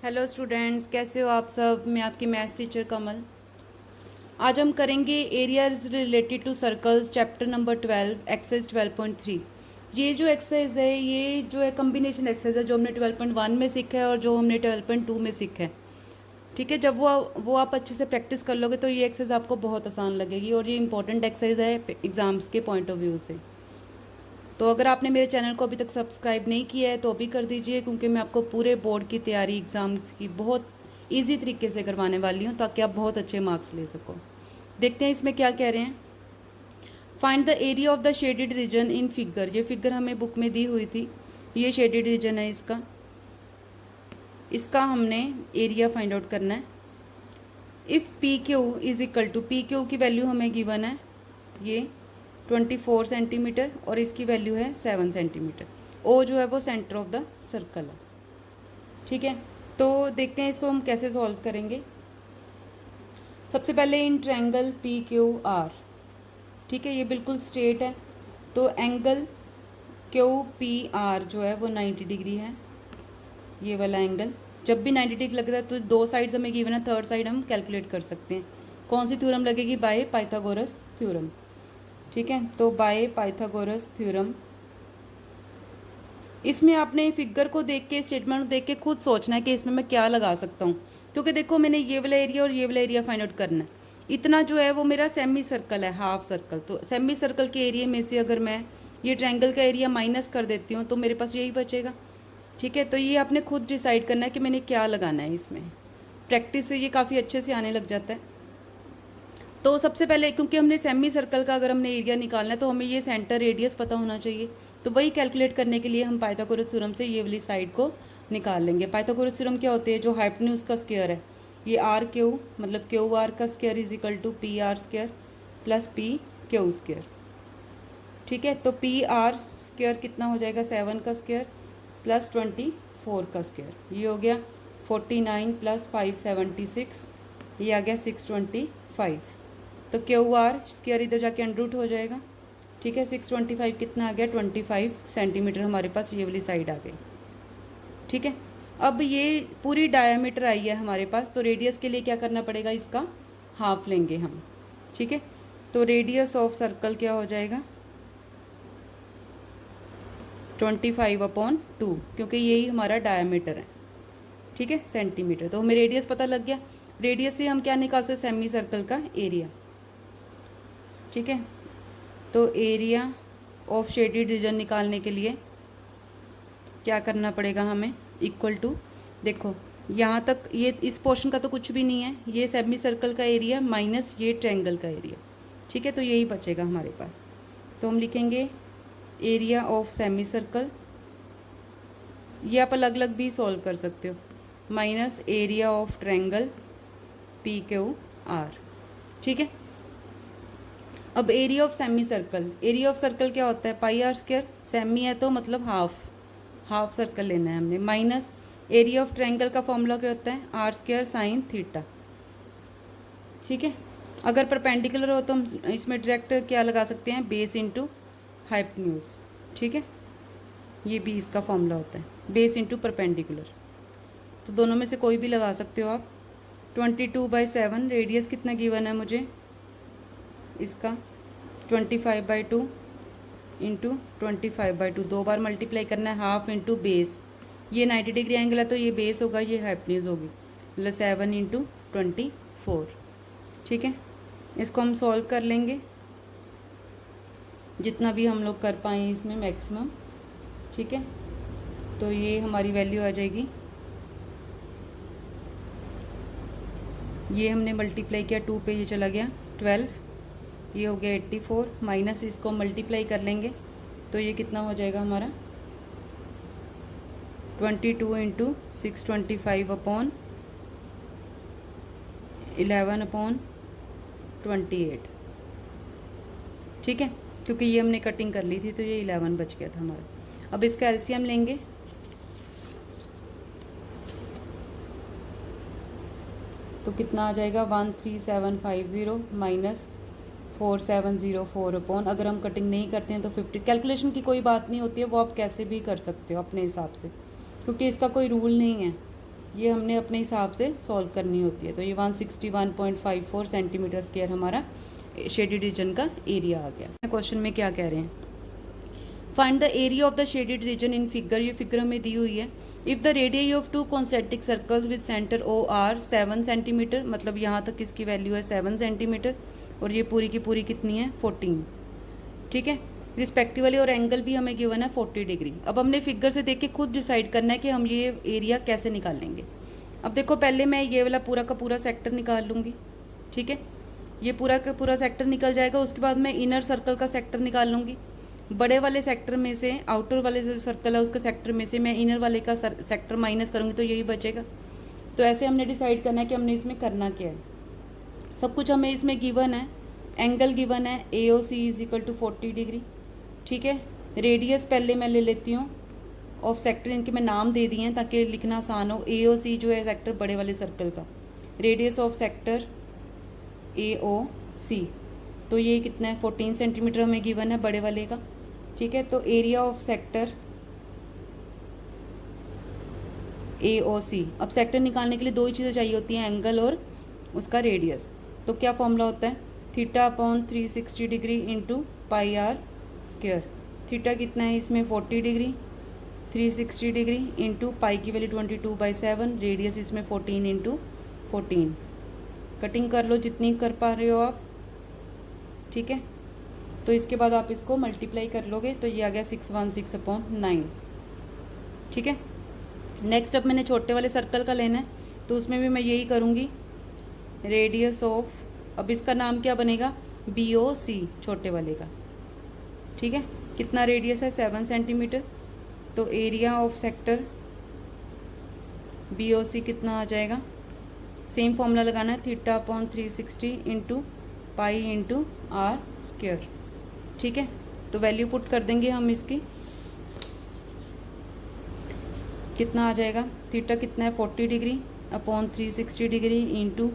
Hello students, कैसे हो आप सब। मैं आपकी मैथ्स टीचर कमल। आज हम करेंगे areas related to circles, chapter number 12, exercise 12.3। ये जो एक्सरसाइज है, ये जो है कम्बिनेशन एक्सरसाइज है, जो हमने 12.1 में सीखा है और जो हमने 12.2 में सीखा है। ठीक है, जब वो आप अच्छे से प्रैक्टिस कर लोगे तो ये एक्सरसाइज आपको बहुत आसान लगेगी और ये इंपॉर्टेंट एक्सरसाइज है एग्जाम्स के पॉइंट ऑफ व्यू से। तो अगर आपने मेरे चैनल को अभी तक सब्सक्राइब नहीं किया है तो अभी कर दीजिए, क्योंकि मैं आपको पूरे बोर्ड की तैयारी एग्ज़ाम्स की बहुत इजी तरीके से करवाने वाली हूँ, ताकि आप बहुत अच्छे मार्क्स ले सको। देखते हैं इसमें क्या कह रहे हैं। Find the area of the shaded region in figure. ये फिगर हमें बुक में दी हुई थी, ये शेडेड रीजन है इसका हमने एरिया फाइंड आउट करना है। If P Q is equal to, P Q की वैल्यू हमें गिवन है ये 24 सेंटीमीटर और इसकी वैल्यू है 7 सेंटीमीटर। ओ जो है वो सेंटर ऑफ द सर्कल है। ठीक है, तो देखते हैं इसको हम कैसे सॉल्व करेंगे। सबसे पहले in triangle P Q R, ठीक है, ये बिल्कुल स्ट्रेट है, तो एंगल क्यू पी आर जो है वो 90 डिग्री है। ये वाला एंगल जब भी 90 डिग्री लगता है तो दो साइड्स हमें गिवन है, थर्ड साइड हम कैलकुलेट कर सकते हैं। कौन सी थ्योरम लगेगी? Bye Pythagoras theorem. ठीक है, तो बाय पाइथागोरस थ्योरम। इसमें आपने फिगर को देख के, स्टेटमेंट को देख के खुद सोचना है कि इसमें मैं क्या लगा सकता हूँ, क्योंकि देखो मैंने ये वाला एरिया और ये वाला एरिया फाइंड आउट करना है। इतना जो है वो मेरा सेमी सर्कल है, हाफ सर्कल। तो सेमी सर्कल के एरिया में से अगर मैं ये ट्रायंगल का एरिया माइनस कर देती हूँ तो मेरे पास यही बचेगा। ठीक है, तो ये आपने खुद डिसाइड करना है कि मैंने क्या लगाना है इसमें। प्रैक्टिस से ये काफ़ी अच्छे से आने लग जाता है। तो सबसे पहले, क्योंकि हमने सेमी सर्कल का अगर हमने एरिया निकालना है तो हमें ये सेंटर रेडियस पता होना चाहिए। तो वही कैलकुलेट करने के लिए हम पाइथागोरस थ्योरम से ये वाली साइड को निकाल लेंगे। पाइथागोरस थ्योरम क्या होती है? जो हाइपोटेन्यूज का स्क्वायर है, ये आर क्यू मतलब क्यू आर का square is equal to P R square plus P Q square. ठीक है, तो पी आर स्क्वायर कितना हो जाएगा? 7 का स्क्वायर प्लस 24 का स्क्वायर। ये हो गया 49 प्लस 576, ये आ गया 625। तो क्यू आर स्क्वायर इधर जाके अंडर रूट हो जाएगा। ठीक है, 625 कितना आ गया? 25 सेंटीमीटर हमारे पास ये वाली साइड आ गई। ठीक है, अब ये पूरी डायामीटर आई है हमारे पास, तो रेडियस के लिए क्या करना पड़ेगा? इसका हाफ लेंगे हम। ठीक है, तो रेडियस ऑफ सर्कल क्या हो जाएगा? 25/2, क्योंकि यही हमारा डायामीटर है। ठीक है, सेंटीमीटर। तो हमें रेडियस पता लग गया। रेडियस से हम क्या निकाल सकते? सेमी सर्कल का एरिया। ठीक है, तो एरिया ऑफ शेडेड रीजन निकालने के लिए क्या करना पड़ेगा हमें? इक्वल टू, देखो यहाँ तक ये इस पोर्शन का तो कुछ भी नहीं है, ये सेमी सर्कल का एरिया माइनस ये ट्रायंगल का एरिया। ठीक है, तो यही बचेगा हमारे पास। तो हम लिखेंगे एरिया ऑफ सेमी सर्कल, ये आप अलग अलग भी सॉल्व कर सकते हो, minus area of triangle P Q R. ठीक है, अब area of semi circle, area of circle क्या होता है? पाई आर स्क्वायर। सेमी है तो मतलब हाफ सर्कल लेना है हमने, माइनस एरिया ऑफ ट्रायंगल का फॉर्मूला क्या होता है? R square sine theta. ठीक है, अगर परपेंडिकुलर हो तो हम इसमें डायरेक्ट क्या लगा सकते हैं? Base into hypotenuse. ठीक है, ये भी इसका फॉर्मूला होता है, बेस इंटू परपेंडिकुलर। तो दोनों में से कोई भी लगा सकते हो आप। 22/7, रेडियस कितना गिवन है मुझे इसका? 25/2 इंटू 25/2, दो बार मल्टीप्लाई करना है, हाफ इंटू बेस। ये 90 डिग्री एंगल है तो ये बेस होगा, ये हाइपोटेन्यूज होगी, मतलब 7 इंटू 24। ठीक है, इसको हम सॉल्व कर लेंगे जितना भी हम लोग कर पाएँ इसमें मैक्सिमम। ठीक है, तो ये हमारी वैल्यू आ जाएगी, ये हमने मल्टीप्लाई किया 2 पे, ये चला गया 12, ये हो गया 84, माइनस इसको मल्टीप्लाई कर लेंगे तो ये कितना हो जाएगा हमारा? 22 इंटू 625/11/28। ठीक है, क्योंकि ये हमने कटिंग कर ली थी तो ये 11 बच गया था हमारा। अब इसका एलसीएम लेंगे, तो कितना आ जाएगा? 13750 माइनस 4704 अगर हम कटिंग नहीं करते हैं तो 50। कैलकुलेशन की कोई बात नहीं होती है, वो आप कैसे भी कर सकते हो अपने हिसाब से, क्योंकि इसका कोई रूल नहीं है। ये हमने अपने हिसाब से सॉल्व करनी होती है। तो ये 161.54 सेंटीमीटर स्क्वायर हमारा शेडेड रीजन का एरिया आ गया। क्वेश्चन में क्या कह रहे हैं, find the area of the shaded region in figure. ये फिगर हमें दी हुई है। If the radius of two concentric circles with centre O are 7 centimetre, मतलब यहाँ तक इसकी वैल्यू है 7 सेंटीमीटर और ये पूरी की पूरी कितनी है 14, ठीक है, रिस्पेक्टिवली। और एंगल भी हमें गिवन है 40 डिग्री। अब हमने फिगर से देख के खुद डिसाइड करना है कि हम ये एरिया कैसे निकालेंगे। अब देखो, पहले मैं ये वाला पूरा का पूरा सेक्टर निकाल लूँगी, ठीक है, ये पूरा का पूरा सेक्टर निकल जाएगा। उसके बाद मैं इनर सर्कल का सेक्टर निकाल लूँगी। बड़े वाले सेक्टर में से, आउटर वाले जो सर्कल है उसका सेक्टर में से मैं इनर वाले का सेक्टर माइनस करूँगी तो यही बचेगा। तो ऐसे हमने डिसाइड करना है कि हमने इसमें करना क्या है। सब कुछ हमें इसमें गिवन है। एंगल गिवन है AOC is equal to 40 degree, ठीक है। रेडियस पहले मैं ले लेती हूँ ऑफ सेक्टर, इनके मैं नाम दे दिए हैं ताकि लिखना आसान हो। AOC जो है सेक्टर बड़े वाले सर्कल का, रेडियस ऑफ सेक्टर AOC, तो ये कितना है 14 सेंटीमीटर हमें गिवन है बड़े वाले का, ठीक है। तो एरिया ऑफ सेक्टर AOC, अब सेक्टर निकालने के लिए दो ही चीज़ें चाहिए होती हैं, एंगल और उसका रेडियस। तो क्या फॉर्मूला होता है, θ/360 degree into pi r square. Theta कितना है इसमें 40 डिग्री, 360 डिग्री इंटू पाई की वैल्यू 22/7, रेडियस इसमें 14 इंटू 14। कटिंग कर लो जितनी कर पा रहे हो आप, ठीक है। तो इसके बाद आप इसको मल्टीप्लाई कर लोगे तो ये आ गया 616/9, ठीक है। नेक्स्ट अब मैंने छोटे वाले सर्कल का लेना है तो उसमें भी मैं यही करूँगी। रेडियस ऑफ, अब इसका नाम क्या बनेगा BOC, छोटे वाले का, ठीक है। कितना रेडियस है 7 सेंटीमीटर। तो एरिया ऑफ सेक्टर BOC कितना आ जाएगा, सेम फॉर्मूला लगाना है, θ/360 into pi into r square, ठीक है। तो वैल्यू पुट कर देंगे हम इसकी, कितना आ जाएगा, थीटा कितना है 40 degree upon 360 degree into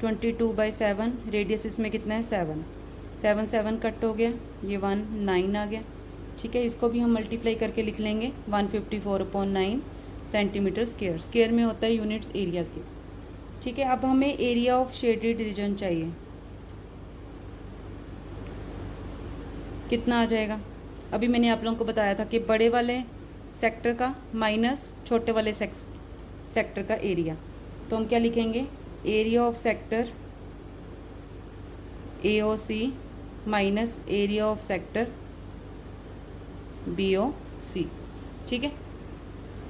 22/7, radius इसमें कितना है 7, 7 7 कट हो गया, ये 1 9 आ गया, ठीक है। इसको भी हम मल्टीप्लाई करके लिख लेंगे 154/9 सेंटीमीटर स्क्वायर। स्क्वायर में होता है यूनिट्स एरिया के, ठीक है। अब हमें एरिया ऑफ शेडेड रीजन चाहिए, कितना आ जाएगा। अभी मैंने आप लोगों को बताया था कि बड़े वाले सेक्टर का माइनस छोटे वाले सेक्टर का एरिया। तो हम क्या लिखेंगे, area of sector AOC minus area of sector BOC, ठीक है।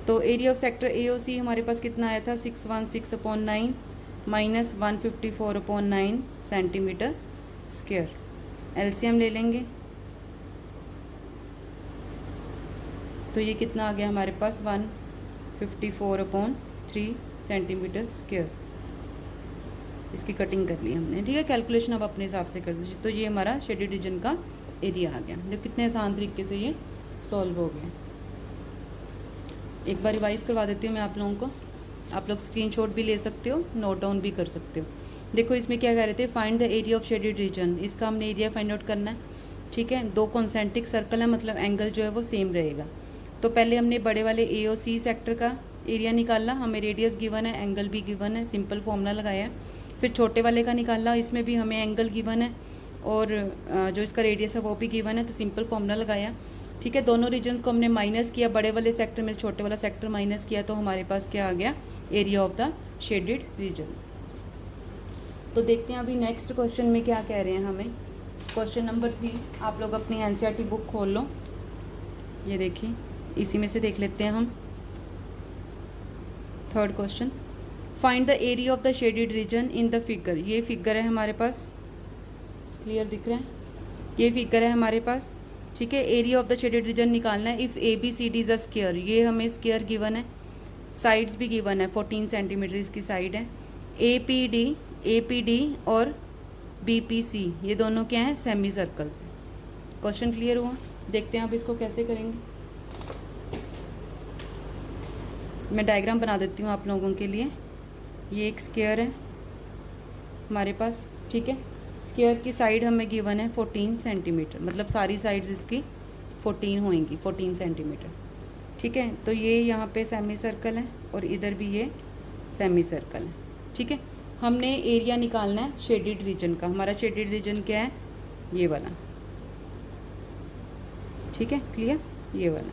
तो एरिया ऑफ सेक्टर AOC हमारे पास कितना आया था 616/9 माइनस 154/9 सेंटीमीटर स्क्वायर। LCM ले लेंगे तो ये कितना आ गया हमारे पास 154/3 सेंटीमीटर स्क्वायर। इसकी कटिंग कर ली हमने, ठीक है। कैलकुलेशन अब अपने हिसाब से कर दीजिए। तो ये हमारा शेडेड रीजन का एरिया आ गया। देखो कितने आसान तरीके से ये सॉल्व हो गया। एक बार रिवाइज करवा देती हूँ मैं आप लोगों को, आप लोग स्क्रीनशॉट भी ले सकते हो, नोट डाउन भी कर सकते हो। देखो इसमें क्या कह रहे थे, find the area of shaded reason. इसका हमने एरिया फाइंड आउट करना है, ठीक है। दो कॉन्सेंट्रिक सर्कल है, मतलब एंगल जो है वो सेम रहेगा। तो पहले हमने बड़े वाले AOC सेक्टर का एरिया निकाला, हमें रेडियस गिवन है, एंगल भी गिवन है, सिंपल फॉर्मूला लगाया। फिर छोटे वाले का निकाला, इसमें भी हमें एंगल गिवन है और जो इसका रेडियस है वो भी गिवन है, तो सिंपल फॉर्मूला लगाया, ठीक है। दोनों रीजन्स को हमने माइनस किया, बड़े वाले सेक्टर में छोटे वाला सेक्टर माइनस किया, तो हमारे पास क्या आ गया, area of the shaded reason. तो देखते हैं अभी नेक्स्ट क्वेश्चन में क्या कह रहे हैं हमें। क्वेश्चन नंबर 3, आप लोग अपनी NCERT बुक खोल लो, ये देखिए इसी में से देख लेते हैं हम। Third question, find the area of the shaded region in the figure. ये फिगर है हमारे पास, क्लियर दिख रहा है, ये फिगर है हमारे पास, ठीक है। Area of the shaded reason निकालना है। If ABCD is a square, ये हमें स्क्वायर गिवन है, साइड्स भी गिवन है, 14 सेंटीमीटर इसकी साइड है। APD और BPC ये दोनों क्या हैं, सेमी सर्कल्स हैं। क्वेश्चन क्लियर हुआ। देखते हैं अब इसको कैसे करेंगे। मैं डायग्राम बना देती हूँ आप लोगों के लिए। ये एक स्क्वायर है हमारे पास, ठीक है। स्क्वायर की साइड हमें गिवन है 14 सेंटीमीटर, मतलब सारी साइड्स इसकी 14 होंगी, 14 सेंटीमीटर, ठीक है। तो ये यहाँ पे सेमी सर्कल है और इधर भी ये सेमी सर्कल है। ठीक है, हमने एरिया निकालना है शेडेड रीजन का। हमारा शेडेड रीजन क्या है? ये वाला। ठीक है, क्लियर? ये वाला,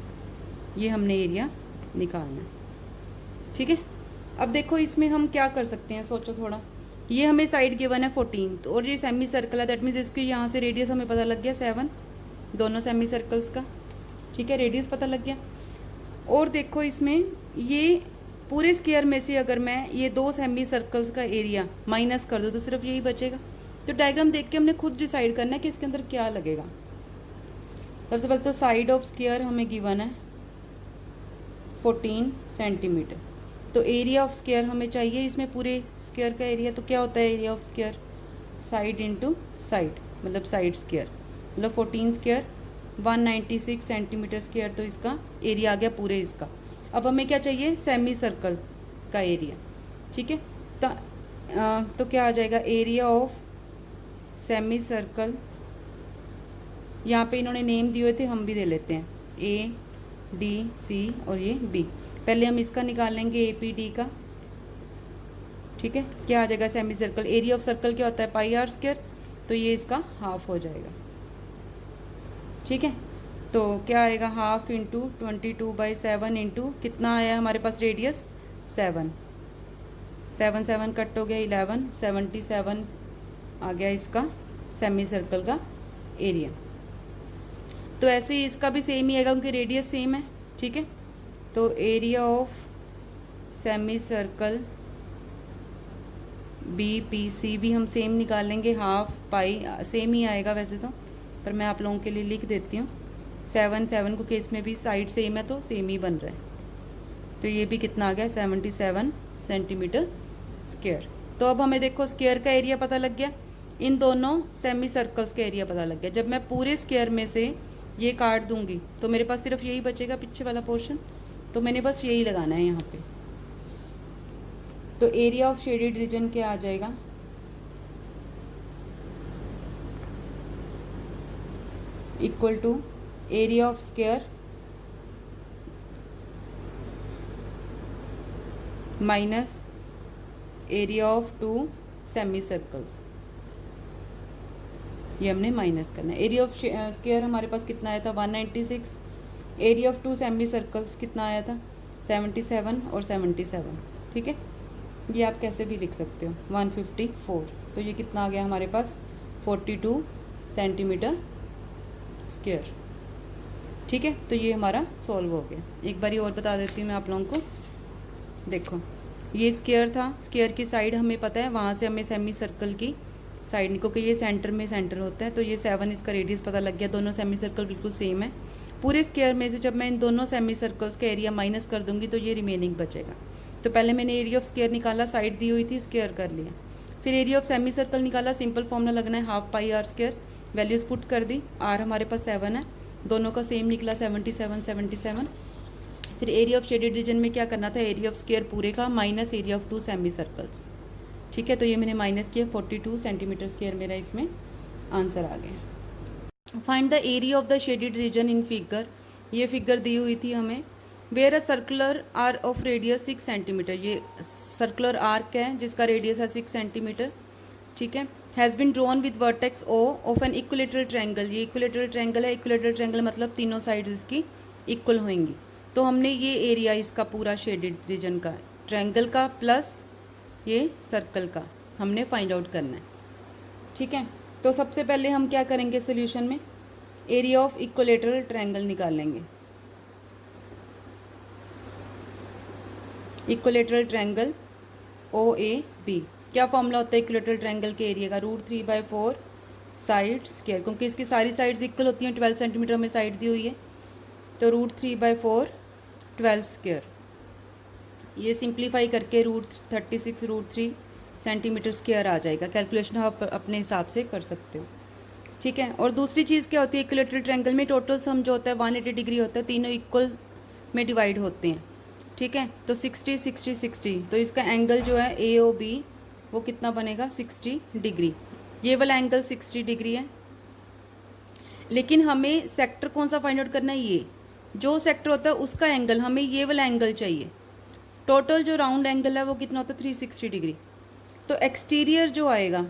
ये हमने एरिया निकालना है। ठीक है, अब देखो इसमें हम क्या कर सकते हैं, सोचो थोड़ा। ये हमें साइड गिवन है 14 और ये सेमी सर्कल है, दैट मीन्स इसकी यहाँ से रेडियस हमें पता लग गया 7, दोनों सेमी सर्कल्स का। ठीक है, रेडियस पता लग गया। और देखो इसमें ये पूरे स्क्वायर में से अगर मैं ये 2 सेमी सर्कल्स का एरिया माइनस कर दूँ तो सिर्फ यही बचेगा। तो डायग्राम देख के हमने खुद डिसाइड करना है कि इसके अंदर क्या लगेगा। सबसे पहले तो साइड ऑफ स्क्वायर हमें गिवन है 14 सेंटीमीटर, तो एरिया ऑफ स्क्वायर हमें चाहिए इसमें पूरे स्क्वायर का एरिया। तो क्या होता है area of square? Side into side, मतलब साइड स्क्वायर, मतलब 14 स्क्वायर 196 सेंटीमीटर स्क्वायर, तो इसका एरिया आ गया पूरे इसका। अब हमें क्या चाहिए? सेमी सर्कल का एरिया। ठीक है, तो क्या आ जाएगा? एरिया ऑफ सेमी सर्कल, यहाँ पे इन्होंने नेम दिए हुए थे, हम भी दे लेते हैं, ए डी सी और ये बी। पहले हम इसका निकाल लेंगे ए पी डी का। ठीक है, क्या आ जाएगा? Semi circle area of circle क्या होता है? पाई आर स्क्वायर, तो ये इसका हाफ हो जाएगा। ठीक है, तो क्या आएगा? हाफ इंटू 22/7 इंटू कितना आया हमारे पास रेडियस? 7, 7 7 कट हो गया 11, 77 आ गया इसका सेमी सर्कल का एरिया। तो ऐसे ही इसका भी सेम ही आएगा क्योंकि रेडियस सेम है। ठीक है, तो area of semi circle B P C भी हम सेम निकालेंगे, हाफ पाई, सेम ही आएगा वैसे तो, पर मैं आप लोगों के लिए लिख देती हूँ। 7 7 को केस में भी साइड सेम है तो सेम ही बन रहा है। तो ये भी कितना आ गया? 77 सेंटीमीटर स्क्वायर। तो अब हमें देखो स्क्वायर का एरिया पता लग गया, इन दोनों सेमी सर्कल्स का एरिया पता लग गया। जब मैं पूरे स्क्वायर में से ये काट दूंगी तो मेरे पास सिर्फ यही बचेगा पीछे वाला पोर्शन, तो मैंने बस यही लगाना है यहाँ पे। तो एरिया ऑफ शेडेड रीजन क्या आ जाएगा? Equal to area of square minus area of 2 semi circles. ये हमने माइनस करना है। एरिया ऑफ स्क्वायर हमारे पास कितना आया था? 196। एरिया ऑफ 2 सेमी सर्कल्स कितना आया था? 77 और 77। ठीक है, ये आप कैसे भी लिख सकते हो, 154। तो ये कितना आ गया हमारे पास? 42 सेंटीमीटर स्क्वायर। ठीक है, तो ये हमारा सॉल्व हो गया। एक बार और बता देती हूँ मैं आप लोगों को। देखो ये स्क्वायर था, स्क्वायर की साइड हमें पता है, वहाँ से हमें सेमी सर्कल की साइड, क्योंकि ये सेंटर में सेंटर होता है, तो ये 7 इसका रेडियस पता लग गया। दोनों सेमी सर्कल बिल्कुल सेम है। पूरे स्क्वायर में से जब मैं इन दोनों सेमी सर्कल्स का एरिया माइनस कर दूंगी तो ये रिमेनिंग बचेगा। तो पहले मैंने एरिया ऑफ स्क्वायर निकाला, साइड दी हुई थी, स्क्वायर कर लिया। फिर एरिया ऑफ सेमी सर्कल निकाला, सिंपल फॉर्मूला लगना है half pi r square, values put कर दी। आर हमारे पास 7 है, दोनों का सेम निकला 77 77। फिर एरिया ऑफ शेडेड रीजन में क्या करना था? एरिया ऑफ स्क्वायर पूरे का minus area of 2 semi circles. ठीक है, तो ये मैंने माइनस किया, 42 सेंटीमीटर स्क्वायर मेरा इसमें आंसर आ गया। Find the area of the shaded region in figure. ये फिगर दी हुई थी हमें। Where a circular arc of radius 6 centimetre, ये सर्कुलर आर्क है जिसका रेडियस है 6 सेंटीमीटर। ठीक है, has been drawn with vertex O of an equilateral triangle. ये इक्विलेटरल ट्रायंगल है, इक्विलेटरल ट्रायंगल मतलब तीनों साइड इसकी इक्वल होंगी। तो हमने ये एरिया इसका पूरा शेडेड रीजन का, ट्रायंगल का प्लस ये सर्कल का हमने फाइंड आउट करना है। ठीक है, तो सबसे पहले हम क्या करेंगे सोल्यूशन में? एरिया ऑफ इक्विलेटरल ट्रायंगल निकालेंगे। Equilateral triangle O A B, क्या फॉर्मूला होता है इक्विलेटरल ट्रायंगल के एरिया का? √3/4 साइड स्क्वायर, क्योंकि इसकी सारी साइड्स इक्वल होती हैं। 12 सेंटीमीटर में साइड दी हुई है, तो √3/4 12 स्क्वायर। ये सिंप्लीफाई करके √36 √3 सेंटीमीटर स्क्वायर आ जाएगा। कैलकुलेशन आप अपने हिसाब से कर सकते हो। ठीक है, और दूसरी चीज़ क्या होती है इक्विलेटरल ट्रायंगल में? टोटल सम जो होता है 180 डिग्री होता है, तीनों इक्वल में डिवाइड होते हैं। ठीक है, तो 60 60 60, तो इसका एंगल जो है ए ओ बी वो कितना बनेगा? 60 डिग्री। ये वाला एंगल 60 डिग्री है, लेकिन हमें सेक्टर कौन सा फाइंड आउट करना है? ये जो सेक्टर होता है उसका एंगल, हमें ये वाला एंगल चाहिए। टोटल जो राउंड एंगल है वो कितना होता है 360 डिग्री। तो एक्सटीरियर जो आएगा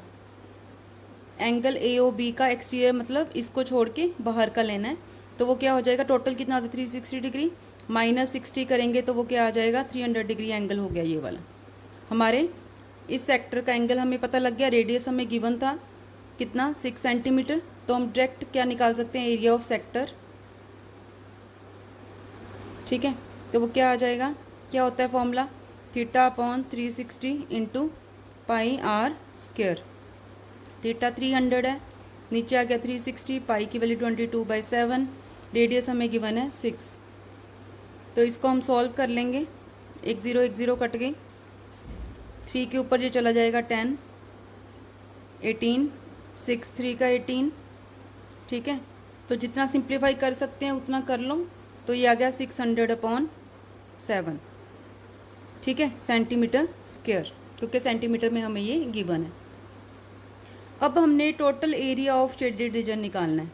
एंगल AOB का, एक्सटीरियर मतलब इसको छोड़ के बाहर का लेना है, तो वो क्या हो जाएगा, टोटल कितना आता है 360 डिग्री, -60 करेंगे तो वो क्या आ जाएगा 300 डिग्री एंगल हो गया ये वाला। हमारे इस सेक्टर का एंगल हमें पता लग गया, रेडियस हमें गिवन था कितना 6 सेंटीमीटर। तो हम डायरेक्ट क्या निकाल सकते हैं, एरिया ऑफ सेक्टर। ठीक है, तो वो क्या आ जाएगा, क्या होता है formula, θ/360 into pi r square. Theta 300 है, नीचे आ गया 360, पाई की वैल्यू 22/7, रेडियस हमें गिवन है 6। तो इसको हम सॉल्व कर लेंगे, 1 0 कट गई, 3 के ऊपर ये चला जाएगा 10, 18, 6 3 का 18। ठीक है, तो जितना सिंप्लीफाई कर सकते हैं उतना कर लो, तो ये आ गया 600/7। ठीक है, सेंटीमीटर स्क्वायर, क्योंकि सेंटीमीटर में हमें ये गिवन है। अब हमने total area of shaded reason निकालना है।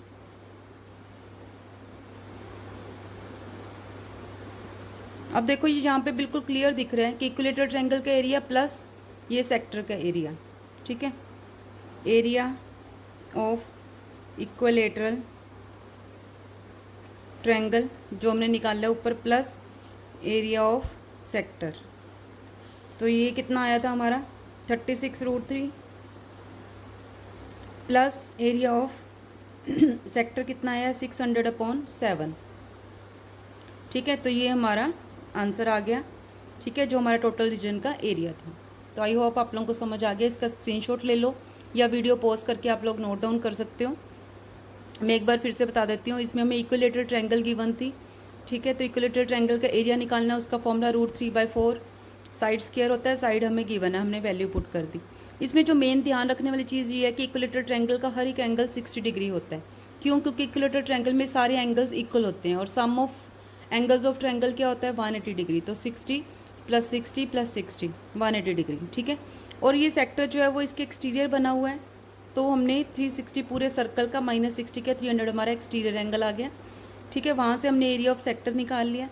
अब देखो ये यहाँ पे बिल्कुल क्लियर दिख रहा है कि इक्विलेटरल ट्रायंगल का एरिया प्लस ये सेक्टर का एरिया। ठीक है, एरिया ऑफ इक्विलेटरल ट्रायंगल जो हमने निकाला है ऊपर, प्लस एरिया ऑफ सेक्टर। तो ये कितना आया था हमारा 36√3, प्लस एरिया ऑफ सेक्टर कितना आया 600/7। ठीक है, तो ये हमारा आंसर आ गया। ठीक है, जो हमारा टोटल रीजन का एरिया था। तो आई होप आप लोगों को समझ आ गया। इसका स्क्रीनशॉट ले लो या वीडियो पॉज करके आप लोग नोट डाउन कर सकते हो। मैं एक बार फिर से बता देती हूँ, इसमें हमें इक्विलेटरल ट्रायंगल गिवन थी। ठीक है, तो इक्विलेटरल ट्रायंगल का एरिया निकालना है, उसका फॉर्मूला √3/4, साइड स्क्वायर होता है, साइड हमें गिवन है, हमने वैल्यू पुट कर दी। इसमें जो मेन ध्यान रखने वाली चीज़ ये है कि इक्विलेटरल ट्रायंगल का हर एक एंगल 60 डिग्री होता है। क्यों? क्योंकि इक्विलेटरल ट्रायंगल में सारे एंगल्स इक्वल होते हैं और सम ऑफ एंगल्स ऑफ ट्रायंगल क्या होता है 180 डिग्री। तो 60 + 60 + 60 180 डिग्री। ठीक है, और ये सेक्टर जो है वो इसके एक्सटीरियर बना हुआ है, तो हमने 360 पूरे सर्कल का -60 के 300 हमारा एक्सटीरियर एंगल आ गया। ठीक है, वहाँ से हमने एरिया ऑफ सेक्टर निकाल लिया।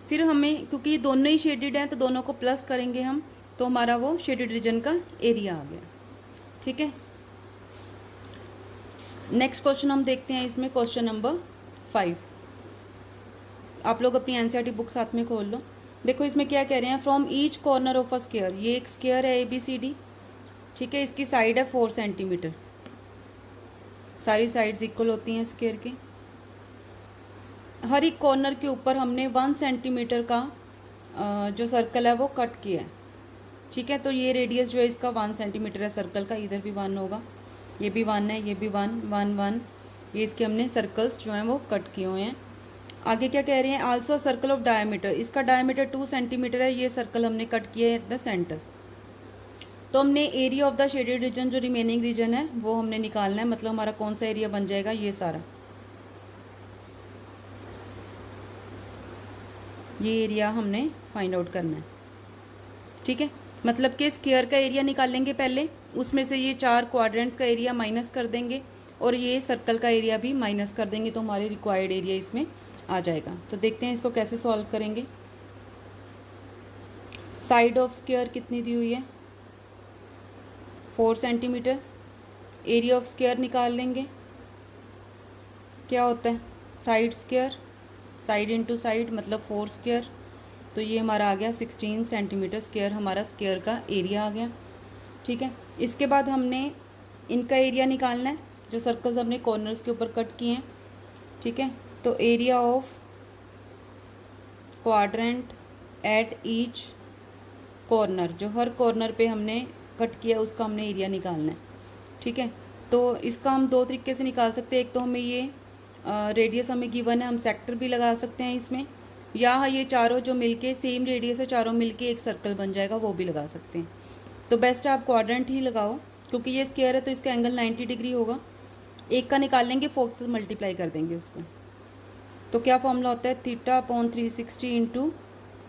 फिर हमें, क्योंकि ये दोनों ही शेडेड हैं तो दोनों को प्लस करेंगे हम, तो हमारा वो शेडेड रीजन का एरिया आ गया। ठीक है, नेक्स्ट क्वेश्चन हम देखते हैं। इसमें क्वेश्चन नंबर 5, आप लोग अपनी एनसीईआरटी बुक साथ में खोल लो। देखो इसमें क्या कह रहे हैं, from each corner of a square. ये एक स्क्वायर है ABCD। ठीक है, इसकी साइड है 4 सेंटीमीटर, सारी साइड्स इक्वल होती हैं स्क्वायर की। हर एक कॉर्नर के ऊपर हमने 1 सेंटीमीटर का जो सर्कल है वो कट किया है। ठीक है, तो ये रेडियस जो है इसका 1 सेंटीमीटर है सर्कल का, इधर भी 1 होगा, ये भी 1 है, ये भी 1 1 1, ये इसके हमने सर्कल्स जो हैं वो कट किए हुए हैं। आगे क्या कह रहे हैं, आल्सो सर्कल ऑफ डायमीटर, इसका डायमीटर 2 सेंटीमीटर है, ये सर्कल हमने कट किया है एट द सेंटर। तो हमने area of the shaded reason, जो रिमेनिंग रीजन है वो हमने निकालना है, मतलब हमारा कौन सा एरिया बन जाएगा, ये सारा, ये एरिया हमने फाइंड आउट करना है। ठीक है, मतलब कि स्क्वायर का एरिया निकालेंगे पहले, उसमें से ये 4 क्वाड्रेंट्स का एरिया माइनस कर देंगे और ये सर्कल का एरिया भी माइनस कर देंगे, तो हमारे रिक्वायर्ड एरिया इसमें आ जाएगा। तो देखते हैं इसको कैसे सॉल्व करेंगे। साइड ऑफ स्क्वायर कितनी दी हुई है 4 सेंटीमीटर, एरिया ऑफ स्क्वायर निकाल लेंगे, क्या होता है side square, side into side मतलब 4 स्क्वायर, तो ये हमारा आ गया 16 सेंटीमीटर स्क्वायर, हमारा स्क्वायर का एरिया आ गया। ठीक है, इसके बाद हमने इनका एरिया निकालना है, जो सर्कल्स हमने कॉर्नर्स के ऊपर कट किए हैं। ठीक है, तो area of quadrant at each corner, जो हर कॉर्नर पे हमने कट किया उसका हमने एरिया निकालना है। ठीक है, तो इसका हम 2 तरीके से निकाल सकते हैं। एक तो हमें ये रेडियस हमें गिवन है, हम सेक्टर भी लगा सकते हैं इसमें, या ये चारों जो मिलके सेम रेडियस है, चारों मिलके एक सर्कल बन जाएगा, वो भी लगा सकते हैं। तो बेस्ट है आप क्वाड्रेंट ही लगाओ, क्योंकि ये स्क्वायर है तो इसका एंगल 90 डिग्री होगा। एक का निकाल लेंगे, 4 से मल्टीप्लाई कर देंगे उसको। तो क्या फॉर्मूला होता है, θ/360 into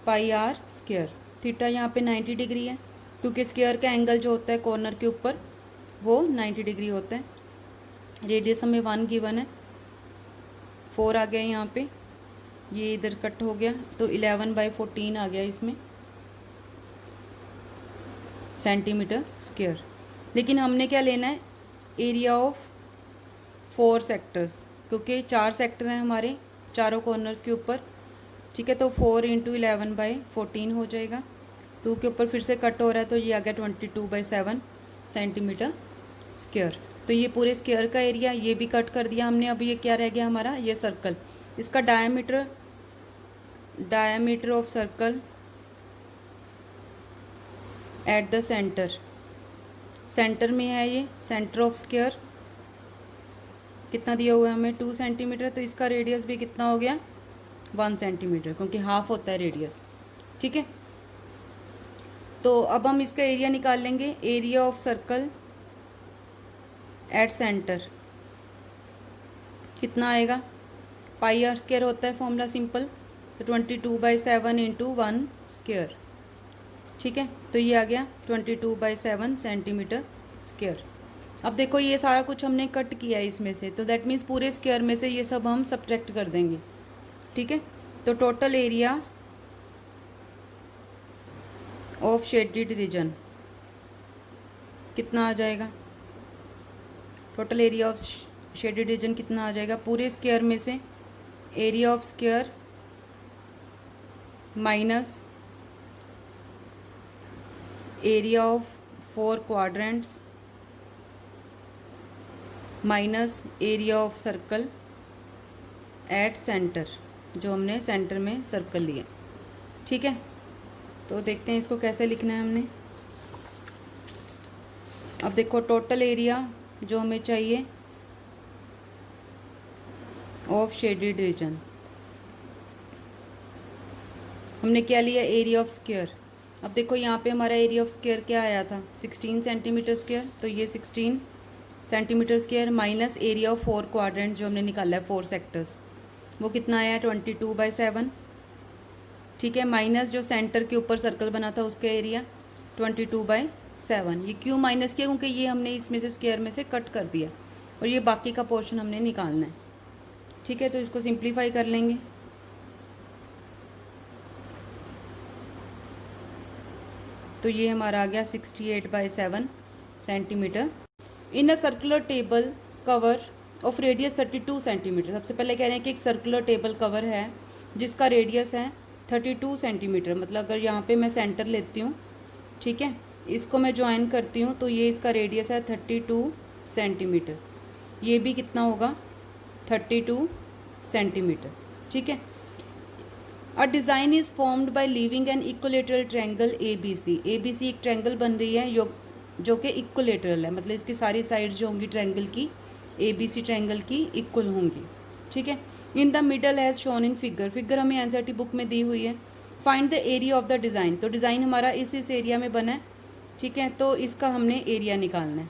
pi r square. Theta यहाँ पे 90 डिग्री है, क्योंकि स्क्वायर का एंगल जो होता है कॉर्नर के ऊपर वो 90 डिग्री होता है। रेडियस हमें 1 गिवन है, 4 आ गया यहाँ पे, ये इधर कट हो गया, तो 11/14 आ गया इसमें। Centimetre square. लेकिन हमने क्या लेना है, एरिया ऑफ 4 सेक्टर्स, क्योंकि 4 सेक्टर हैं हमारे चारों कॉर्नर्स के ऊपर। ठीक है, तो 4 × 11/14 हो जाएगा। 2 के ऊपर फिर से कट हो रहा है तो ये आ गया 22/7 सेंटीमीटर स्क्वायर। तो ये पूरे स्क्वायर का एरिया, ये भी कट कर दिया हमने। अब ये क्या रह गया हमारा, ये सर्कल, इसका diameter of circle at the centre में है ये, सेंटर ऑफ स्क्वायर कितना दिया हुआ है हमें, 2 सेंटीमीटर। तो इसका रेडियस भी कितना हो गया, 1 सेंटीमीटर, क्योंकि हाफ होता है रेडियस। ठीक है, तो अब हम इसका एरिया निकाल लेंगे। Area of circle at centre कितना आएगा, πr² होता है फॉर्मूला सिंपल, तो 22/7 × 1 स्क्वायर। ठीक है, तो ये आ गया 22/7 सेंटीमीटर स्क्वायर। अब देखो ये सारा कुछ हमने कट किया है इसमें से, तो दैट मीन्स पूरे स्क्वायर में से ये सब हम सब्ट्रैक्ट कर देंगे। ठीक है, तो total area of shaded reason कितना आ जाएगा, total area of shaded reason कितना आ जाएगा, पूरे स्क्वायर में से area of square minus area of 4 quadrants minus area of circle at centre, जो हमने सेंटर में सर्कल लिया। ठीक है, तो देखते हैं इसको कैसे लिखना है हमने। अब देखो टोटल एरिया जो हमें चाहिए ऑफ शेडेड रीजन, हमने क्या लिया, एरिया ऑफ स्क्वायर। अब देखो यहाँ पे हमारा एरिया ऑफ स्क्वायर क्या आया था, 16 सेंटीमीटर स्क्वायर, तो ये 16 centimetre square minus area of 4 quadrant जो हमने निकाला है 4 सेक्टर्स, वो कितना आया 22/7। ठीक है, माइनस जो सेंटर के ऊपर सर्कल बना था उसका एरिया 22/7। ये क्यों माइनस किया, क्योंकि ये हमने इसमें से स्क्वायर में से कट कर दिया और ये बाकी का पोर्शन हमने निकालना है। ठीक है, तो इसको सिंप्लीफाई कर लेंगे। तो ये हमारा आ गया 68/7 centimetre in a circular table cover of radius 32 centimetre. सबसे पहले कह रहे हैं कि एक सर्कुलर टेबल कवर है जिसका रेडियस है 32 सेंटीमीटर। मतलब अगर यहाँ पे मैं सेंटर लेती हूँ, ठीक है, इसको मैं ज्वाइन करती हूँ, तो ये इसका रेडियस है 32 सेंटीमीटर। ये भी कितना होगा 32 सेंटीमीटर। ठीक है, a design is formed by leaving an equilateral triangle ABC। ABC एक ट्रायंगल बन रही है जो कि इक्वलेटरल है, मतलब इसकी सारी साइड्स जो होंगी ट्रायंगल की, ABC ट्रायंगल की इक्वल होंगी। ठीक है, in the middle age shown in figure हमें एनसीईआरटी बुक में दी हुई है। Find the area of the design, तो डिज़ाइन हमारा इस एरिया में बना है। ठीक है, तो इसका हमने एरिया निकालना है।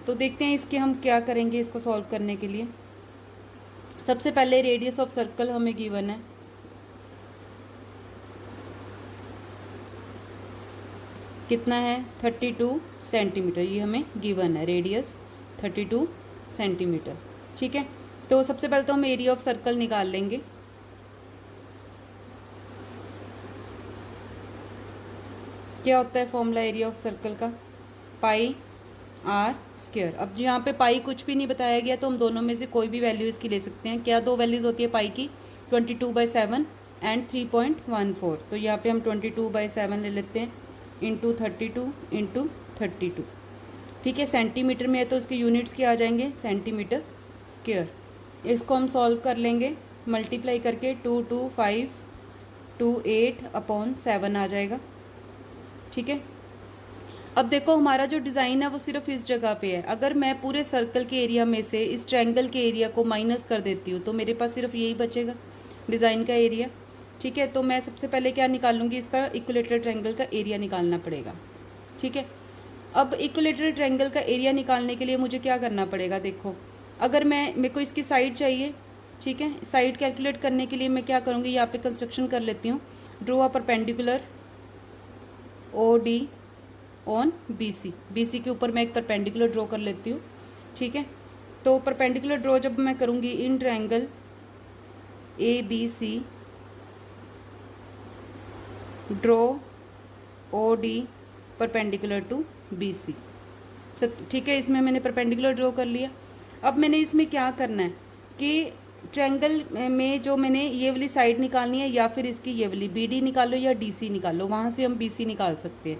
तो देखते हैं इसके हम क्या करेंगे इसको सॉल्व करने के लिए। सबसे पहले रेडियस ऑफ सर्कल हमें गिवन है, कितना है 32 सेंटीमीटर, ये हमें गिवन है रेडियस 32 सेंटीमीटर। ठीक है, तो सबसे पहले तो हम एरिया ऑफ सर्कल निकाल लेंगे। क्या होता है फॉर्मूला एरिया ऑफ सर्कल का, πr²। अब यहाँ पे पाई कुछ भी नहीं बताया गया, तो हम दोनों में से कोई भी वैल्यू इसकी ले सकते हैं। क्या दो वैल्यूज़ होती है पाई की, 22/7 एंड 3.14। तो यहाँ पे हम 22/7 ले लेते हैं इंटू 32 × 32। ठीक है, सेंटीमीटर में है तो इसके यूनिट्स क्या आ जाएंगे, सेंटीमीटर स्क्वायर। इसको हम सॉल्व कर लेंगे मल्टीप्लाई करके, 22528/7 आ जाएगा। ठीक है, अब देखो हमारा जो डिज़ाइन है वो सिर्फ इस जगह पे है। अगर मैं पूरे सर्कल के एरिया में से इस ट्रायंगल के एरिया को माइनस कर देती हूँ तो मेरे पास सिर्फ यही बचेगा डिज़ाइन का एरिया। ठीक है, तो मैं सबसे पहले क्या निकालूंगी, इसका इक्विलेटरल ट्रायंगल का एरिया निकालना पड़ेगा। ठीक है, अब इक्विलेटरल ट्रायंगल का एरिया निकालने के लिए मुझे क्या करना पड़ेगा, देखो अगर मेरे को इसकी साइड चाहिए। ठीक है, साइड कैलकुलेट करने के लिए मैं क्या करूँगी, यहाँ पे कंस्ट्रक्शन कर लेती हूँ, draw a perpendicular OD on BC के ऊपर मैं एक परपेंडिकुलर ड्रॉ कर लेती हूँ। ठीक है, तो परपेंडिकुलर ड्रॉ जब मैं करूँगी in triangle ABC, draw OD perpendicular to BC। सब ठीक है, इसमें मैंने परपेंडिकुलर ड्रॉ कर लिया। अब मैंने इसमें क्या करना है कि ट्रायंगल में जो मैंने ये वाली साइड निकालनी है, या फिर इसकी ये वाली BD निकालो या DC निकालो, वहाँ से हम BC निकाल सकते हैं।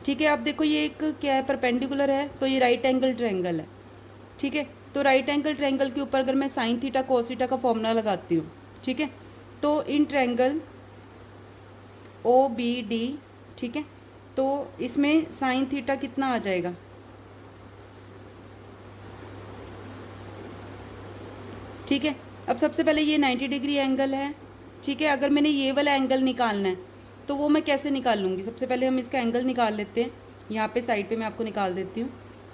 ठीक है, अब देखो ये एक क्या है, परपेंडिकुलर है, तो ये राइट एंगल ट्रायंगल है। ठीक है, तो राइट एंगल ट्रायंगल के ऊपर अगर मैं साइन थीटा कोस थीटा का फॉर्मूला लगाती हूँ, ठीक है, तो इन ट्रायंगल OBD, ठीक है, तो इसमें साइन थीटा कितना आ जाएगा, ठीक है। अब सबसे पहले ये 90 डिग्री एंगल है, ठीक है। अगर मैंने ये वाला एंगल निकालना है तो वो मैं कैसे निकाल लूँगी, सबसे पहले हम इसका एंगल निकाल लेते हैं। यहाँ पे साइड पे मैं आपको निकाल देती हूँ,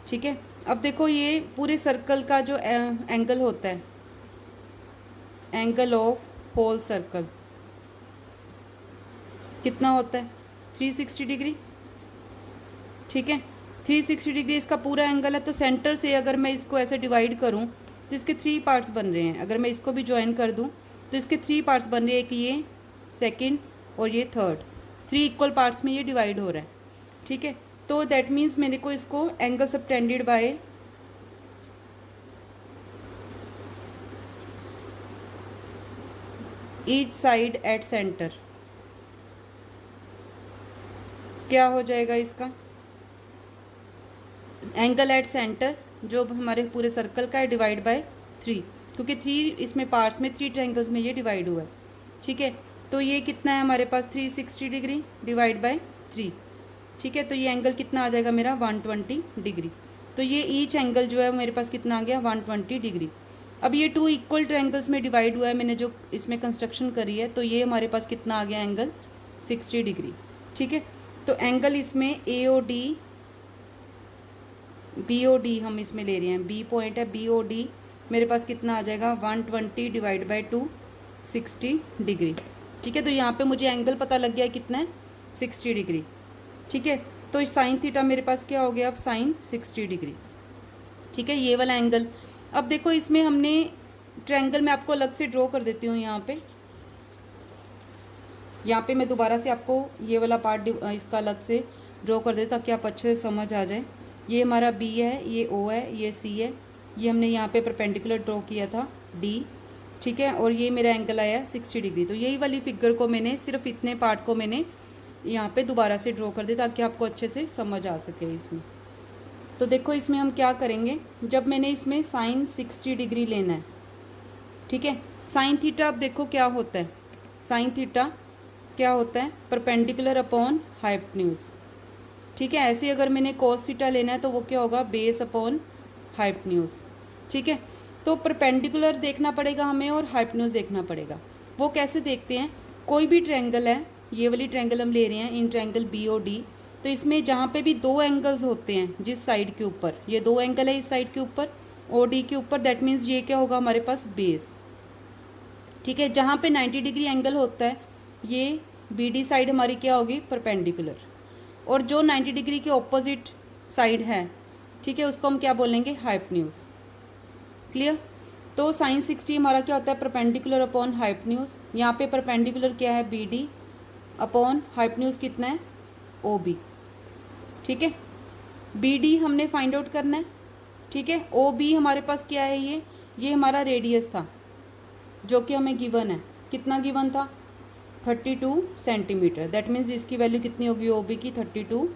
ठीक है। अब देखो ये पूरे सर्कल का जो एंगल होता है, एंगल ऑफ होल सर्कल कितना होता है, 360 डिग्री, ठीक है। 360 डिग्री इसका पूरा एंगल है। तो सेंटर से अगर मैं इसको ऐसे डिवाइड करूँ तो इसके 3 पार्ट्स बन रहे हैं। अगर मैं इसको भी ज्वाइन कर दूँ तो इसके 3 पार्ट्स बन रहे हैं, एक ये सेकंड और ये थर्ड, 3 इक्वल पार्ट्स में ये डिवाइड हो रहा है, ठीक है। तो दैट मीन्स मेरे को इसको angle subtended by each side at centre क्या हो जाएगा, इसका एंगल एट सेंटर जो हमारे पूरे सर्कल का है डिवाइड बाय 3, क्योंकि 3 इसमें पार्ट्स में 3 ट्रायंगल्स में ये डिवाइड हुआ है, ठीक है। तो ये कितना है हमारे पास, 360 डिग्री डिवाइड बाय 3, ठीक है। तो ये एंगल कितना आ जाएगा मेरा, 120 डिग्री। तो ये ईच एंगल जो है मेरे पास कितना आ गया, 120 डिग्री। अब ये 2 इक्वल ट्रायंगल्स में डिवाइड हुआ है, मैंने जो इसमें कंस्ट्रक्शन करी है, तो ये हमारे पास कितना आ गया, एंगल 60 डिग्री, ठीक है। तो एंगल इसमें AOD BOD हम इसमें ले रहे हैं, B पॉइंट है, BOD मेरे पास कितना आ जाएगा, 120 डिवाइड बाई 2, 60 डिग्री, ठीक है। तो यहाँ पे मुझे एंगल पता लग गया है कितना है, 60 डिग्री, ठीक है। तो साइन थीटा मेरे पास क्या हो गया, अब साइन 60 डिग्री, ठीक है, ये वाला एंगल। अब देखो इसमें हमने ट्रायंगल में आपको अलग से ड्रॉ कर देती हूँ। यहाँ पे मैं दोबारा से आपको ये वाला पार्ट इसका अलग से ड्रॉ कर देता ताकि आप अच्छे से समझ आ जाए। ये हमारा B है, ये O है, ये C है, ये हमने यहाँ पे परपेंडिकुलर ड्रॉ किया था D, ठीक है। और ये मेरा एंगल आया 60 डिग्री। तो यही वाली फिगर को मैंने सिर्फ इतने पार्ट को मैंने यहाँ पे दोबारा से ड्रॉ कर दिया ताकि आपको अच्छे से समझ आ सके इसमें। तो देखो इसमें हम क्या करेंगे, जब मैंने इसमें साइन 60 डिग्री लेना है, ठीक है। साइन थीटा अब देखो क्या होता है, साइन थीटा क्या होता है, परपेंडिकुलर अपॉन हाइपोटेन्यूज, ठीक है। ऐसे अगर मैंने कोस थीटा लेना है तो वो क्या होगा, बेस अपॉन हाइपोटेन्यूज, ठीक है। तो परपेंडिकुलर देखना पड़ेगा हमें और हाइपोटेन्यूज देखना पड़ेगा। वो कैसे देखते हैं, कोई भी ट्रायंगल है, ये वाली ट्रायंगल हम ले रहे हैं, इन ट्रायंगल BOD, तो इसमें जहाँ पे भी 2 एंगल्स होते हैं जिस साइड के ऊपर, ये 2 एंगल है इस साइड के ऊपर OD के ऊपर, दैट मीन्स ये क्या होगा हमारे पास, बेस, ठीक है। जहाँ पे 90 डिग्री एंगल होता है ये BD साइड हमारी क्या होगी, परपेंडिकुलर, और जो 90 डिग्री के ऑपोजिट साइड है, ठीक है, उसको हम क्या बोलेंगे, हाइपोटेन्यूज, क्लियर। तो साइन 60 हमारा क्या होता है, परपेंडिकुलर अपॉन हाइपोटेन्यूज। यहाँ पे परपेंडिकुलर क्या है, BD अपॉन हाइपोटेन्यूज कितना है, OB, ठीक है। BD हमने फाइंड आउट करना है, ठीक है। OB हमारे पास क्या है, ये हमारा रेडियस था जो कि हमें गिवन है, कितना गिवन था, 32 सेंटीमीटर। दैट मीन्स इसकी वैल्यू कितनी होगी OB की, 32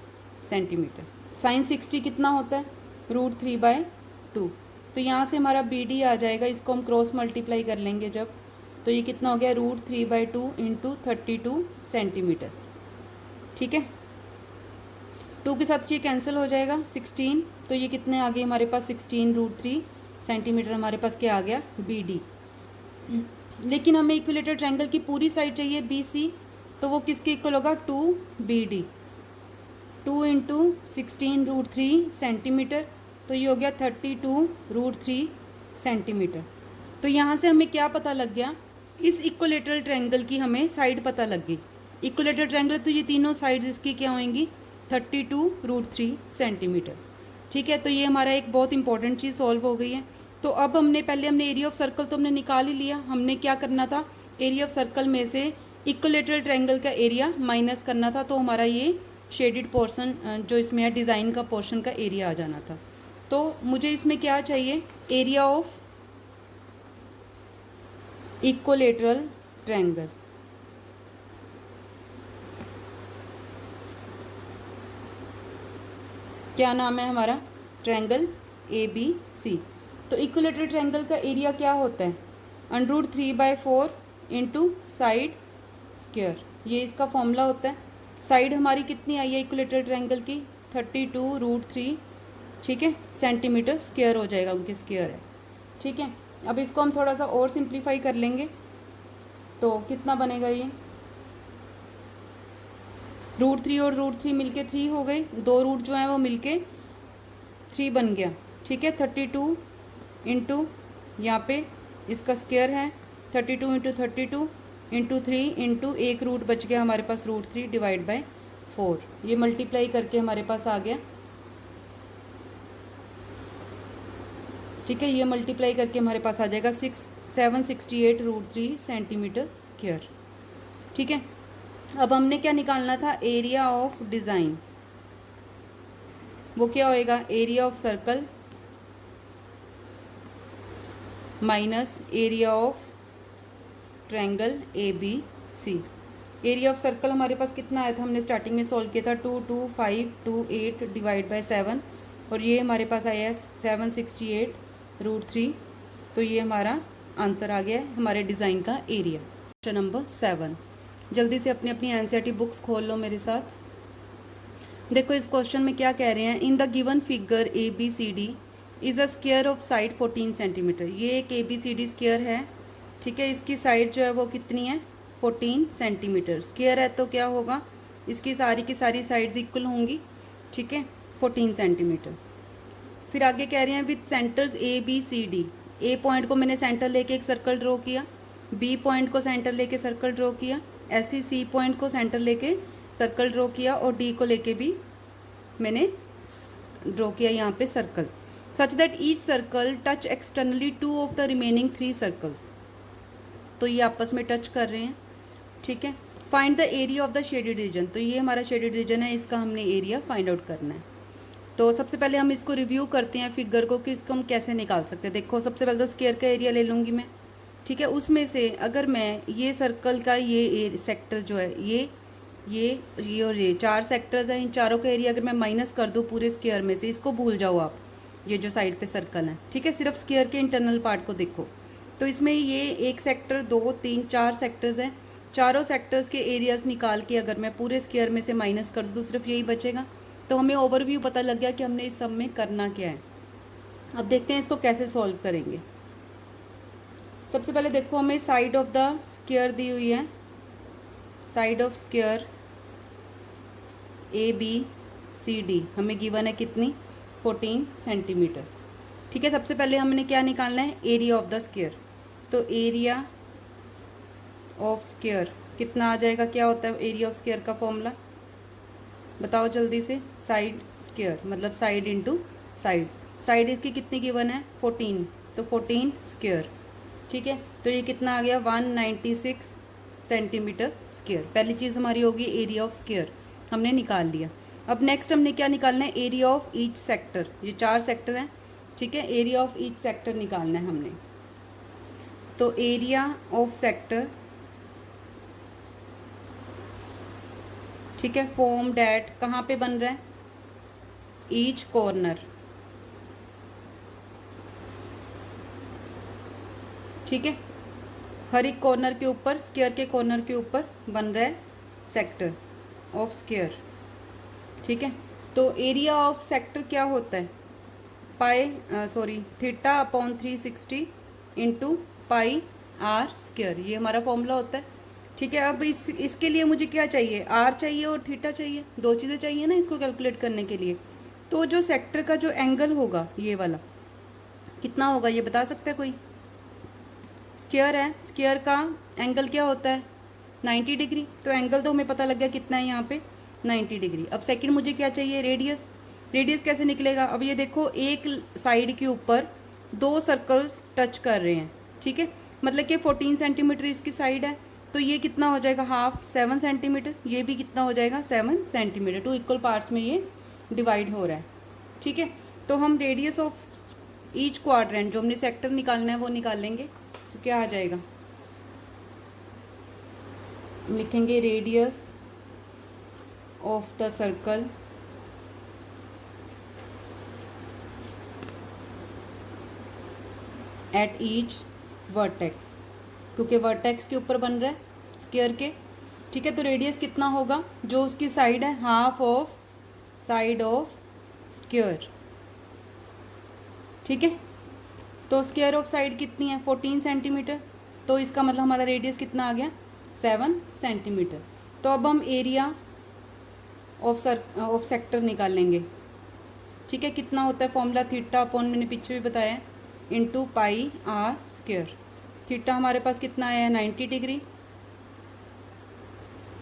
सेंटीमीटर। साइन 60 कितना होता है, √3/2। तो यहाँ से हमारा BD आ जाएगा, इसको हम क्रॉस मल्टीप्लाई कर लेंगे जब, तो ये कितना हो गया, √3/2 इंटू 32 सेंटीमीटर, ठीक है। 2 के साथ ये कैंसिल हो जाएगा, 16, तो ये कितने आ गए हमारे पास, 16 √3 सेंटीमीटर हमारे पास क्या आ गया, BD। लेकिन हमें इक्विलेटरल ट्रायंगल की पूरी साइड चाहिए BC, तो वो किसके इक्वल होगा, 2BD, 2 इंटू 16 √3 सेंटीमीटर, तो ये हो गया 32 √3 सेंटीमीटर। तो यहाँ से हमें क्या पता लग गया, इस इक्विलेटरल ट्रायंगल की हमें साइड पता लग गई। इक्विलेटरल ट्रायंगल तो ये तीनों साइड्स इसकी क्या होंगी, 32 √3 सेंटीमीटर, ठीक है। तो ये हमारा एक बहुत इंपॉर्टेंट चीज़ सॉल्व हो गई है। तो अब हमने एरिया ऑफ सर्कल तो हमने निकाल ही लिया, हमने क्या करना था, एरिया ऑफ सर्कल में से इक्विलेटरल ट्रायंगल का एरिया माइनस करना था, तो हमारा ये शेडिड पोर्शन जो इसमें है डिज़ाइन का पोर्शन का एरिया आ जाना था। तो मुझे इसमें क्या चाहिए, एरिया ऑफ इक्विलेटरल ट्रायंगल। क्या नाम है हमारा, ट्रायंगल ABC। तो इक्विलेटरल ट्रायंगल का एरिया क्या होता है, √3/4 इंटू साइड स्क्वायर, ये इसका फॉर्मूला होता है। साइड हमारी कितनी आई है इक्विलेटरल ट्रायंगल की, 32√3, ठीक है, सेंटीमीटर स्क्वायर हो जाएगा, उनके स्क्वायर है, ठीक है। अब इसको हम थोड़ा सा और सिंप्लीफाई कर लेंगे तो कितना बनेगा, ये √3 और √3 मिलके 3 हो गए, 2 रूट जो है वो मिलके 3 बन गया, ठीक है। 32 इंटू यहाँ पे इसका स्क्वायर है 32 इंटू 32 इंटू 3 इंटू 1 रूट बच गया हमारे पास √3 डिवाइड बाय 4, ये मल्टीप्लाई करके हमारे पास आ गया, ठीक है। ये मल्टीप्लाई करके हमारे पास आ जाएगा 768√3 सेंटीमीटर स्क्वायर, ठीक है। अब हमने क्या निकालना था, एरिया ऑफ डिज़ाइन, वो क्या होएगा, area of circle minus area of triangle ABC। Area of circle हमारे पास कितना आया था, हमने स्टार्टिंग में सॉल्व किया था 22528 डिवाइड बाय 7, और ये हमारे पास आया है 768√3। तो ये हमारा आंसर आ गया है हमारे डिज़ाइन का एरिया। क्वेश्चन नंबर 7, जल्दी से अपनी अपनी NCERT बुक्स खोल लो मेरे साथ। देखो इस क्वेश्चन में क्या कह रहे हैं, in the given figure ABCD is a square of side 14 centimetre. ये एक ABCD स्क्वायर है, ठीक है। इसकी साइड जो है वो कितनी है, 14 सेंटीमीटर। स्क्वायर है तो क्या होगा, इसकी सारी की सारी साइड्स इक्वल होंगी, ठीक है, 14 सेंटीमीटर। फिर आगे कह रहे हैं with centres ABCD, A point को मैंने सेंटर लेके एक सर्कल ड्रॉ किया, B पॉइंट को सेंटर लेके सर्कल ड्रॉ किया, ऐसे C पॉइंट को सेंटर लेके सर्कल ड्रॉ किया, और D को लेके भी मैंने ड्रॉ किया यहाँ पे circle, such that each circle touch externally 2 of the remaining 3 circles. तो ये आपस में टच कर रहे हैं, ठीक है। Find the area of the shaded reason, तो ये हमारा शेडेड रीजन है, इसका हमने एरिया फाइंड आउट करना है। तो सबसे पहले हम इसको रिव्यू करते हैं फिगर को कि इसको हम कैसे निकाल सकते हैं। देखो सबसे पहले तो स्क्वायर का एरिया ले लूँगी मैं, ठीक है। उसमें से अगर मैं ये सर्कल का ये सेक्टर जो है, ये और ये 4 सेक्टर्स हैं, इन चारों का एरिया अगर मैं माइनस कर दूँ पूरे स्क्वायर में से, इसको भूल जाओ आप, ये जो साइड पे सर्कल है, ठीक है, सिर्फ स्क्वायर के इंटरनल पार्ट को देखो। तो इसमें ये 1 सेक्टर 2 3 4 सेक्टर्स हैं, चारों सेक्टर्स के एरियाज निकाल के अगर मैं पूरे स्क्वायर में से माइनस कर दूँ तो सिर्फ यही बचेगा। तो हमें ओवरव्यू पता लग गया कि हमने इस सब में करना क्या है। अब देखते हैं इसको कैसे सॉल्व करेंगे। सबसे पहले देखो हमें साइड ऑफ द स्क्वायर दी हुई है, साइड ऑफ स्क्वायर ABCD हमें गिवन है कितनी, 14 सेंटीमीटर, ठीक है। सबसे पहले हमने क्या निकालना है, एरिया ऑफ द स्क्वायर। तो एरिया ऑफ स्क्वायर कितना आ जाएगा, क्या होता है एरिया ऑफ स्क्वायर का फॉर्मूला, बताओ जल्दी से, साइड स्क्वायर मतलब साइड इंटू साइड। साइड इसकी कितनी गिवन है, 14, तो 14 स्क्वायर, ठीक है। तो ये कितना आ गया, 196 सेंटीमीटर स्क्वायर। पहली चीज़ हमारी होगी एरिया ऑफ स्क्वायर, हमने निकाल लिया। अब नेक्स्ट हमने क्या निकालना है, एरिया ऑफ ईच सेक्टर, ये 4 सेक्टर हैं, ठीक है। एरिया ऑफ ईच सेक्टर निकालना है हमने। तो एरिया ऑफ सेक्टर, ठीक है, फॉर्म डैट कहाँ पे बन रहा है, ईच कॉर्नर, ठीक है। हर एक कॉर्नर के ऊपर, स्क्वायर के कॉर्नर के ऊपर बन रहा है सेक्टर ऑफ स्क्वायर, ठीक है। तो एरिया ऑफ सेक्टर क्या होता है, θ/360 इंटू पाई r स्क्वायर, ये हमारा फॉर्मूला होता है, ठीक है। अब इसके लिए मुझे क्या चाहिए, r चाहिए और थीटा चाहिए, 2 चीज़ें चाहिए ना इसको कैलकुलेट करने के लिए। तो जो सेक्टर का जो एंगल होगा ये वाला कितना होगा, ये बता सकता है कोई, स्क्वायर है, स्क्वायर का एंगल क्या होता है 90 डिग्री, तो एंगल तो हमें पता लग गया कितना है यहाँ पे 90 डिग्री। अब सेकंड मुझे क्या चाहिए, रेडियस। रेडियस कैसे निकलेगा, अब ये देखो एक साइड के ऊपर 2 सर्कल्स टच कर रहे हैं, ठीक है, मतलब कि 14 सेंटीमीटर इसकी साइड है, तो ये कितना हो जाएगा, हाफ 7 सेंटीमीटर, ये भी कितना हो जाएगा 7 सेंटीमीटर। 2 इक्वल पार्ट्स में ये डिवाइड हो रहा है, ठीक है। तो हम रेडियस ऑफ ईच क्वाड्रेंट, जो हमने सेक्टर निकालना है वो निकाल लेंगे। तो क्या आ जाएगा, लिखेंगे radius of the circle at each vertex, क्योंकि वर्टेक्स के ऊपर बन रहा है स्क्वायर के, ठीक है। तो रेडियस कितना होगा, जो उसकी साइड है, half of side of square, ठीक है। तो स्क्वायर ऑफ साइड कितनी है, 14 सेंटीमीटर। तो इसका मतलब हमारा रेडियस कितना आ गया, 7 सेंटीमीटर। तो अब हम एरिया ऑफ सेक्टर निकाल लेंगे, ठीक है। कितना होता है फॉर्मूला, थीटा अपॉन, मैंने पीछे भी बताया, into pi r square. Theta हमारे पास कितना आया है, 90 डिग्री।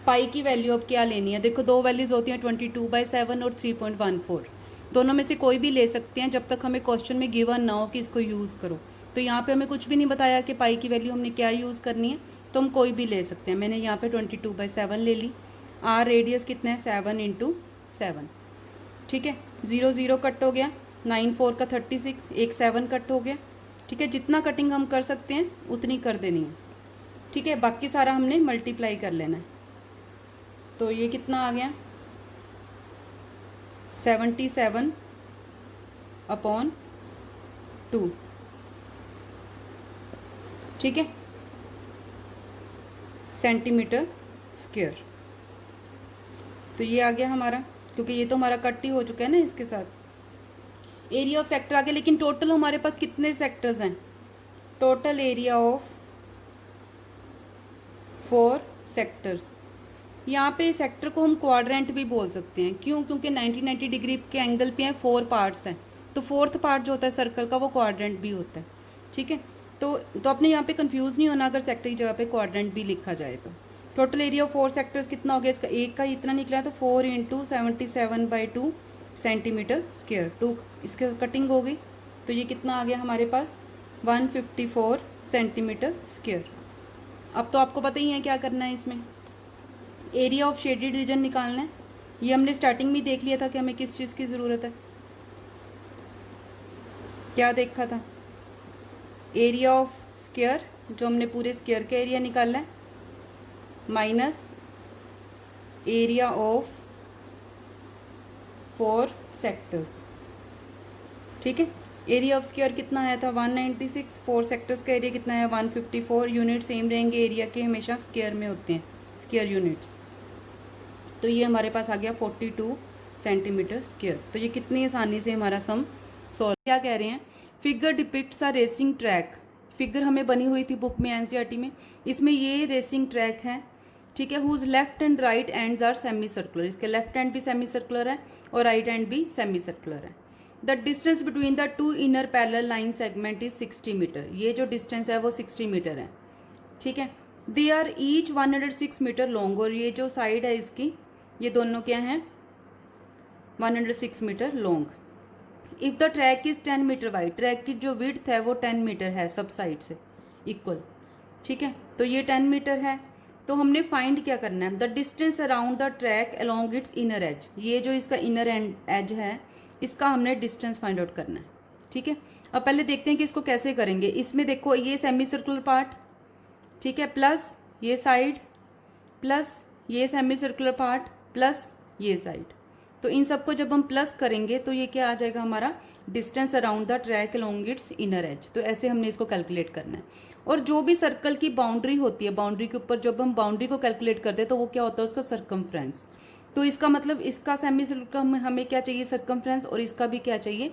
पाई की वैल्यू अब क्या लेनी है, देखो दो वैल्यूज होती हैं, 22/7 और 3.14। दोनों में से कोई भी ले सकते हैं जब तक हमें क्वेश्चन में गिवन ना हो कि इसको यूज़ करो। तो यहाँ पे हमें कुछ भी नहीं बताया कि पाई की वैल्यू हमने क्या यूज़ करनी है, तो हम कोई भी ले सकते हैं। मैंने यहाँ पे 22/7 ले ली। आर रेडियस कितना है, 7 × 7, ठीक है। 0 0 कट हो गया, 9 4 का 36, एक 7 कट हो गया, ठीक है। जितना कटिंग हम कर सकते हैं उतनी कर देनी है, ठीक है। बाकी सारा हमने मल्टीप्लाई कर लेना है। तो ये कितना आ गया, 77/2, ठीक है, सेंटीमीटर स्क्वायर। तो ये आ गया हमारा, क्योंकि ये तो हमारा कट ही हो चुका है ना इसके साथ। एरिया ऑफ सेक्टर आ गया, लेकिन टोटल हमारे पास कितने सेक्टर्स हैं, टोटल एरिया ऑफ 4 सेक्टर्स। यहाँ पे सेक्टर को हम क्वाड्रेंट भी बोल सकते हैं, क्यों, क्योंकि 90 डिग्री के एंगल पे हैं, 4 पार्ट्स हैं। तो फोर्थ पार्ट जो होता है सर्कल का वो क्वाड्रेंट भी होता है, ठीक है। तो अपने यहाँ पे कंफ्यूज नहीं होना अगर सेक्टर की जगह पे क्वाड्रेंट भी लिखा जाए तो। टोटल एरिया ऑफ 4 सेक्टर्स कितना हो गया, इसका एक का इतना निकला है, तो 4 × 77/2 सेंटीमीटर स्क्वायर। 2 इसके कटिंग हो गई, तो ये कितना आ गया हमारे पास, 154 सेंटीमीटर स्क्वायर। अब तो आपको पता ही है क्या करना है इसमें, एरिया ऑफ शेडेड रीजन निकालना है। ये हमने स्टार्टिंग में देख लिया था कि हमें किस चीज़ की ज़रूरत है, क्या देखा था, एरिया ऑफ स्क्वायर, जो हमने पूरे स्क्वायर का एरिया निकालना है, माइनस एरिया ऑफ 4 सेक्टर्स, ठीक है। एरिया ऑफ स्क्वायर कितना आया था, 196। 4 सेक्टर्स का एरिया कितना है, 154। यूनिट सेम रहेंगे, एरिया के हमेशा स्क्वायर में होते हैं, स्क्वायर यूनिट्स। तो ये हमारे पास आ गया 42 सेंटीमीटर स्क्वायर। तो ये कितनी आसानी से हमारा सम सॉल्व। क्या कह रहे हैं, फिगर डिपिक्ट्स अ रेसिंग ट्रैक। फिगर हमें बनी हुई थी बुक में, एनसीईआरटी में। इसमें ये रेसिंग ट्रैक है, ठीक है, whose left end right ends are semi circular. इसके लेफ्ट एंड भी सेमी सर्कुलर है और राइट एंड भी सेमी सर्कुलर है। The distance between the 2 inner parallel line segment is 60 metre. ये जो डिस्टेंस है वो 60 मीटर है, ठीक है। They are each 106 metre long, और ये जो साइड है इसकी, ये दोनों क्या हैं, 106 metre long. If the track is 10 metre wide, track की जो विड्थ है वो 10 मीटर है सब साइड से इक्वल, ठीक है। तो ये 10 मीटर है। तो हमने फाइंड क्या करना है, the distance around the track along it's inner as. ये जो इसका इनर एज है इसका हमने डिस्टेंस फाइंड आउट करना है, ठीक है। अब पहले देखते हैं कि इसको कैसे करेंगे। इसमें देखो ये सेमी सर्कुलर पार्ट, ठीक है, प्लस ये साइड, प्लस ये सेमी सर्कुलर पार्ट, प्लस ये साइड। तो इन सबको जब हम प्लस करेंगे तो ये क्या आ जाएगा हमारा, distance around the track along it's inner as. तो ऐसे हमने इसको कैलकुलेट करना है। और जो भी सर्कल की बाउंड्री होती है, बाउंड्री के ऊपर जब हम बाउंड्री को कैलकुलेट करते हैं तो वो क्या होता है, उसका सर्कमफ्रेंस। तो इसका मतलब इसका सेमी सर्कुलर में हमें क्या चाहिए, सर्कमफ्रेंस, और इसका भी क्या चाहिए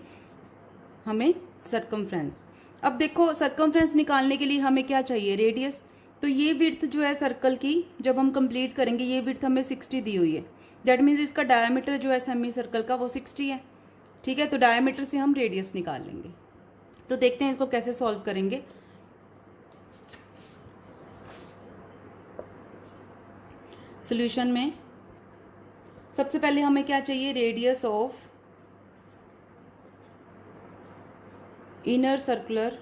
हमें, सर्कमफ्रेंस। अब देखो सर्कमफ्रेंस निकालने के लिए हमें क्या चाहिए, रेडियस। तो ये विड्थ जो है सर्कल की जब हम कंप्लीट करेंगे, ये विड्थ हमें 60 दी हुई है। दैट मीन्स इसका डायमीटर जो है सेमी सर्कल का वो 60 है, ठीक है। तो डायमीटर से हम रेडियस निकाल लेंगे। तो देखते हैं इसको कैसे सॉल्व करेंगे। सॉल्यूशन में सबसे पहले हमें क्या चाहिए, radius of inner circular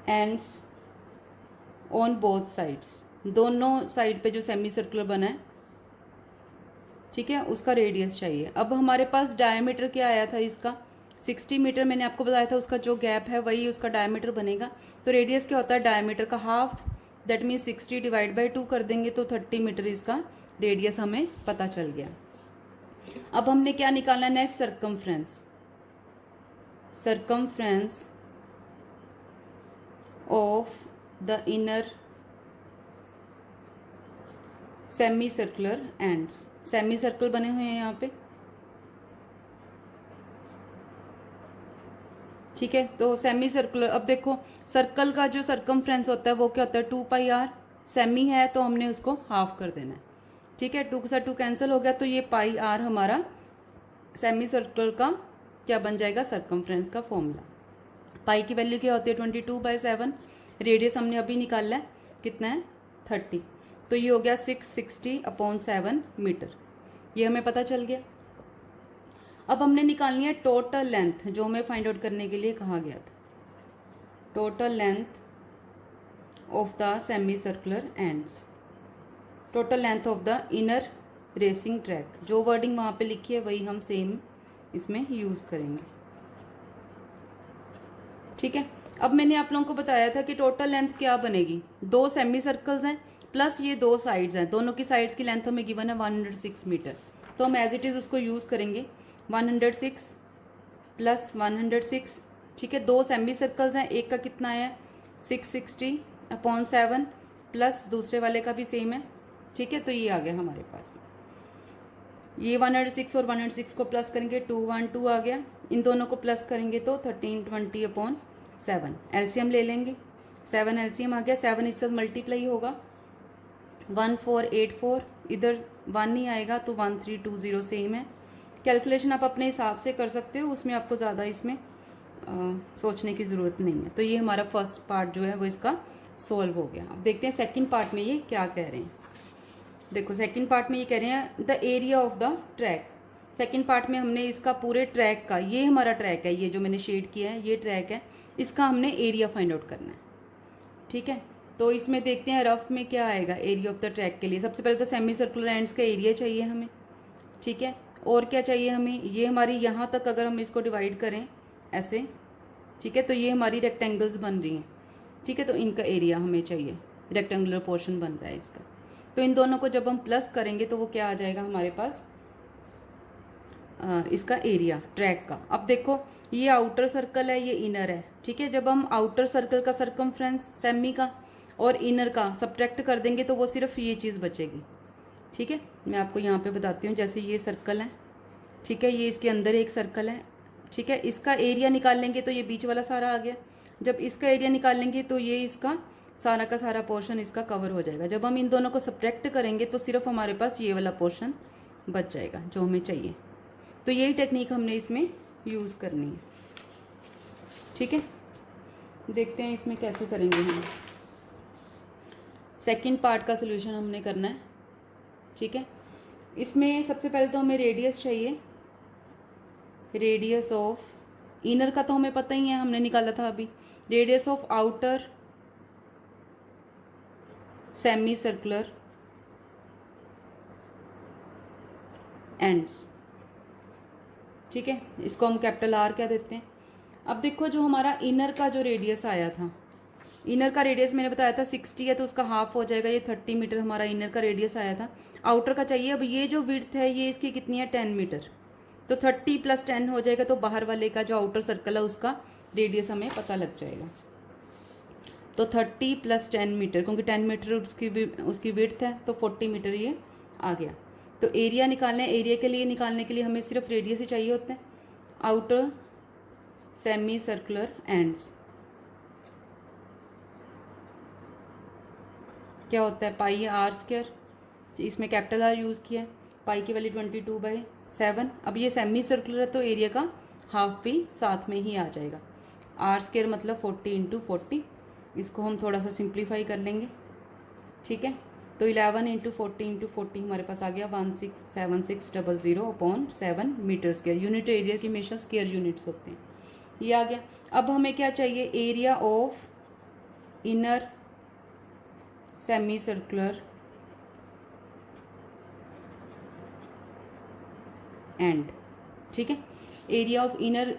ends on both sides, दोनों साइड पे जो सेमी सर्कुलर बना है, ठीक है, उसका रेडियस चाहिए। अब हमारे पास डायमीटर क्या आया था इसका 60 मीटर, मैंने आपको बताया था उसका जो गैप है वही उसका डायमीटर बनेगा। तो रेडियस क्या होता है डायमीटर का half, that mean 60 divide by 2 कर देंगे तो 30 मीटर इसका रेडियस हमें पता चल गया। अब हमने क्या निकालना है next, circumference. Circumference of the inner semi circular ends, semi circle बने हुए हैं यहाँ पे, ठीक है। तो सेमी सर्कुलर, अब देखो सर्कल का जो सर्कमफ्रेंस होता है वो क्या होता है 2 पाई आर, सेमी है तो हमने उसको हाफ कर देना है, ठीक है। 2 के साथ 2 कैंसिल हो गया तो ये पाई आर हमारा सेमी सर्कुलर का क्या बन जाएगा, सर्कमफ्रेंस का फॉर्मूला। पाई की वैल्यू क्या होती है 22/7, रेडियस हमने अभी निकाला है कितना है 30, तो ये हो गया 660/7 मीटर, ये हमें पता चल गया। अब हमने निकालनी है टोटल लेंथ, जो हमें फाइंड आउट करने के लिए कहा गया था, total length of the semi circular ends, total length of the inner racing track. जो वर्डिंग वहाँ पे लिखी है वही हम सेम इसमें यूज करेंगे, ठीक है। अब मैंने आप लोगों को बताया था कि टोटल लेंथ क्या बनेगी, 2 सेमी सर्कल्स हैं प्लस ये 2 साइड्स हैं, दोनों की साइड्स की लेंथ हमें गिवन है 106 मीटर, तो हम एज इट इज़ उसको यूज़ करेंगे 106 प्लस 106, ठीक है। 2 सेमी सर्कल्स हैं, एक का कितना है 660/7 प्लस दूसरे वाले का भी सेम है, ठीक है। तो ये आ गया हमारे पास, ये 106 और 106 को प्लस करेंगे 212 आ गया, इन दोनों को प्लस करेंगे तो 1320/7, एलसीएम ले लेंगे, 7 एलसीएम आ गया, 7 इससे मल्टीप्लाई होगा 1484, इधर 1 नहीं आएगा तो 1320 सेम है। कैलकुलेशन आप अपने हिसाब से कर सकते हो, उसमें आपको ज़्यादा इसमें सोचने की ज़रूरत नहीं है। तो ये हमारा फर्स्ट पार्ट जो है वो इसका सोल्व हो गया। अब देखते हैं सेकंड पार्ट में ये क्या कह रहे हैं। देखो सेकंड पार्ट में ये कह रहे हैं the area of the track. Second part में हमने इसका पूरे ट्रैक का, ये हमारा ट्रैक है, ये जो मैंने शेड किया है ये ट्रैक है, इसका हमने एरिया फाइंड आउट करना है, ठीक है। तो इसमें देखते हैं रफ में क्या आएगा एरिया ऑफ द ट्रैक के लिए। सबसे पहले तो सेमी सर्कुलर एंड्स का एरिया चाहिए हमें, ठीक है। और क्या चाहिए हमें, ये हमारी यहाँ तक अगर हम इसको डिवाइड करें ऐसे, ठीक है, तो ये हमारी रेक्टेंगल्स बन रही हैं, ठीक है। तो इनका एरिया हमें चाहिए, रेक्टेंगुलर पोर्शन बन रहा है इसका। तो इन दोनों को जब हम प्लस करेंगे तो वो क्या आ जाएगा हमारे पास, इसका एरिया ट्रैक का। अब देखो ये आउटर सर्कल है, ये इनर है, ठीक है। जब हम आउटर सर्कल का सर्कमफ्रेंस सेमी का और इनर का सब्ट्रैक्ट कर देंगे तो वो सिर्फ ये चीज़ बचेगी, ठीक है। मैं आपको यहाँ पे बताती हूँ, जैसे ये सर्कल है, ठीक है, ये इसके अंदर एक सर्कल है, ठीक है। इसका एरिया निकाल लेंगे तो ये बीच वाला सारा आ गया, जब इसका एरिया निकाल लेंगे तो ये इसका सारा का सारा पोर्शन इसका कवर हो जाएगा। जब हम इन दोनों को सब्ट्रैक्ट करेंगे तो सिर्फ हमारे पास ये वाला पोर्शन बच जाएगा जो हमें चाहिए। तो यही टेक्निक हमने इसमें यूज़ करनी है, ठीक है। देखते हैं इसमें कैसे करेंगे हम। सेकंड पार्ट का सोल्यूशन हमने करना है, ठीक है। इसमें सबसे पहले तो हमें रेडियस चाहिए, रेडियस ऑफ इनर का तो हमें पता ही है, हमने निकाला था अभी। Radius of outer semi circular ends, ठीक है। इसको हम कैपिटल आर क्या देते हैं। अब देखो जो हमारा इनर का जो रेडियस आया था, इनर का रेडियस मैंने बताया था 60 है तो उसका हाफ हो जाएगा, ये 30 मीटर हमारा इनर का रेडियस आया था। आउटर का चाहिए, अब ये जो विड्थ है ये इसकी कितनी है 10 मीटर, तो 30 + 10 हो जाएगा, तो बाहर वाले का जो आउटर सर्कल है उसका रेडियस हमें पता लग जाएगा। तो 30 + 10 मीटर, क्योंकि 10 मीटर उसकी विड्थ है तो 40 मीटर ये आ गया। तो एरिया निकालना है, एरिया के लिए निकालने के लिए हमें सिर्फ रेडियस ही चाहिए होता है। आउटर सेमी सर्कुलर एंड्स क्या होता है पाई r², इसमें कैपिटल आर यूज़ किया है, पाई की वैल्यू 22/7। अब ये सेमी सर्कुलर है तो एरिया का हाफ भी साथ में ही आ जाएगा, r² मतलब 40 × 40। इसको हम थोड़ा सा सिंप्लीफाई कर लेंगे, ठीक है। तो 11 × 40 × 40 हमारे पास आ गया 167,600/7 मीटर²। यूनिट एरिया की हमेशा स्क्वायर यूनिट्स होते हैं, ये आ गया। अब हमें क्या चाहिए, area of inner semi circular and. ठीक है, एरिया ऑफ इनर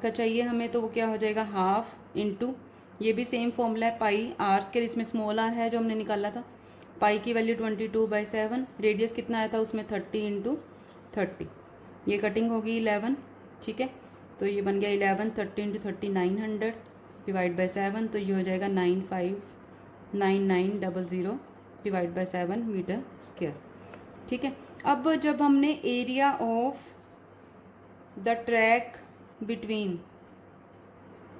का चाहिए हमें, तो वो क्या हो जाएगा, हाफ इंटू, ये भी सेम फॉर्मूला है, पाई आर स्क्वायर, इसमें स्मॉल आर है जो हमने निकाला था, पाई की वैल्यू 22/7, रेडियस कितना आया था उसमें 30 इंटू 30, ये कटिंग होगी 11। ठीक है, तो ये बन गया 11, 30 इंटू 30 900 डिवाइड बाई 7, तो ये हो जाएगा 959900 डिवाइड बाई 7 मीटर स्क्वायर। ठीक है, अब जब हमने area of the track between,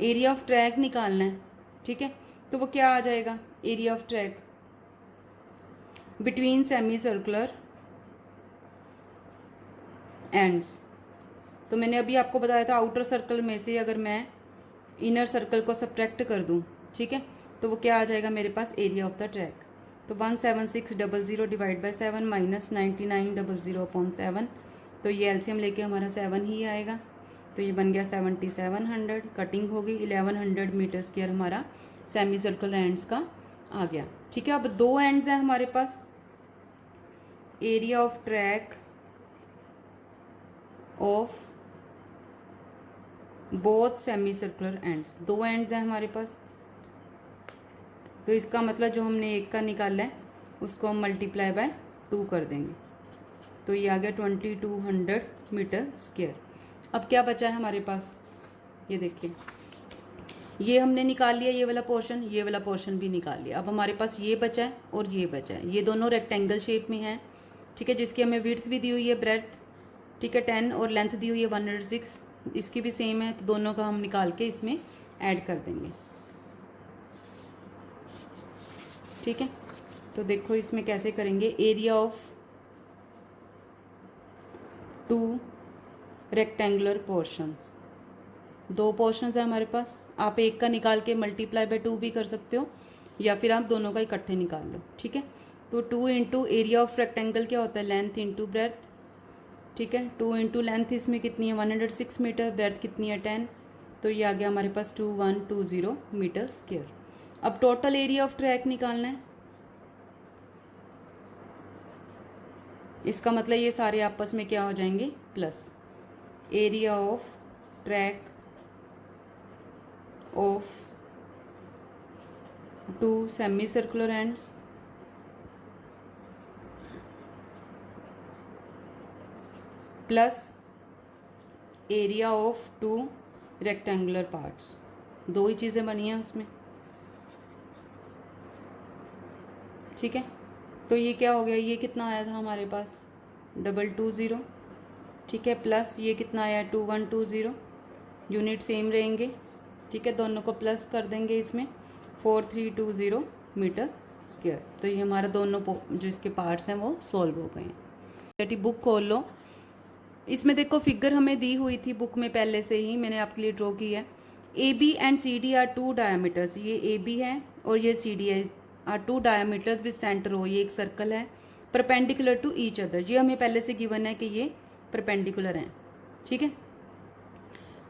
area of track निकालना है, ठीक है, तो वो क्या आ जाएगा, area of track between semi circular ends. तो मैंने अभी आपको बताया था आउटर सर्कल में से अगर मैं इनर सर्कल को सब्ट्रैक्ट कर दूं, ठीक है, तो वो क्या आ जाएगा मेरे पास, एरिया ऑफ द ट्रैक। तो 17600 डिवाइड बाई 7 माइनस 9900/7, तो ये एलसीएम लेके हमारा 7 ही आएगा, तो ये बन गया 7700, कटिंग होगी 1100 मीटर स्क्वायर हमारा सेमी सर्कल एंड्स का आ गया। ठीक है, अब दो एंड्स हैं हमारे पास, area of track of both semicircular ends, दो एंड्स हैं हमारे पास, तो इसका मतलब जो हमने एक का निकाला है उसको हम मल्टीप्लाई बाय 2 कर देंगे, तो ये आ गया 2200 मीटर स्क्वायर। अब क्या बचा है हमारे पास, ये देखिए, ये हमने निकाल लिया, ये वाला पोर्शन, ये वाला पोर्शन भी निकाल लिया। अब हमारे पास ये बचा है और ये बचा है, ये दोनों रेक्टेंगल शेप में है, ठीक है, जिसकी हमें विड्थ भी दी हुई है, ब्रेड्थ, ठीक है 10, और लेंथ दी हुई है 106, इसकी भी सेम है, तो दोनों का हम निकाल के इसमें ऐड कर देंगे। ठीक है, तो देखो इसमें कैसे करेंगे, एरिया ऑफ 2 रेक्टेंगुलर पोर्शंस, दो पोर्शंस है हमारे पास, आप एक का निकाल के मल्टीप्लाई बाय 2 भी कर सकते हो, या फिर आप दोनों का इकट्ठे निकाल लो। ठीक है, तो 2 इंटू एरिया ऑफ रेक्टेंगल क्या होता है, लेंथ इंटू ब्रेथ, ठीक है, 2 इंटू लेंथ इसमें कितनी है 106 मीटर, ब्रेथ कितनी है 10, तो ये आ गया हमारे पास 2120 मीटर स्क्वायर। अब टोटल एरिया ऑफ ट्रैक निकालना है, इसका मतलब ये सारे आपस में क्या हो जाएंगे, plus area of track of 2 semi circular ends plus area of 2 rectangular parts, दो ही चीज़ें बनी हैं उसमें। ठीक है, तो ये क्या हो गया, ये कितना आया था हमारे पास 220, ठीक है, प्लस ये कितना आया 2120, यूनिट सेम रहेंगे, ठीक है, दोनों को प्लस कर देंगे इसमें 4320 मीटर स्क्वायर। तो ये हमारा दोनों जो इसके पार्ट्स हैं वो सॉल्व हो गए हैं। बुक खोल लो, इसमें देखो फिगर हमें दी हुई थी बुक में पहले से ही, मैंने आपके लिए ड्रॉ की है। A B and C D are 2 diameters, ये ए बी है और ये सी डी है, are 2 diameters with centre O, ये एक सर्कल है, परपेंडिकुलर टू ईच अदर, ये हमें पहले से गिवन है कि ये परपेंडिकुलर हैं। ठीक है,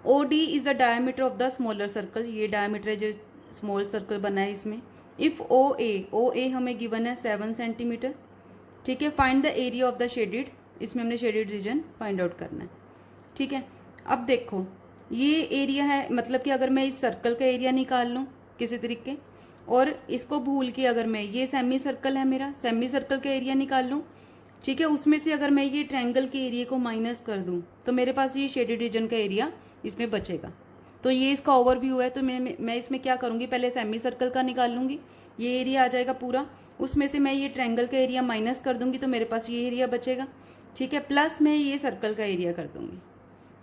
O D is the diameter of the smaller circle, ये डायमीटर है जो स्मॉल सर्कल बना है इसमें। इफ ओ ए हमें गिवन है 7 सेंटीमीटर। ठीक है, find the area of the shaded, इसमें हमने शेडेड रीजन फाइंड आउट करना है। ठीक है, अब देखो ये एरिया है, मतलब कि अगर मैं इस सर्कल का एरिया निकाल लूँ किसी तरीके, और इसको भूल के अगर मैं, ये सेमी सर्कल है मेरा, सेमी सर्कल का एरिया निकाल लूँ, ठीक है, उसमें से अगर मैं ये ट्रायंगल के एरिया को माइनस कर दूँ तो मेरे पास ये शेडेड रीजन का एरिया इसमें बचेगा। तो ये इसका ओवरव्यू है, तो मैं इसमें क्या करूँगी, पहले सेमी सर्कल का निकाल लूँगी, ये एरिया आ जाएगा पूरा, उसमें से मैं ये ट्रायंगल का एरिया माइनस कर दूँगी तो मेरे पास ये एरिया बचेगा। ठीक है, प्लस मैं ये सर्कल का एरिया कर दूँगी।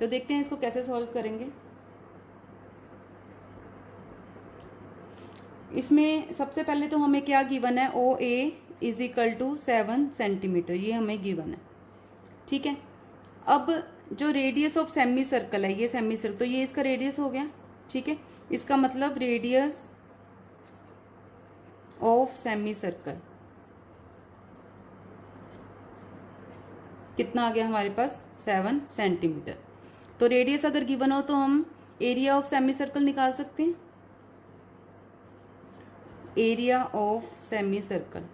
तो देखते हैं इसको कैसे सॉल्व करेंगे। इसमें सबसे पहले तो हमें क्या गिवन है, ओ ए इज इक्वल टू 7 सेंटीमीटर, ये हमें गिवन है। ठीक है, अब जो रेडियस ऑफ सेमी सर्कल है, ये सेमी सर्कल, तो ये इसका रेडियस हो गया। ठीक है, इसका मतलब रेडियस ऑफ सेमी सर्कल कितना आ गया हमारे पास, 7 सेंटीमीटर। तो रेडियस अगर गिवन हो तो हम एरिया ऑफ सेमी सर्कल निकाल सकते हैं। एरिया ऑफ सेमी सर्कल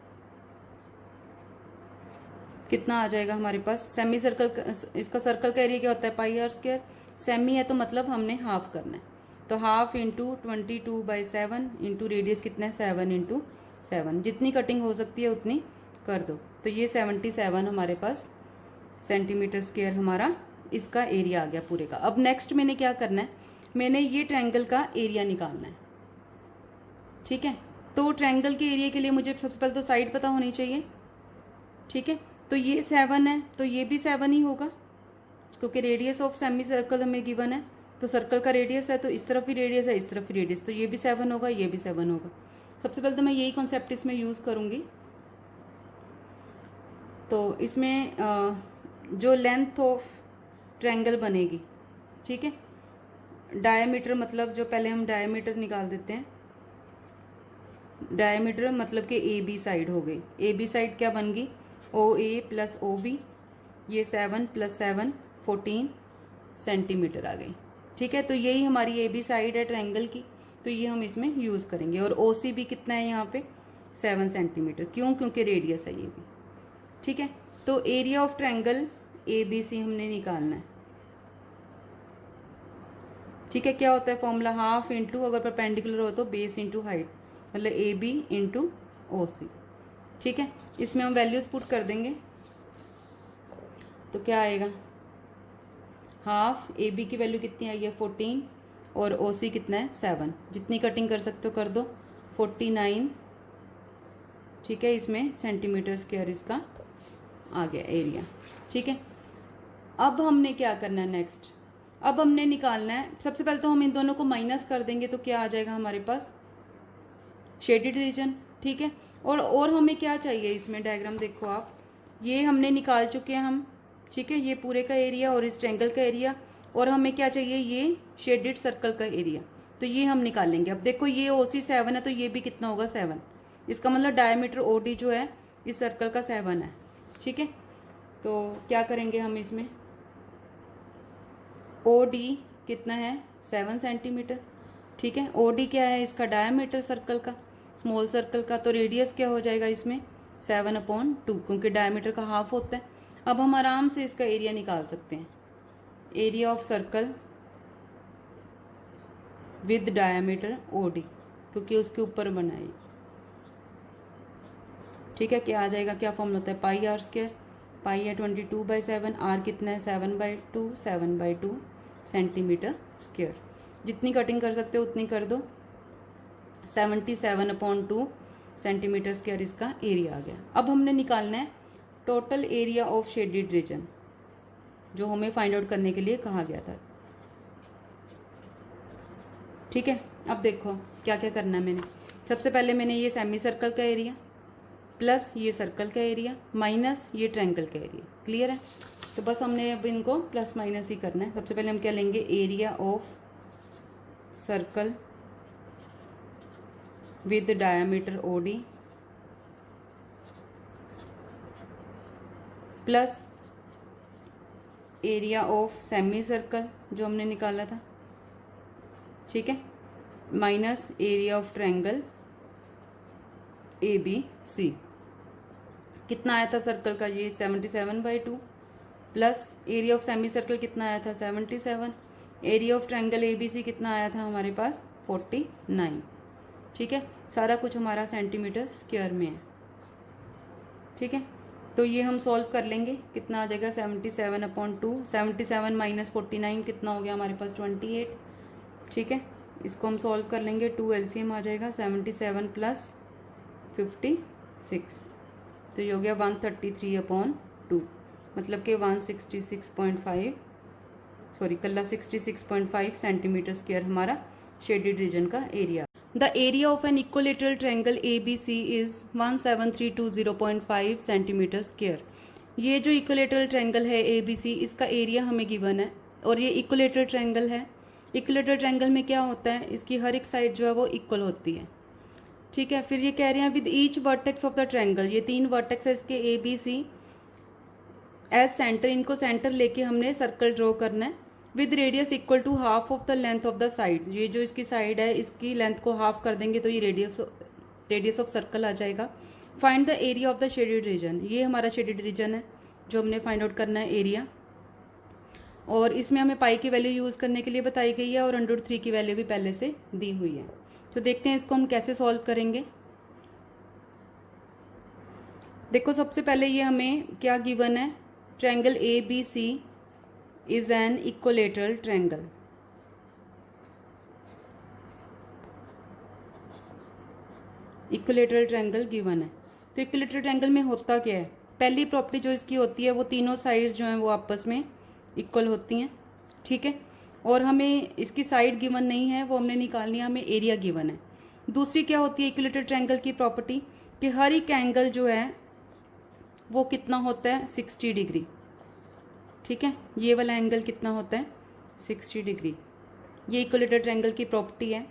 कितना आ जाएगा हमारे पास। सेमी सर्कल इसका सर्कल का एरिया क्या होता है, पाई आर स्क्वायर। सेमी है तो मतलब हमने हाफ करना है, तो हाफ इंटू 22/7 इंटू रेडियस कितना है 7 इंटू 7। जितनी कटिंग हो सकती है उतनी कर दो। तो ये 77 हमारे पास सेंटीमीटर स्क्वायर हमारा इसका एरिया आ गया पूरे का। अब नेक्स्ट मैंने क्या करना है, मैंने ये ट्रायंगल का एरिया निकालना है। ठीक है, तो ट्रायंगल के एरिया के लिए मुझे सबसे पहले तो साइड पता होनी चाहिए। ठीक है, तो ये 7 है तो ये भी 7 ही होगा, क्योंकि रेडियस ऑफ सेमी सर्कल हमें गिवन है। तो सर्कल का रेडियस है तो इस तरफ भी रेडियस है, इस तरफ भी रेडियस, तो ये भी 7 होगा, ये भी 7 होगा। सबसे पहले तो मैं यही कॉन्सेप्ट इसमें यूज़ करूँगी। तो इसमें जो लेंथ ऑफ ट्रायंगल बनेगी, ठीक है, डायमीटर मतलब जो पहले हम डायमीटर निकाल देते हैं। डायमीटर मतलब कि ए बी साइड हो गई। ए बी साइड क्या बन गई, ओ ए प्लस ओ बी, ये 7 + 7 14 सेंटीमीटर आ गई। ठीक है, तो यही हमारी ए बी साइड है ट्रायंगल की, तो ये हम इसमें यूज़ करेंगे। और ओ सी भी कितना है यहाँ पे 7 सेंटीमीटर, क्यों, क्योंकि रेडियस है ये भी। ठीक है, तो area of triangle A B C हमने निकालना है। ठीक है, क्या होता है फॉर्मूला, हाफ इंटू अगर परपेंडिकुलर हो तो बेस इंटू हाइट, मतलब ए बी इंटू ओ सी। ठीक है, इसमें हम वैल्यूज पुट कर देंगे तो क्या आएगा, हाफ ए बी की वैल्यू कितनी आई है 14 और ओ सी कितना है 7। जितनी कटिंग कर सकते हो कर दो, 49। ठीक है, इसमें सेंटीमीटर स्क्वायर इसका आ गया एरिया। ठीक है, अब हमने क्या करना है नेक्स्ट, अब हमने निकालना है, सबसे पहले तो हम इन दोनों को माइनस कर देंगे तो क्या आ जाएगा हमारे पास, शेडेड रीजन। ठीक है, और हमें क्या चाहिए इसमें, डायग्राम देखो आप, ये हमने निकाल चुके हैं हम। ठीक है, ये पूरे का एरिया और इस ट्रायंगल का एरिया, और हमें क्या चाहिए, ये शेडेड सर्कल का एरिया, तो ये हम निकालेंगे। अब देखो ये ओ सी 7 है तो ये भी कितना होगा 7, इसका मतलब डायमीटर ओ डी जो है इस सर्कल का 7 है। ठीक है, तो क्या करेंगे हम इसमें, ओ डी कितना है 7 सेंटीमीटर। ठीक है, ओ डी क्या है इसका डायमीटर सर्कल का, स्मॉल सर्कल का, तो रेडियस क्या हो जाएगा इसमें 7/2, क्योंकि डायमीटर का हाफ होता है। अब हम आराम से इसका एरिया निकाल सकते हैं, area of circle with diameter O D, क्योंकि उसके ऊपर बनाई। ठीक है, क्या आ जाएगा, क्या फॉर्मूला होता है, पाई आर स्क्वायर। पाई है 22/7, आर कितना है 7/2, 7/2 सेंटीमीटर स्क्वायर। जितनी कटिंग कर सकते हो उतनी कर दो, 77/2 सेंटीमीटर स्क्वायर इसका एरिया आ गया। अब हमने निकालना है total area of shaded reason, जो हमें फाइंड आउट करने के लिए कहा गया था। ठीक है, अब देखो क्या क्या करना है मैंने। सबसे पहले मैंने ये सेमी सर्कल का एरिया प्लस ये सर्कल का एरिया माइनस ये ट्रायंगल का एरिया, क्लियर है। तो बस हमने अब इनको प्लस माइनस ही करना है। सबसे पहले हम क्या लेंगे, area of circle with diameter O D plus area of semi circle जो हमने निकाला था, ठीक है, minus area of triangle A B C. कितना आया था सर्कल का, ये 77/2 plus area of semi circle कितना आया था 77, area of triangle A B C कितना आया था हमारे पास 49। ठीक है, सारा कुछ हमारा सेंटीमीटर स्क्वायर में है। ठीक है, तो ये हम सॉल्व कर लेंगे, कितना आ जाएगा 77/2, 77 माइनस 49 कितना हो गया हमारे पास 28। ठीक है, इसको हम सॉल्व कर लेंगे, 2 LCM आ जाएगा, 77 + 56, तो ये हो गया 133/2, मतलब कि 166.5 सॉरी कल्ला 66.5 सेंटीमीटर स्क्वायर हमारा शेडेड रीजन का area. The area of an equilateral triangle A B C is 17320.5 centimetre square. ये जो इक्विलेटरल ट्रायंगल है ए बी सी, इसका एरिया हमें गिवन है और ये इक्विलेटरल ट्रायंगल है। इक्विलेटरल ट्रायंगल में क्या होता है, इसकी हर एक साइड जो है वो इक्वल होती है। ठीक है, फिर ये कह रहे हैं with each vertex of the triangle, ये 3 वर्टेक्स है इसके A B C, as centre, इनको सेंटर लेके हमने सर्कल ड्रॉ करना है, with radius equal to half of the length of the side. ये जो इसकी साइड है इसकी लेंथ को हाफ कर देंगे तो ये रेडियस ऑफ सर्कल आ जाएगा। Find the area of the shaded reason, ये हमारा शेडेड रीजन है जो हमने फाइंड आउट करना है एरिया, और इसमें हमें पाई की वैल्यू यूज़ करने के लिए बताई गई है और √3 की वैल्यू भी पहले से दी हुई है। तो देखते हैं इसको हम कैसे सॉल्व करेंगे। देखो सबसे पहले ये हमें क्या गिवन है, triangle ABC is an equilateral triangle. Equilateral triangle given है। तो इक्विलेटरल ट्रायंगल में होता क्या है, पहली प्रॉपर्टी जो इसकी होती है वो तीनों साइड्स जो हैं वो आपस में इक्वल होती हैं, ठीक है। और हमें इसकी साइड गिवन नहीं है, वो हमने निकालनी है, हमें एरिया गिवन है। दूसरी क्या होती है इक्विलेटरल ट्रायंगल की प्रॉपर्टी, कि हर एक एंगल जो है वो कितना होता है 60 डिग्री, ठीक है। ये वाला एंगल कितना होता है 60 डिग्री। ये इक्विलेटरल ट्रायंगल की प्रॉपर्टी है।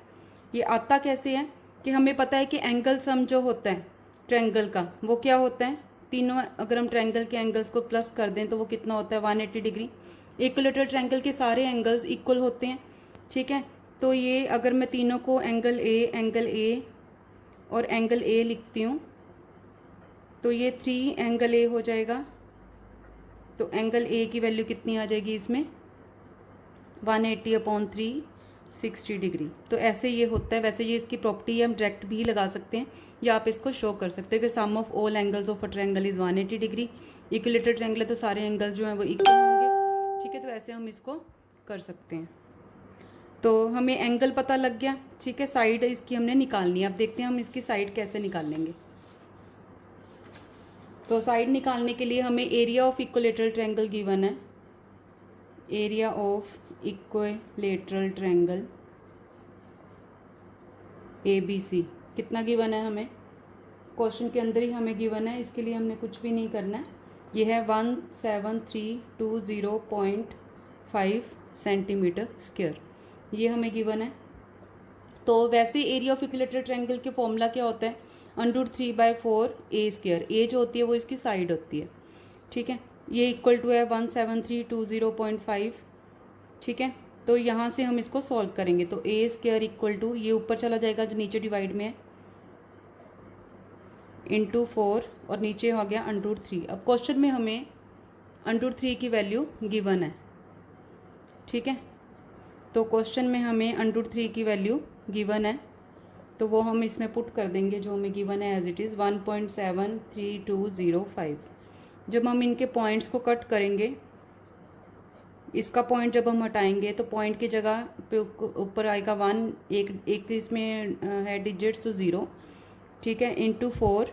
ये आता कैसे है कि हमें पता है कि एंगल सम जो होता है ट्रायंगल का वो क्या होता है, तीनों अगर हम ट्रायंगल के एंगल्स को प्लस कर दें तो वो कितना होता है 180 डिग्री। इक्विलेटरल ट्रायंगल के सारे एंगल्स इक्वल होते हैं, ठीक है। तो ये अगर मैं तीनों को एंगल ए और एंगल ए लिखती हूँ तो ये 3 एंगल ए हो जाएगा। तो एंगल ए की वैल्यू कितनी आ जाएगी इसमें 180/3 60 डिग्री। तो ऐसे ये होता है। वैसे ये इसकी प्रॉपर्टी है, हम डायरेक्ट भी लगा सकते हैं या आप इसको शो कर सकते हो कि sum of all angles of a triangle is 180 degree. Equilateral triangle है तो सारे एंगल्स जो हैं वो इक्वल होंगे, ठीक है। तो ऐसे हम इसको कर सकते हैं। तो हमें एंगल पता लग गया, ठीक है। साइड इसकी हमने निकालनी है। अब देखते हैं हम इसकी साइड कैसे निकालेंगे। तो साइड निकालने के लिए हमें area of equilateral triangle given है। Area of equilateral triangle ABC कितना गिवन है, हमें क्वेश्चन के अंदर ही हमें गिवन है, इसके लिए हमने कुछ भी नहीं करना है। ये है 17320.5 सेंटीमीटर स्क्वायर, ये हमें गिवन है। तो वैसे एरिया ऑफ इक्विलेटरल ट्रायंगल के फॉर्मूला क्या होता है √3/4 A²। ए जो होती है वो इसकी साइड होती है, ठीक है। ये इक्वल टू है 17320.5, ठीक है। तो यहाँ से हम इसको सॉल्व करेंगे। तो A² इक्वल टू, ये ऊपर चला जाएगा जो नीचे डिवाइड में है, × 4 और नीचे हो गया √3। अब क्वेश्चन में हमें √3 की वैल्यू गिवन है, ठीक है। तो क्वेश्चन में हमें √3 की वैल्यू गिवन है, तो वो हम इसमें पुट कर देंगे जो हमें गिवन है एज इट इज़ 1.73205। जब हम इनके पॉइंट्स को कट करेंगे, इसका पॉइंट जब हम हटाएंगे तो पॉइंट की जगह पे ऊपर आएगा 1, एक इसमें है डिजिट्स तो 0, ठीक है, × 4।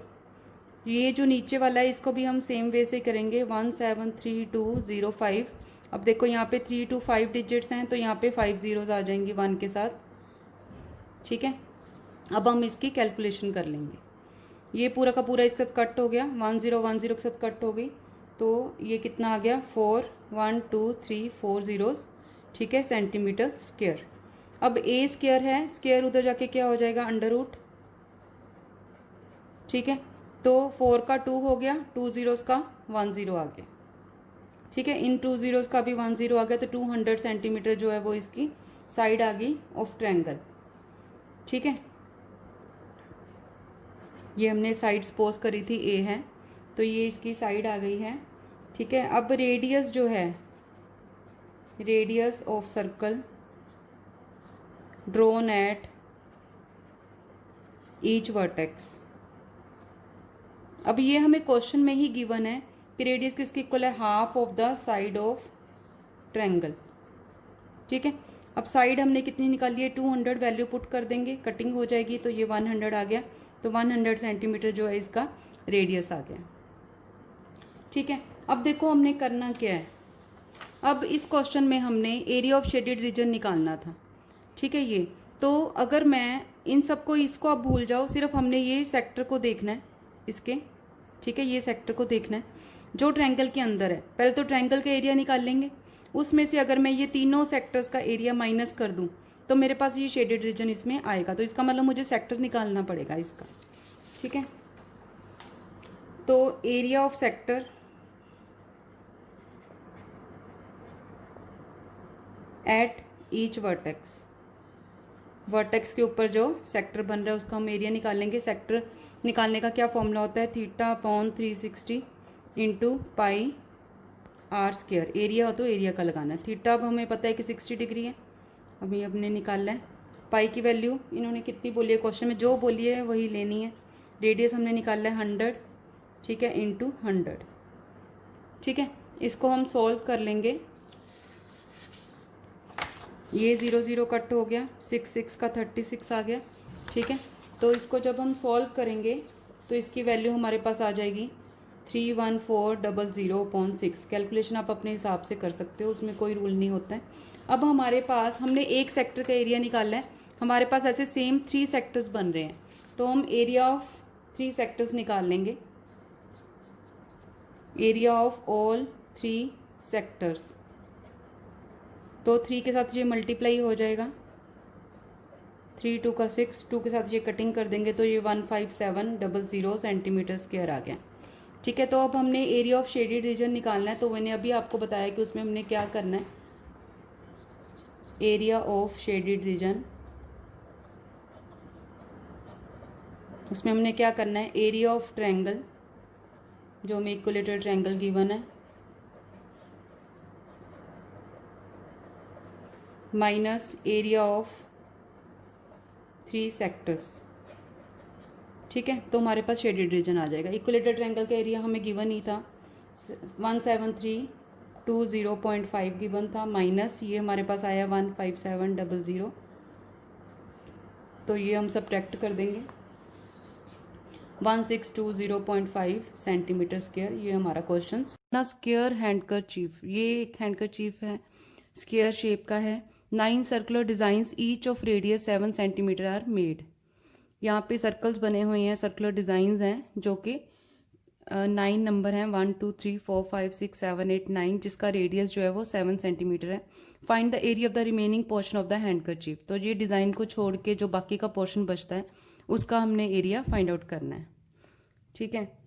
ये जो नीचे वाला है इसको भी हम सेम वे से करेंगे 1733205। अब देखो यहाँ पे 3 to 5 डिजिट्स हैं तो यहाँ पे 5 zeros आ जाएंगी 1 के साथ, ठीक है। अब हम इसकी कैलकुलेशन कर लेंगे। ये पूरा का पूरा इसका कट हो गया, 1010 के साथ कट हो गई, तो ये कितना आ गया 4 1 2 3 4 zeros, ठीक है, सेंटीमीटर स्क्वायर। अब A² है, स्क्वायर उधर जाके क्या हो जाएगा √, ठीक है। तो 4 का 2 हो गया, 2 zeros का 1 0 आ गया, ठीक है। इन 2 zeros का भी 1 0 आ गया, तो 200 सेंटीमीटर जो है वो इसकी साइड आ गई ऑफ ट्रायंगल, ठीक है। ये हमने साइड सपोज करी थी A है, तो ये इसकी साइड आ गई है, ठीक है। अब रेडियस जो है, radius of circle drawn at each vertex. अब ये हमें क्वेश्चन में ही गिवन है कि रेडियस किसकी इक्वल है, half of the side of triangle, ठीक है। अब साइड हमने कितनी निकाली है 200, वैल्यू पुट कर देंगे, कटिंग हो जाएगी तो ये 100 आ गया, तो 100 सेंटीमीटर जो है इसका रेडियस आ गया, ठीक है। अब देखो हमने करना क्या है, अब इस क्वेश्चन में हमने एरिया ऑफ शेडेड रीजन निकालना था, ठीक है। ये तो अगर मैं इन सबको, इसको आप भूल जाओ, सिर्फ हमने ये सेक्टर को देखना है इसके, ठीक है। ये सेक्टर को देखना है जो ट्रायंगल के अंदर है। पहले तो ट्रायंगल का एरिया निकाल लेंगे, उसमें से अगर मैं ये तीनों सेक्टर्स का एरिया माइनस कर दूं तो मेरे पास ये शेडेड रीजन इसमें आएगा। तो इसका मतलब मुझे सेक्टर निकालना पड़ेगा इसका, ठीक है। तो area of sector at each vertex, vertex के ऊपर जो सेक्टर बन रहा है उसका हम एरिया निकालेंगे। सेक्टर निकालने का क्या फॉर्मूला होता है, theta upon 360 into pi r square. Area हो तो एरिया का लगाना है। थीटा अब हमें पता है कि 60 डिग्री है, अभी हमने निकालना है। पाई की वैल्यू इन्होंने कितनी बोली है क्वेश्चन में, जो बोली है वही लेनी है। रेडियस हमने निकाला है 100, ठीक है, इंटू 100, ठीक है। इसको हम सॉल्व कर लेंगे। ये 0 0 कट हो गया, 6 6 का 36 आ गया, ठीक है। तो इसको जब हम सॉल्व करेंगे तो इसकी वैल्यू हमारे पास आ जाएगी 31400/6। कैलकुलेशन आप अपने हिसाब से कर सकते हो, उसमें कोई रूल नहीं होता है। अब हमारे पास, हमने एक सेक्टर का एरिया निकाला है, हमारे पास ऐसे सेम 3 सेक्टर्स बन रहे हैं, तो हम एरिया ऑफ 3 सेक्टर्स निकाल लेंगे। एरिया ऑफ ऑल 3 सेक्टर्स, तो 3 के साथ ये मल्टीप्लाई हो जाएगा, 3 2 का 6, 2 के साथ ये कटिंग कर देंगे तो ये 15700 सेंटीमीटर स्क्वायर आ गया, ठीक है। तो अब हमने एरिया ऑफ शेडेड रीजन निकालना है, तो मैंने अभी आपको बताया कि उसमें हमने क्या करना है। एरिया ऑफ शेडेड रीजन, उसमें हमने क्या करना है, एरिया ऑफ ट्रायंगल, जो हमें इक्विलेटरल ट्रायंगल गिवन है, माइनस एरिया ऑफ 3 सेक्टर्स, ठीक है। तो हमारे पास शेडेड रीजन आ जाएगा। इक्विलेटरल ट्रायंगल का एरिया हमें गिवन ही था, 17320.5 गिवन था, माइनस ये हमारे पास आया 15700, तो ये हम सब्ट्रैक्ट कर देंगे 1620.5 सेंटीमीटर स्क्वायर। ये हमारा क्वेश्चन ना। स्क्वायर हैंडकरचीफ, ये एक हैंडकरचीफ है, स्क्वायर शेप का है। 9 circular designs each of radius 7 centimetre are made. यहाँ पे सर्कल्स बने हुए हैं, सर्कुलर डिजाइंस हैं, जो कि 9 नंबर हैं, 1 2 3 4 5 6 7 8 9, जिसका रेडियस जो है वो 7 सेंटीमीटर है। Find the area of the remaining portion of the handkerchief. तो ये डिज़ाइन को छोड़ के जो बाकी का पोर्शन बचता है उसका हमने एरिया फाइंड आउट करना है, ठीक है।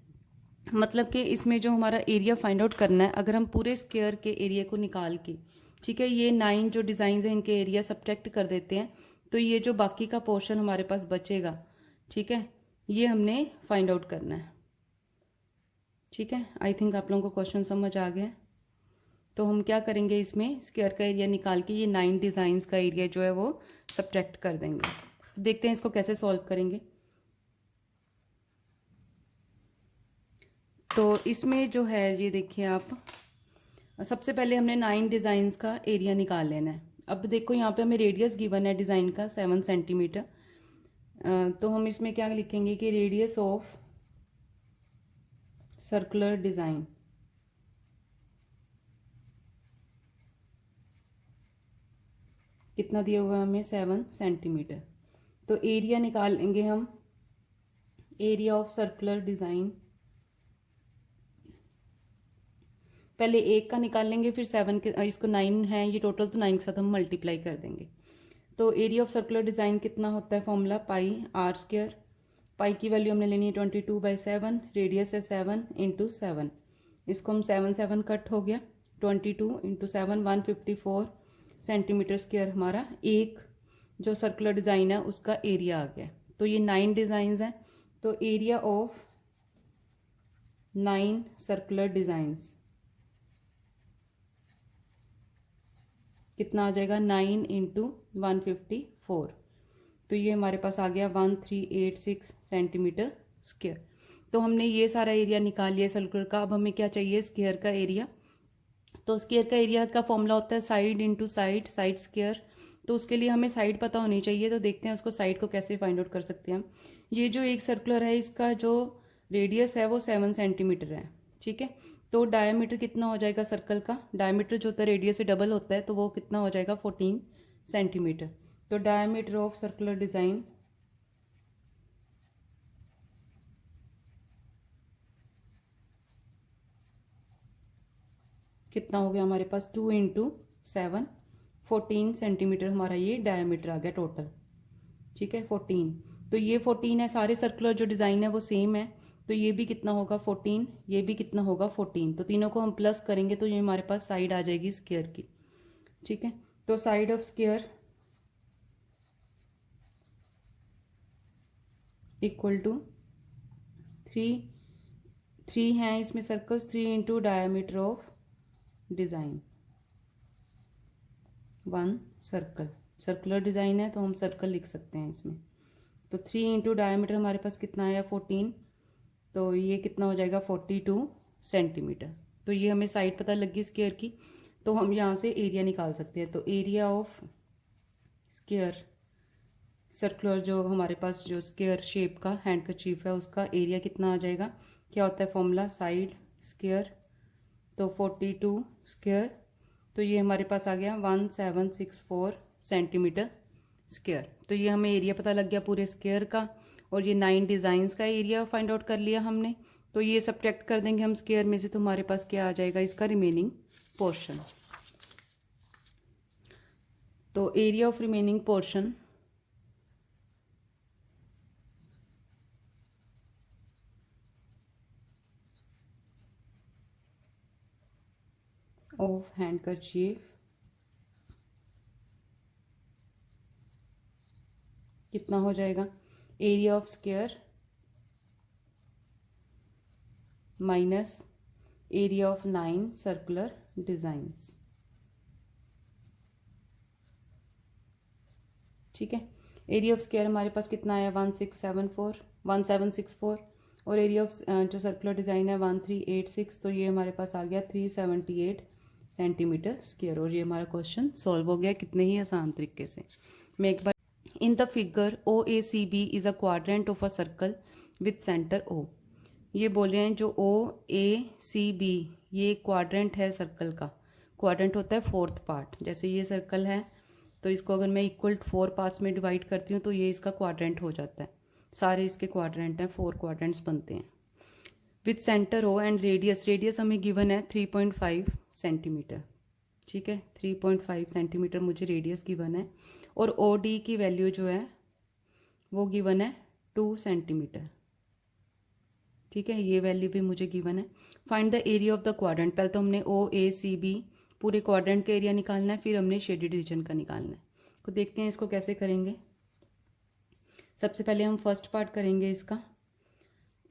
मतलब कि इसमें जो हमारा एरिया फाइंड आउट करना है, अगर हम पूरे स्क्वायर के एरिया को निकाल के, ठीक है, ये 9 जो डिज़ाइन हैं इनके एरिया सब्ट्रैक्ट कर देते हैं, तो ये जो बाकी का पोर्शन हमारे पास बचेगा, ठीक है, ये हमने फाइंड आउट करना है, ठीक है। आई थिंक आप लोगों को क्वेश्चन समझ आ गया। तो हम क्या करेंगे, इसमें स्क्वायर का एरिया निकाल के ये 9 डिज़ाइंस का एरिया जो है वो सब्ट्रैक्ट कर देंगे। देखते हैं इसको कैसे सॉल्व करेंगे। तो इसमें जो है, ये देखिए आप, सबसे पहले हमने 9 डिज़ाइंस का एरिया निकाल लेना है। अब देखो यहाँ पे हमें रेडियस गिवन है डिज़ाइन का 7 सेंटीमीटर, तो हम इसमें क्या लिखेंगे कि रेडियस ऑफ सर्कुलर डिज़ाइन कितना दिया हुआ है हमें, 7 सेंटीमीटर। तो एरिया निकालेंगे हम, एरिया ऑफ सर्कुलर डिज़ाइन, पहले 1 का निकाल लेंगे, फिर 7 के, इसको 9 है ये टोटल, तो 9 के साथ हम मल्टीप्लाई कर देंगे। तो एरिया ऑफ सर्कुलर डिज़ाइन कितना होता है, फॉर्मूला पाई आर स्क्वायर। पाई की वैल्यू हमने लेनी है 22/7, रेडियस है 7 इंटू 7, इसको हम 7 7 कट हो गया, 22 इंटू 7 154 सेंटीमीटर स्क्वायर हमारा एक जो सर्कुलर डिज़ाइन है उसका एरिया आ गया। तो ये 9 डिज़ाइंस हैं, तो एरिया ऑफ 9 सर्कुलर डिज़ाइंस कितना आ जाएगा, 9 इंटू 154, तो ये हमारे पास आ गया 1386 सेंटीमीटर स्क्वायर। तो हमने ये सारा एरिया निकाल लिया सर्कुलर का। अब हमें क्या चाहिए, स्क्वायर का एरिया। तो स्क्वायर का एरिया का फॉर्मूला होता है side into side, side square. तो उसके लिए हमें साइड पता होनी चाहिए, तो देखते हैं उसको साइड को कैसे फाइंड आउट कर सकते हैं हम। ये जो एक सर्कुलर है इसका जो रेडियस है वो 7 सेंटीमीटर है, ठीक है। तो डायमीटर कितना हो जाएगा सर्कल का, डायमीटर जो होता है रेडियस से डबल होता है, तो वो कितना हो जाएगा 14 सेंटीमीटर। तो डायमीटर ऑफ सर्कुलर डिज़ाइन कितना हो गया हमारे पास, 2 इंटू 7, 14 सेंटीमीटर हमारा ये डायमीटर आ गया टोटल, ठीक है, 14। तो ये 14 है, सारे सर्कुलर जो डिज़ाइन है वो सेम है, तो ये भी कितना होगा 14, ये भी कितना होगा 14, तो तीनों को हम प्लस करेंगे तो ये हमारे पास साइड आ जाएगी स्क्वायर की, ठीक है। तो side of square equal to three हैं इसमें circles, 3 into diameter of design, 1 circle, circular design है तो हम सर्कल लिख सकते हैं इसमें। तो 3 इंटू डायमीटर हमारे पास कितना आया 14, तो ये कितना हो जाएगा 42 सेंटीमीटर। तो ये हमें साइड पता लगी स्क्वायर की, तो हम यहाँ से एरिया निकाल सकते हैं। तो एरिया ऑफ स्क्वायर सर्कुलर, जो हमारे पास जो स्क्वायर शेप का हैंडकरचीफ है उसका एरिया कितना आ जाएगा, क्या होता है फॉर्मूला, साइड स्क्वायर, तो 42 स्क्वायर, तो ये हमारे पास आ गया 1764 सेंटीमीटर स्क्वायर। तो ये हमें एरिया पता लग गया पूरे स्क्वायर का, और ये 9 डिज़ाइंस का एरिया फाइंड आउट कर लिया हमने। तो ये सब्ट्रैक्ट कर देंगे हम स्क्वायर में से, तो हमारे पास क्या आ जाएगा इसका रिमेनिंग पोर्शन। तो area of remaining portion of handkerchief कितना हो जाएगा, area of square minus area of 9 circular designs. ठीक है, एरिया ऑफ स्क्वायर हमारे पास कितना आया 1764, और एरिया ऑफ जो सर्कुलर डिज़ाइन है 1386, तो ये हमारे पास आ गया 378 सेंटीमीटर स्क्वायर। और ये हमारा क्वेश्चन सॉल्व हो गया कितने ही आसान तरीके से। मैं एक बार, in the figure OACB is a quadrant of a circle with centre O। ये बोल रहे हैं जो OACB ये क्वाड्रेंट है सर्कल का, क्वाड्रेंट होता है 4th पार्ट। जैसे ये सर्कल है तो इसको अगर मैं इक्वल 4 पार्ट्स में डिवाइड करती हूँ तो ये इसका क्वाड्रेंट हो जाता है, सारे इसके क्वाड्रेंट हैं, 4 क्वाड्रेंट्स बनते हैं। With centre O and radius, radius हमें गिवन है 3.5 सेंटीमीटर। ठीक है, 3.5 सेंटीमीटर मुझे रेडियस गिवन है, और OD की वैल्यू जो है वो गिवन है 2 सेंटीमीटर। ठीक है, ये वैल्यू भी मुझे गिवन है। Find the area of the quadrant, पहले तो हमने OACB पूरे क्वाड्रेंट का एरिया निकालना है, फिर हमने शेडेड रीजन का निकालना है। तो देखते हैं इसको कैसे करेंगे। सबसे पहले हम फर्स्ट पार्ट करेंगे इसका।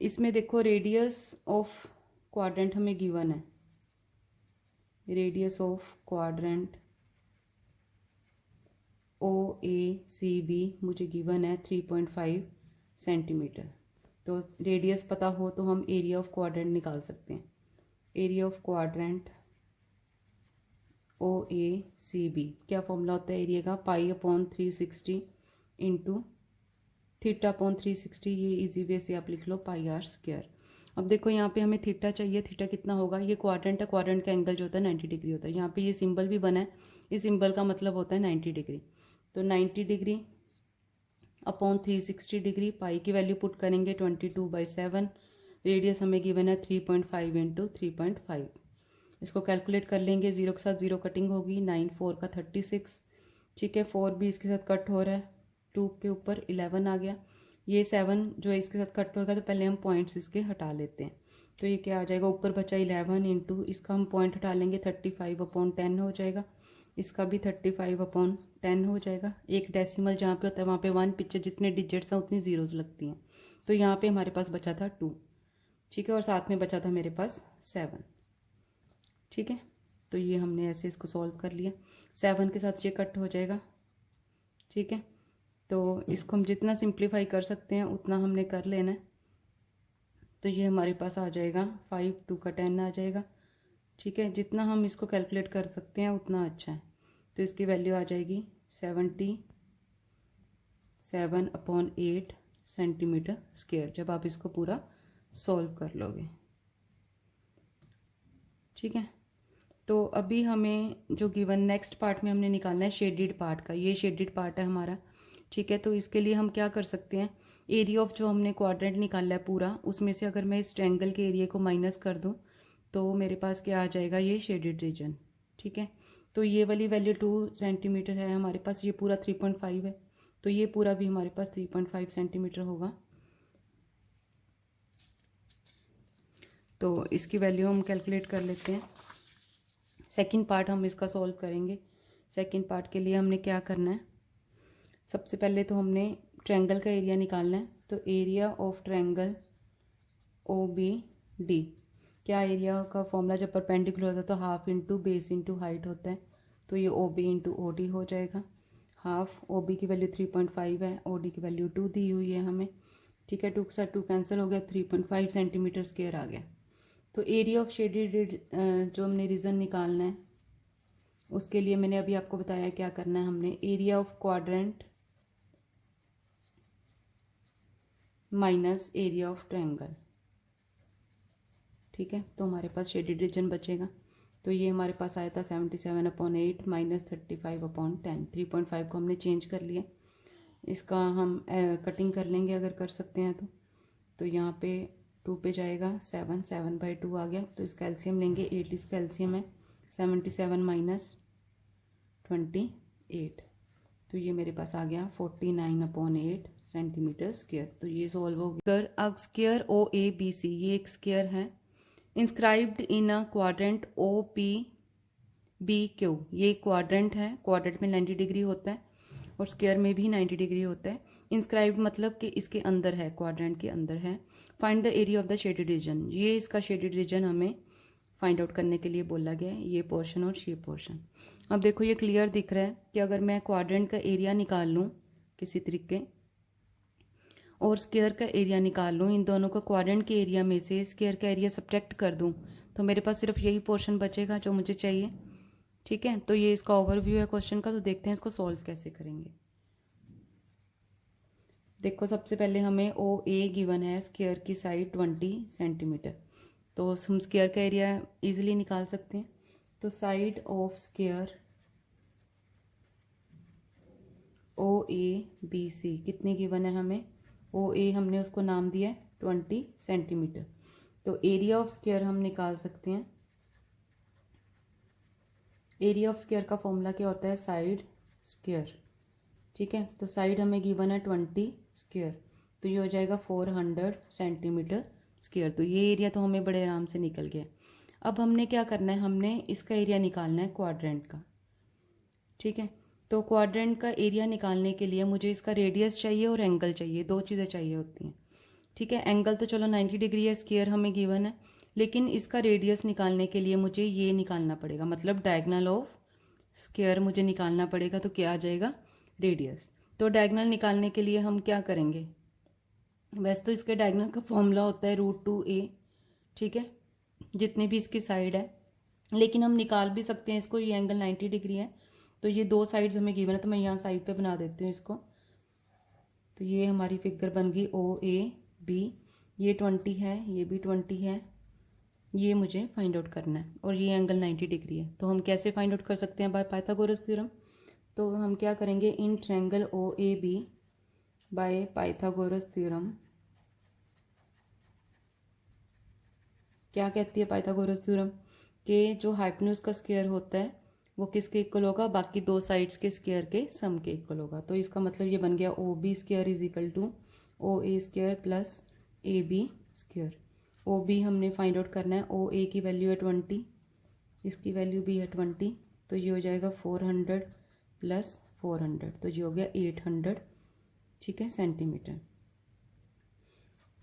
इसमें देखो रेडियस ऑफ क्वाड्रेंट हमें गिवन है, रेडियस ऑफ क्वाड्रेंट OACB मुझे गिवन है 3.5 सेंटीमीटर। तो रेडियस पता हो तो हम एरिया ऑफ क्वाड्रेंट निकाल सकते हैं। एरिया ऑफ क्वाड्रेंट OACB, क्या फॉर्मूला होता है एरिया का, π/360 इंटू θ/360, ये इजी वे से आप लिख लो πr²। अब देखो यहाँ पे हमें थीटा चाहिए, थीटा कितना होगा, ये क्वाड्रेंट है, क्वाड्रेंट का एंगल जो होता है 90 डिग्री होता है। यहाँ पे ये सिंबल भी बना है, इस सिंबल का मतलब होता है 90 डिग्री। तो 90 डिग्री अपॉन 360 डिग्री, पाई की वैल्यू पुट करेंगे 22/7, रेडियस हमें गिवन है 3.5 इंटू 3.5। इसको कैलकुलेट कर लेंगे, 0 के साथ 0 कटिंग होगी, 9 4 का 36। ठीक है, 4 भी इसके साथ कट हो रहा है, 2 के ऊपर 11 आ गया। ये 7 जो है इसके साथ कट होगा, तो पहले हम पॉइंट्स इसके हटा लेते हैं। तो ये क्या आ जाएगा, ऊपर बचा 11 इंटू इसका हम पॉइंट हटा लेंगे 35/10 हो जाएगा, इसका भी 35/10 हो जाएगा। एक डेसिमल जहाँ पे होता है वहाँ पे 1, पीछे जितने डिजिट्स हैं उतनी जीरोज लगती हैं। तो यहाँ पे हमारे पास बचा था 2। ठीक है, और साथ में बचा था मेरे पास 7। ठीक है, तो ये हमने ऐसे इसको सॉल्व कर लिया, 7 के साथ ये कट हो जाएगा। ठीक है, तो इसको हम जितना सिंप्लीफाई कर सकते हैं उतना हमने कर लेना है। तो ये हमारे पास आ जाएगा 5, 2 का 10 आ जाएगा। ठीक है, जितना हम इसको कैलकुलेट कर सकते हैं उतना अच्छा है। तो इसकी वैल्यू आ जाएगी 77/8 सेंटीमीटर स्क्वायर, जब आप इसको पूरा सॉल्व कर लोगे। ठीक है, तो अभी हमें जो गिवन नेक्स्ट पार्ट में हमने निकालना है शेडेड पार्ट का, ये शेडेड पार्ट है हमारा। ठीक है, तो इसके लिए हम क्या कर सकते हैं, एरिया ऑफ जो हमने क्वाड्रेंट निकाला है पूरा, उसमें से अगर मैं इस ट्रायंगल के एरिया को माइनस कर दूं तो मेरे पास क्या आ जाएगा, ये शेडेड रीजन। ठीक है, तो ये वाली वैल्यू 2 सेंटीमीटर है हमारे पास, ये पूरा 3.5 है, तो ये पूरा भी हमारे पास 3.5 सेंटीमीटर होगा। तो इसकी वैल्यू हम कैलकुलेट कर लेते हैं। सेकंड पार्ट हम इसका सॉल्व करेंगे। सेकंड पार्ट के लिए हमने क्या करना है, सबसे पहले तो हमने ट्रायंगल का एरिया निकालना है। तो area of triangle O B D, क्या एरिया का फॉर्मूला जब परपेंडिकुलर होता है तो half into base into height होता है, तो ये O B into O D हो जाएगा। हाफ ओ बी की वैल्यू 3.5 है, ओ डी की वैल्यू 2 दी हुई है हमें, ठीक है। 2 के साथ 2 कैंसिल हो गया, 3.5 सेंटीमीटर स्क्वायर आ गया। तो एरिया ऑफ शेडेड जो हमने रीजन निकालना है उसके लिए मैंने अभी आपको बताया क्या करना है। हमने area of quadrant minus area of triangle, ठीक है। तो हमारे पास शेडेड रीजन बचेगा, तो ये हमारे पास आया था 77/8 माइनस 35/10। 3.5 को हमने चेंज कर लिया, इसका हम कटिंग कर लेंगे अगर कर सकते हैं तो यहाँ पे 2 पे जाएगा 7, 7/2 आ गया। तो इसका एलसीएम लेंगे, 8 इसका एलसीएम है, 77 माइनस 28, तो ये मेरे पास आ गया 49/8 सेंटीमीटर स्क्वायर। तो ये सॉल्व हो गया। अब स्क्वायर ओ ए बी सी, ये एक स्क्वायर है inscribed in a quadrant O P B Q, ये क्वाड्रेंट है, क्वाड्रेंट में 90 डिग्री होता है और स्क्वायर में भी 90 डिग्री होता है। इंस्क्राइब्ड मतलब कि इसके अंदर है, क्वाड्रेंट के अंदर है। Find the area of the shaded reason, ये इसका शेडेड रीजन हमें फाइंड आउट करने के लिए बोला गया है, ये पोर्शन और ये पोर्शन। अब देखो ये क्लियर दिख रहा है कि अगर मैं क्वाड्रेंट का एरिया निकाल लूँ किसी तरीके और स्क्वायर का एरिया निकाल लूँ, इन दोनों को क्वाड्रेंट के एरिया में से स्क्वायर का एरिया सब्ट्रैक्ट कर दूँ तो मेरे पास सिर्फ यही पोर्शन बचेगा जो मुझे चाहिए, ठीक है। तो ये इसका ओवरव्यू है क्वेश्चन का। तो देखते हैं इसको सॉल्व कैसे करेंगे। देखो सबसे पहले हमें ओ ए गिवन है, स्क्वायर की साइड 20 सेंटीमीटर, तो हम स्क्वायर का एरिया इजीली निकाल सकते हैं। तो side of square O A B C कितनी गिवन है हमें, ओ ए हमने उसको नाम दिया है 20 सेंटीमीटर। तो एरिया ऑफ स्क्वायर हम निकाल सकते हैं। एरिया ऑफ स्क्वायर का फॉर्मूला क्या होता है, साइड स्क्वायर, ठीक है। तो साइड हमें गिवन है 20 स्क्वायर, तो ये हो जाएगा 400 सेंटीमीटर स्क्वायर। तो ये एरिया तो हमें बड़े आराम से निकल गया। अब हमने क्या करना है, हमने इसका एरिया निकालना है क्वाड्रेंट का, ठीक है। तो क्वाड्रेंट का एरिया निकालने के लिए मुझे इसका रेडियस चाहिए और एंगल चाहिए, दो चीज़ें चाहिए होती हैं, ठीक है। एंगल तो चलो 90 डिग्री है, स्क्वायर हमें गिवन है, लेकिन इसका रेडियस निकालने के लिए मुझे ये निकालना पड़ेगा, मतलब डायगोनल ऑफ स्क्वायर मुझे निकालना पड़ेगा। तो क्या आ जाएगा, रेडियस। तो डायगोनल निकालने के लिए हम क्या करेंगे, वैसे तो इसके डायगोनल का फॉर्मूला होता है √2a, ठीक है, जितनी भी इसकी साइड है, लेकिन हम निकाल भी सकते हैं इसको। ये एंगल 90 डिग्री है, तो ये दो साइड्स हमें गिवन है, तो मैं यहाँ साइड पे बना देती हूँ इसको। तो ये हमारी फिगर बन गई ओ ए बी, ये 20 है, ये भी 20 है, ये मुझे फाइंड आउट करना है, और ये एंगल 90 डिग्री है। तो हम कैसे फाइंड आउट कर सकते हैं, बाय पाइथागोरस थ्योरम। तो हम क्या करेंगे, in triangle O A B by Pythagoras theorem, क्या कहती है पाइथागोरस थ्योरम, कि जो हाइपोटेन्यूज का स्क्वायर होता है वो किसके इक्वल होगा, बाकी दो साइड्स के स्क्वायर के सम के इक्वल होगा। तो इसका मतलब ये बन गया O B square is equal to O A square plus A B square. O B हमने फाइंड आउट करना है, ओ ए की वैल्यू है 20, इसकी वैल्यू भी है 20, तो ये हो जाएगा 400 प्लस 400, तो ये हो गया 800, ठीक है, सेंटीमीटर।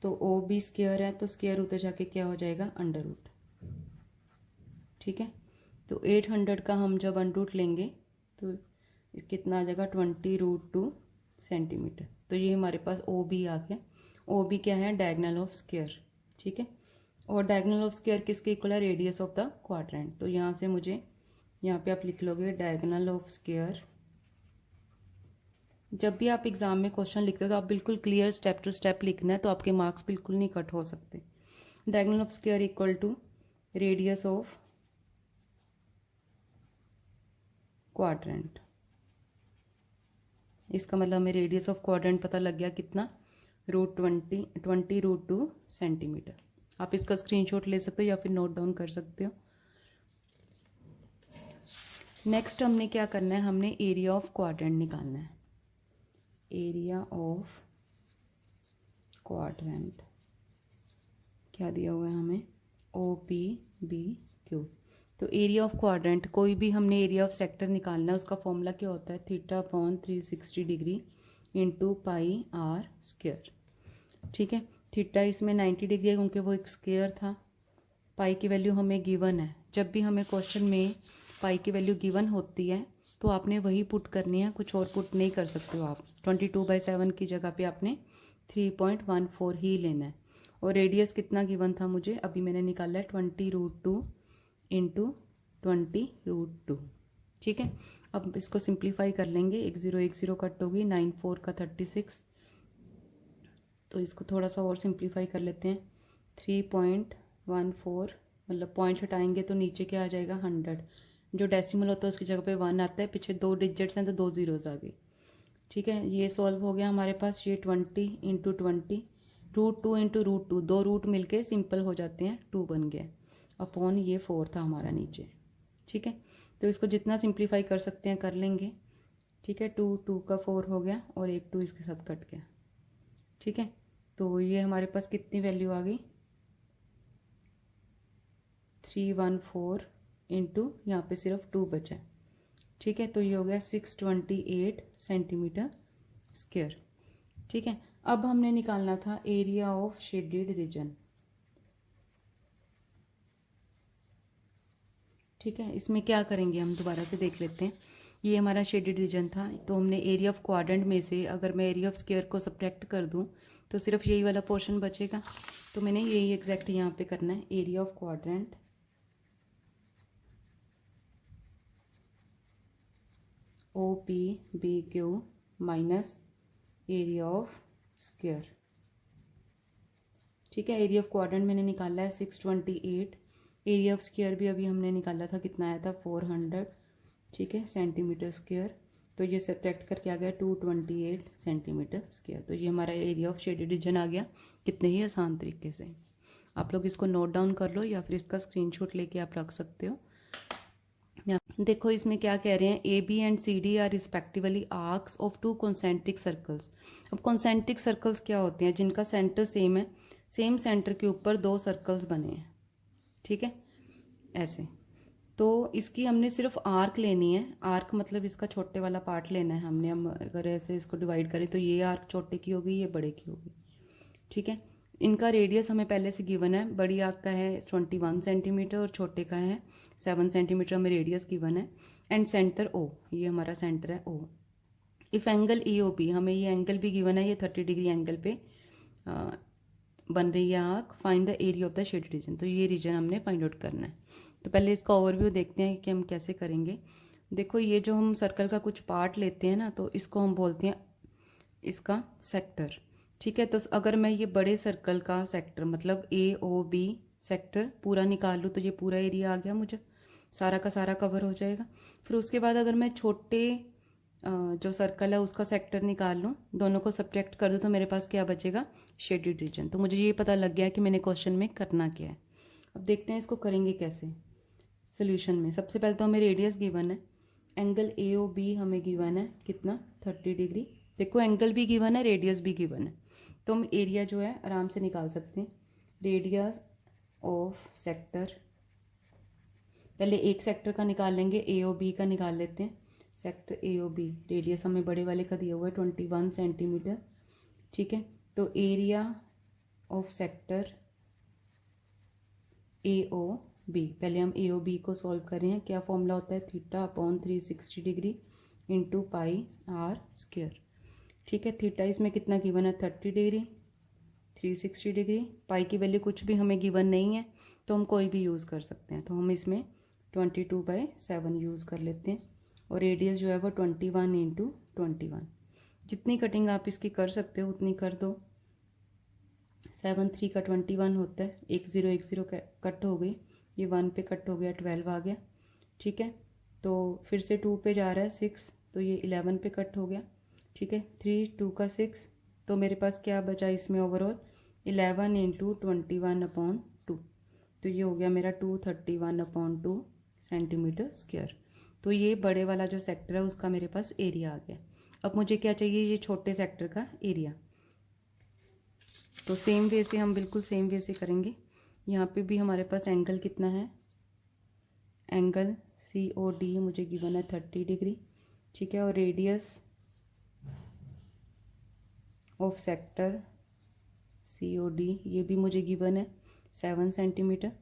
तो ओ बी स्क्वायर है, तो स्क्वायर उधर जाके क्या हो जाएगा, अंडर रूट, ठीक है। तो 800 का हम जब अंडर रूट लेंगे तो कितना आ जाएगा, 20√2 सेंटीमीटर। तो ये हमारे पास ओ बी आ गया। ओ बी क्या है, डायगोनल ऑफ स्क्वायर, ठीक है। और डायगोनल ऑफ स्क्वायर किसके इक्वल है, रेडियस ऑफ द क्वाड्रेंट। तो यहाँ से मुझे, यहाँ पे आप लिख लोगे डायगोनल ऑफ स्क्वायर। जब भी आप एग्जाम में क्वेश्चन लिखते हो तो आप बिल्कुल क्लियर स्टेप टू स्टेप लिखना है, तो आपके मार्क्स बिल्कुल नहीं कट हो सकते। Diagonal of square equal to radius of quadrant. इसका मतलब हमें रेडियस ऑफ क्वाड्रेंट पता लग गया कितना, √2 सेंटीमीटर। आप इसका स्क्रीनशॉट ले सकते हो या फिर नोट डाउन कर सकते हो। नेक्स्ट हमने क्या करना है, हमने एरिया ऑफ क्वाड्रेंट निकालना है। एरिया ऑफ क्वाड्रेंट क्या दिया हुआ है हमें, ओ पी बी क्यू। तो एरिया ऑफ क्वाड्रेंट, कोई भी हमने एरिया ऑफ सेक्टर निकालना है, उसका फॉर्मूला क्या होता है, θ/360 degree into pi r square. ठीक है। थीटा इसमें 90 डिग्री है क्योंकि वो एक स्क्वायर था। पाई की वैल्यू हमें गिवन है। जब भी हमें क्वेश्चन में पाई की वैल्यू गिवन होती है तो आपने वही पुट करनी है, कुछ और पुट नहीं कर सकते हो आप। 22/7 की जगह पे आपने 3.14 ही लेना है। और रेडियस कितना गिवन था मुझे, अभी मैंने निकाला है 20√2 इंटू 20√2। ठीक है। अब इसको सिंप्लीफाई कर लेंगे, 1010 कट होगी, 94 का 36, तो इसको थोड़ा सा और सिंप्लीफाई कर लेते हैं। 3.14 मतलब पॉइंट हटाएंगे तो नीचे क्या आ जाएगा 100। जो डेसिमल होता है उसकी जगह पे 1 आता है, पीछे 2 डिजिट्स हैं तो 2 ज़ीरोज़ आ गए। ठीक है, ये सॉल्व हो गया हमारे पास। ये 20 इंटू 20 √2 इंटू √2, 2 रूट मिलके सिंपल हो जाते हैं, 2 बन गया अपॉन ये 4 था हमारा नीचे। ठीक है, तो इसको जितना सिंप्लीफाई कर सकते हैं कर लेंगे। ठीक है, 2 का 4 हो गया और एक 2 इसके साथ कट गया। ठीक है, तो ये हमारे पास कितनी वैल्यू आ गई, 314 इंटू यहाँ पे सिर्फ 2 बचा है। ठीक है, तो ये हो गया 628 सेंटीमीटर स्क्वायर। ठीक है, अब हमने निकालना था एरिया ऑफ शेडेड रीजन। ठीक है, इसमें क्या करेंगे हम दोबारा से देख लेते हैं। ये हमारा शेडेड रीजन था, तो हमने एरिया ऑफ क्वाड्रेंट में से अगर मैं एरिया ऑफ स्क्वायर को सब्ट्रैक्ट कर दूं तो सिर्फ यही वाला पोर्शन बचेगा। तो मैंने यही एग्जैक्ट यहाँ पे करना है, area of quadrant OPBQ minus area of square. ठीक है, एरिया ऑफ क्वाड्रेंट मैंने निकाला है 628, एरिया ऑफ स्क्वायर भी अभी हमने निकाला था, कितना आया था 400। ठीक है, सेंटीमीटर स्क्वायर, तो ये सब्ट्रैक्ट करके आ गया 228 सेंटीमीटर स्क्वायर। तो ये हमारा एरिया ऑफ शेडेड रीजन आ गया, कितने ही आसान तरीके से। आप लोग इसको नोट डाउन कर लो या फिर इसका स्क्रीनशॉट लेके आप रख सकते हो। देखो इसमें क्या कह रहे हैं, AB and CD are respectively arcs of 2 concentric circles. अब कॉन्सेंट्रिक सर्कल्स क्या होते हैं, जिनका सेंटर सेम है, सेम सेंटर के ऊपर 2 सर्कल्स बने हैं। ठीक है, ऐसे। तो इसकी हमने सिर्फ आर्क लेनी है, आर्क मतलब इसका छोटे वाला पार्ट लेना है हमने। हम अगर ऐसे इसको डिवाइड करें तो ये आर्क छोटे की होगी, ये बड़े की होगी। ठीक है, इनका रेडियस हमें पहले से गिवन है, बड़ी आर्क का है 21 सेंटीमीटर और छोटे का है 7 सेंटीमीटर हमें रेडियस गिवन है। एंड सेंटर O, ये हमारा सेंटर है O। इफ एंगल EOB, हमें ये एंगल भी गिवन है, ये 30 डिग्री एंगल पे बन रही है arc. Find the area of the shaded reason, तो ये रीजन हमने फाइंड आउट करना है। तो पहले इसका ओवरव्यू देखते हैं कि हम कैसे करेंगे। देखो ये जो हम सर्कल का कुछ पार्ट लेते हैं ना, तो इसको हम बोलते हैं इसका सेक्टर। ठीक है, तो अगर मैं ये बड़े सर्कल का सेक्टर मतलब AOB सेक्टर पूरा निकाल लूँ तो ये पूरा एरिया आ गया, मुझे सारा का सारा कवर हो जाएगा। फिर उसके बाद अगर मैं छोटे जो सर्कल है उसका सेक्टर निकाल लूँ, दोनों को सब्ट्रैक्ट कर दूँ तो मेरे पास क्या बचेगा, शेडेड रीजन। तो मुझे ये पता लग गया कि मैंने क्वेश्चन में करना क्या है। अब देखते हैं इसको करेंगे कैसे सोल्यूशन में। सबसे पहले तो हमें रेडियस गिवन है, एंगल AOB हमें गिवन है कितना 30 डिग्री। देखो एंगल भी गिवन है, रेडियस भी गिवन है, तो हम एरिया जो है आराम से निकाल सकते हैं। रेडियस ऑफ सेक्टर, पहले एक सेक्टर का निकाल लेंगे, AOB का निकाल लेते हैं। सेक्टर AOB रेडियस हमें बड़े वाले का दिया हुआ है 21 सेंटीमीटर। ठीक है, तो एरिया ऑफ सेक्टर AOB, पहले हम AOB को सॉल्व कर रहे हैं। क्या फॉर्मूला होता है, theta upon 360 degree into pi r square. ठीक है, थीटा इसमें कितना गिवन है 30 डिग्री, 360 डिग्री। पाई की वैल्यू कुछ भी हमें गिवन नहीं है तो हम कोई भी यूज़ कर सकते हैं, तो हम इसमें 22/7 यूज़ कर लेते हैं। और रेडियस जो है वो 21 इंटू 21, जितनी कटिंग आप इसकी कर सकते हो उतनी कर दो। 7 3 का 21 होता है, 1010 कट हो गई, ये 1 पे कट हो गया, 12 आ गया। ठीक है, तो फिर से 2 पे जा रहा है 6, तो ये 11 पे कट हो गया। ठीक है, 3 2 का 6, तो मेरे पास क्या बचा इसमें ओवरऑल 11 इंटू 21/2, तो ये हो गया मेरा 231/2 सेंटीमीटर स्क्वायर। तो ये बड़े वाला जो सेक्टर है उसका मेरे पास एरिया आ गया। अब मुझे क्या चाहिए, ये छोटे सेक्टर का एरिया। तो सेम वे से हम बिल्कुल सेम वे से करेंगे। यहाँ पे भी हमारे पास एंगल कितना है, एंगल COD मुझे गिवन है 30 डिग्री। ठीक है, और रेडियस ऑफ सेक्टर COD, ये भी मुझे गिवन है 7 सेंटीमीटर।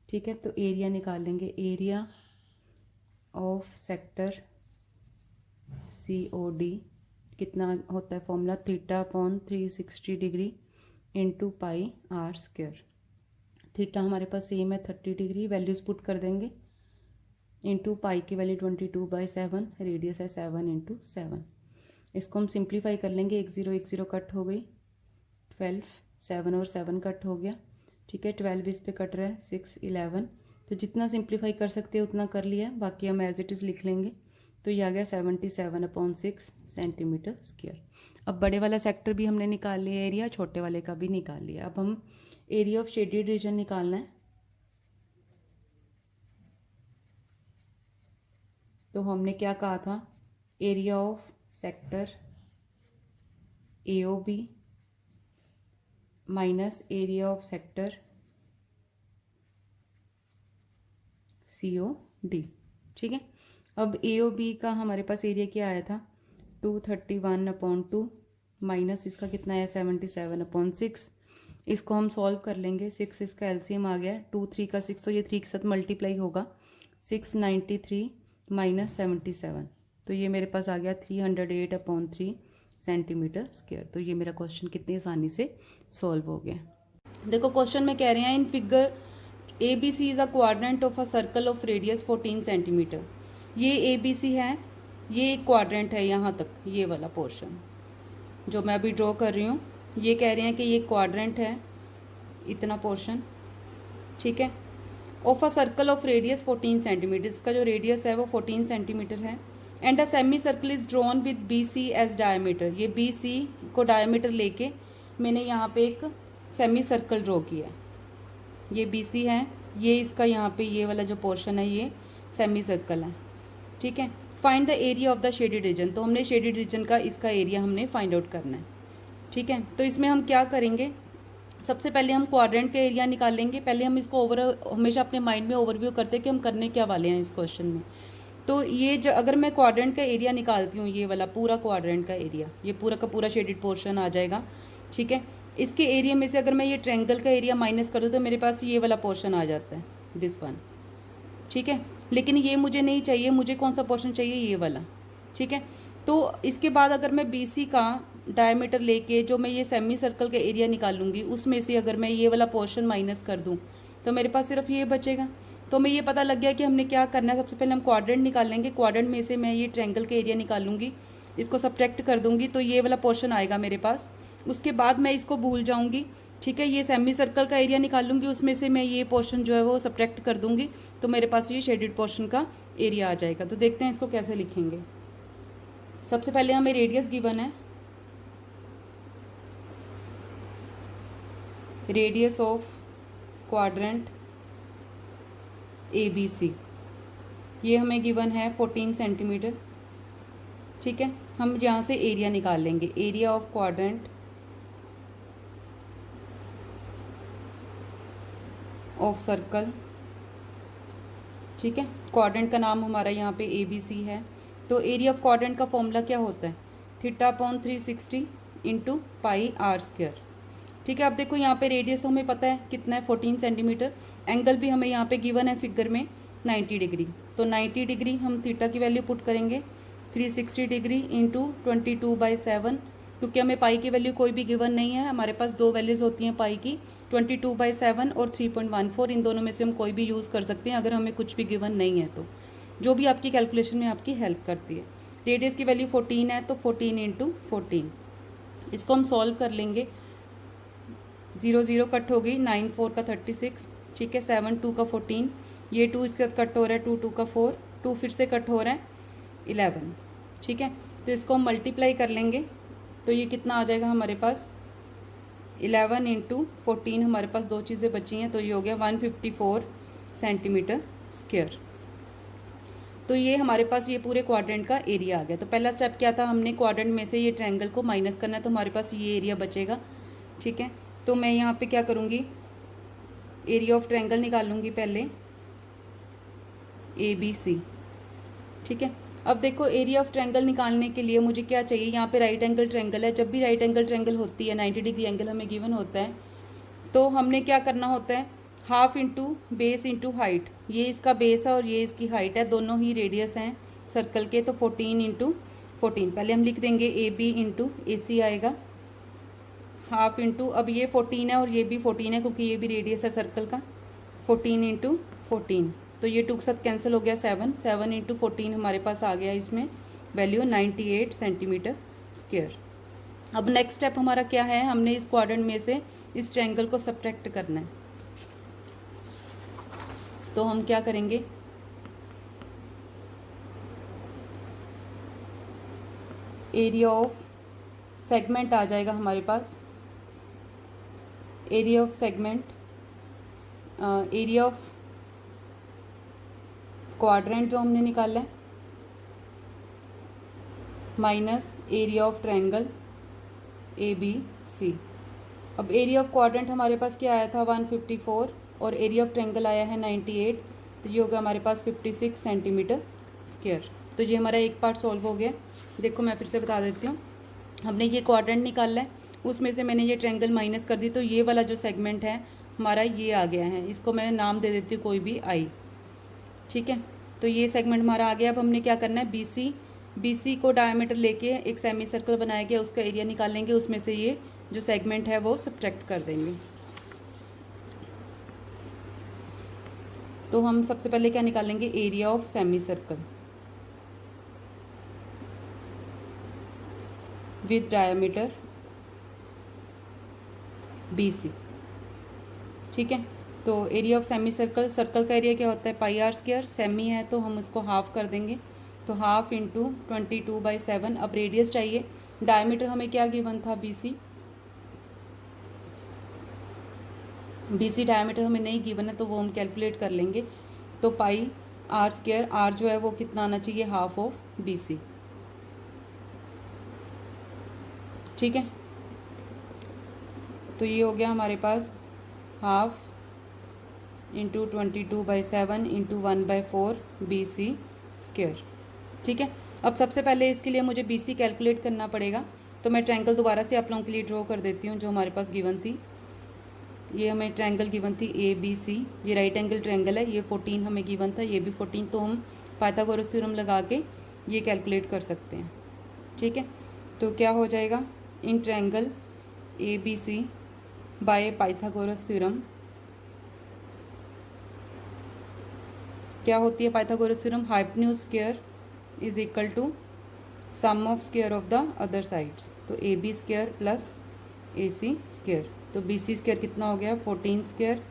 ठीक है, तो एरिया निकाल लेंगे। एरिया ऑफ सेक्टर COD कितना होता है formula, θ/360 degree into pi r square. Theta हमारे पास सेम है 30 डिग्री, वैल्यूज़ पुट कर देंगे। इंटू पाई की वैल्यू 22/7, रेडियस है 7 × 7। इसको हम सिंप्लीफाई कर लेंगे, 1 0 कट हो गई, 12 7 और 7 कट हो गया। ठीक है, 12 इस पे कट रहा है, 6 11। तो जितना सिंप्लीफाई कर सकते हैं उतना कर लिया, बाकी हम एज इट इज़ लिख लेंगे। तो ये आ गया 77/6 सेंटीमीटर स्क्वायर। अब बड़े वाला सेक्टर भी हमने निकाल लिया एरिया, छोटे वाले का भी निकाल लिया। अब हम एरिया ऑफ शेडेड रीजन निकालना है। तो हमने क्या कहा था, area of sector AOB minus area of sector COD। ठीक है, अब AOB का हमारे पास एरिया क्या आया था, 231/2 माइनस इसका कितना है 77/6। इसको हम सॉल्व कर लेंगे। 6 इसका एलसीएम आ गया, 2 3 का 6, तो ये 3 के साथ मल्टीप्लाई होगा, 693 माइनस 77, तो ये मेरे पास आ गया 308/3 सेंटीमीटर स्क्वायर। तो ये मेरा क्वेश्चन कितनी आसानी से सॉल्व हो गया। देखो क्वेश्चन में कह रहे हैं in figure ABC is a quadrant of a circle of radius 14 centimetre. ये ABC है, ये एक क्वाड्रेंट है यहाँ तक, ये वाला पोर्शन जो मैं अभी ड्रॉ कर रही हूँ। ये कह रहे हैं कि ये क्वाड्रेंट है, इतना पोर्शन। ठीक है, of a circle of radius 14 centimetre, इसका जो रेडियस है वो 14 सेंटीमीटर है। And a semi circle is drawn with BC as diameter. ये BC को डायमीटर लेके मैंने यहाँ पे एक सेमी सर्कल ड्रॉ किया है। ये BC है, ये इसका यहाँ पे ये वाला जो पोर्शन है ये सेमी सर्कल है। ठीक है, find the area of the shaded reason. तो हमने शेडेड रीजन का इसका एरिया हमने फाइंड आउट करना है। ठीक है, तो इसमें हम क्या करेंगे, सबसे पहले हम क्वाड्रेंट का एरिया निकालेंगे। पहले हम इसको हमेशा अपने माइंड में ओवरव्यू करते हैं कि हम करने क्या वाले हैं इस क्वेश्चन में। तो ये जो अगर मैं क्वाड्रेंट का एरिया निकालती हूँ, ये वाला पूरा क्वाड्रेंट का एरिया, ये पूरा का पूरा शेडेड पोर्शन आ जाएगा। ठीक है, इसके एरिया में से अगर मैं ये ट्रायंगल का एरिया माइनस कर दूँ तो मेरे पास ये वाला पोर्शन आ जाता है, दिस वन। ठीक है, लेकिन ये मुझे नहीं चाहिए, मुझे कौन सा पोर्शन चाहिए, ये वाला। ठीक है, तो इसके बाद अगर मैं BC का डायमीटर लेके जो मैं ये सेमी सर्कल का एरिया निकालूंगी, उसमें से अगर मैं ये वाला पोर्शन माइनस कर दूं तो मेरे पास सिर्फ ये बचेगा। तो मैं ये पता लग गया कि हमने क्या करना है। सबसे पहले हम क्वाड्रेंट निकालेंगे, क्वाड्रेंट में से मैं ये ट्रायंगल का एरिया निकालूंगी, इसको सब्ट्रैक्ट कर दूंगी तो ये वाला पोर्शन आएगा मेरे पास। उसके बाद मैं इसको भूल जाऊंगी। ठीक है, ये सेमी सर्कल का एरिया निकालूंगी, उसमें से मैं ये पोर्शन जो है वो सब्ट्रैक्ट कर दूंगी, तो मेरे पास ये शेडेड पोर्शन का एरिया आ जाएगा। तो देखते हैं इसको कैसे लिखेंगे। सबसे पहले हमें रेडियस गिवन है, रेडियस ऑफ क्वाड्रेंट ABC, ये हमें गिवन है 14 सेंटीमीटर। ठीक है, हम यहाँ से एरिया निकाल लेंगे, area of quadrant of circle. ठीक है, क्वाड्रेंट का नाम हमारा यहाँ पे ABC है। तो एरिया ऑफ क्वाड्रेंट का फॉर्मूला क्या होता है, θ/360 इंटू पाई आर स्क्वायर। ठीक है, अब देखो यहाँ पे रेडियस तो हमें पता है कितना है, 14 सेंटीमीटर। एंगल भी हमें यहाँ पे गिवन है फिगर में 90 डिग्री। तो 90 डिग्री हम थीटा की वैल्यू पुट करेंगे, 360 डिग्री इंटू 22/7, क्योंकि हमें पाई की वैल्यू कोई भी गिवन नहीं है, हमारे पास दो वैल्यूज़ होती हैं पाई की, 22/7 और 3.14। इन दोनों में से हम कोई भी यूज़ कर सकते हैं अगर हमें कुछ भी गिवन नहीं है तो, जो भी आपकी कैलकुलेशन में आपकी हेल्प करती है। रेडियस की वैल्यू 14 है, तो 14 इंटू 14, इसको हम सॉल्व कर लेंगे। 0 0 कट हो गई, 9 4 का 36। ठीक है, 7 2 का 14, ये 2 इसके साथ कट हो रहा है, 2 2 का 4, 2 फिर से कट हो रहा है 11। ठीक है, तो इसको हम मल्टीप्लाई कर लेंगे, तो ये कितना आ जाएगा हमारे पास, 11 इंटू 14, हमारे पास दो चीज़ें बची हैं, तो ये हो गया 154 सेंटीमीटर स्क्वायर। तो ये हमारे पास ये पूरे क्वाड्रेंट का एरिया आ गया। तो पहला स्टेप क्या था, हमने क्वाड्रेंट में से ये ट्रायंगल को माइनस करना है, तो हमारे पास ये एरिया बचेगा। ठीक है, तो मैं यहाँ पे क्या करूँगी, एरिया ऑफ ट्रायंगल निकालूंगी पहले ABC। ठीक है, अब देखो एरिया ऑफ ट्रायंगल निकालने के लिए मुझे क्या चाहिए, यहाँ पे राइट एंगल ट्रायंगल है। जब भी राइट एंगल ट्रायंगल होती है 90 डिग्री एंगल हमें गिवन होता है, तो हमने क्या करना होता है, half into base into height. ये इसका बेस है और ये इसकी हाइट है, दोनों ही रेडियस हैं सर्कल के, तो 14 इंटू 14। पहले हम लिख देंगे ए बी इंटू ए सी आएगा, हाफ इंटू, अब ये 14 है और ये भी 14 है क्योंकि ये भी रेडियस है सर्कल का, 14 इंटू 14। तो ये 2 के साथ कैंसिल हो गया, 7, 7 इंटू 14 हमारे पास आ गया इसमें वैल्यू 98 सेंटीमीटर स्क्वायर। अब नेक्स्ट स्टेप हमारा क्या है, हमने इस क्वाड्रेंट में से इस ट्रायंगल को सब्ट्रैक्ट करना है। तो हम क्या करेंगे, एरिया ऑफ सेगमेंट आ जाएगा हमारे पास, area of segment, area of quadrant जो हमने निकाला है, minus area of triangle A B C. अब एरिया ऑफ क्वाड्रेंट हमारे पास क्या आया था 154 और एरिया ऑफ ट्रायंगल आया है 98, तो ये होगा हमारे पास 56 सेंटीमीटर स्क्वायर। तो ये हमारा एक पार्ट सॉल्व हो गया। देखो मैं फिर से बता देती हूँ, हमने ये क्वाड्रेंट निकाला है, उसमें से मैंने ये ट्रायंगल माइनस कर दी, तो ये वाला जो सेगमेंट है हमारा ये आ गया है, इसको मैं नाम दे देती हूँ कोई भी आई, ठीक है। तो ये सेगमेंट हमारा आ गया। अब हमने क्या करना है, BC को डायमीटर लेके एक सेमी सर्कल बनाया गया, उसका एरिया निकालेंगे, उसमें से ये जो सेगमेंट है वो सब्ट्रैक्ट कर देंगे। तो हम सबसे पहले क्या निकालेंगे, area of semi circle with diameter BC, ठीक है। तो area of semi circle, circle का एरिया क्या होता है पाई आर स्क्वायर, सेमी है तो हम उसको हाफ कर देंगे, तो हाफ इंटू 22/7। अब रेडियस चाहिए, डायमीटर हमें क्या गिवन था BC डायमीटर हमें नहीं गिवन है, तो वो हम कैलकुलेट कर लेंगे। तो पाई आर स्क्वायर, आर जो है वो कितना आना चाहिए, हाफ ऑफ BC, ठीक है। तो ये हो गया हमारे पास half into 22/7 into 1/4 BC square, ठीक है। अब सबसे पहले इसके लिए मुझे BC कैलकुलेट करना पड़ेगा, तो मैं ट्रायंगल दोबारा से आप लोगों के लिए ड्रॉ कर देती हूँ जो हमारे पास गिवन थी। ये हमें ट्रायंगल गिवन थी ABC, ये राइट एंगल ट्रायंगल है, ये 14 हमें गिवन था, ये भी 14, तो हम पाइथागोरस थ्योरम लगा के ये कैलकुलेट कर सकते हैं, ठीक है। तो क्या हो जाएगा, in triangle ABC by Pythagoras theorem, क्या होती है Pythagoras theorem, hypotenuse square is equal to sum of square of the other sides, तो AB square plus AC square. तो BC स्क्वायर कितना हो गया, 14 स्क्वायर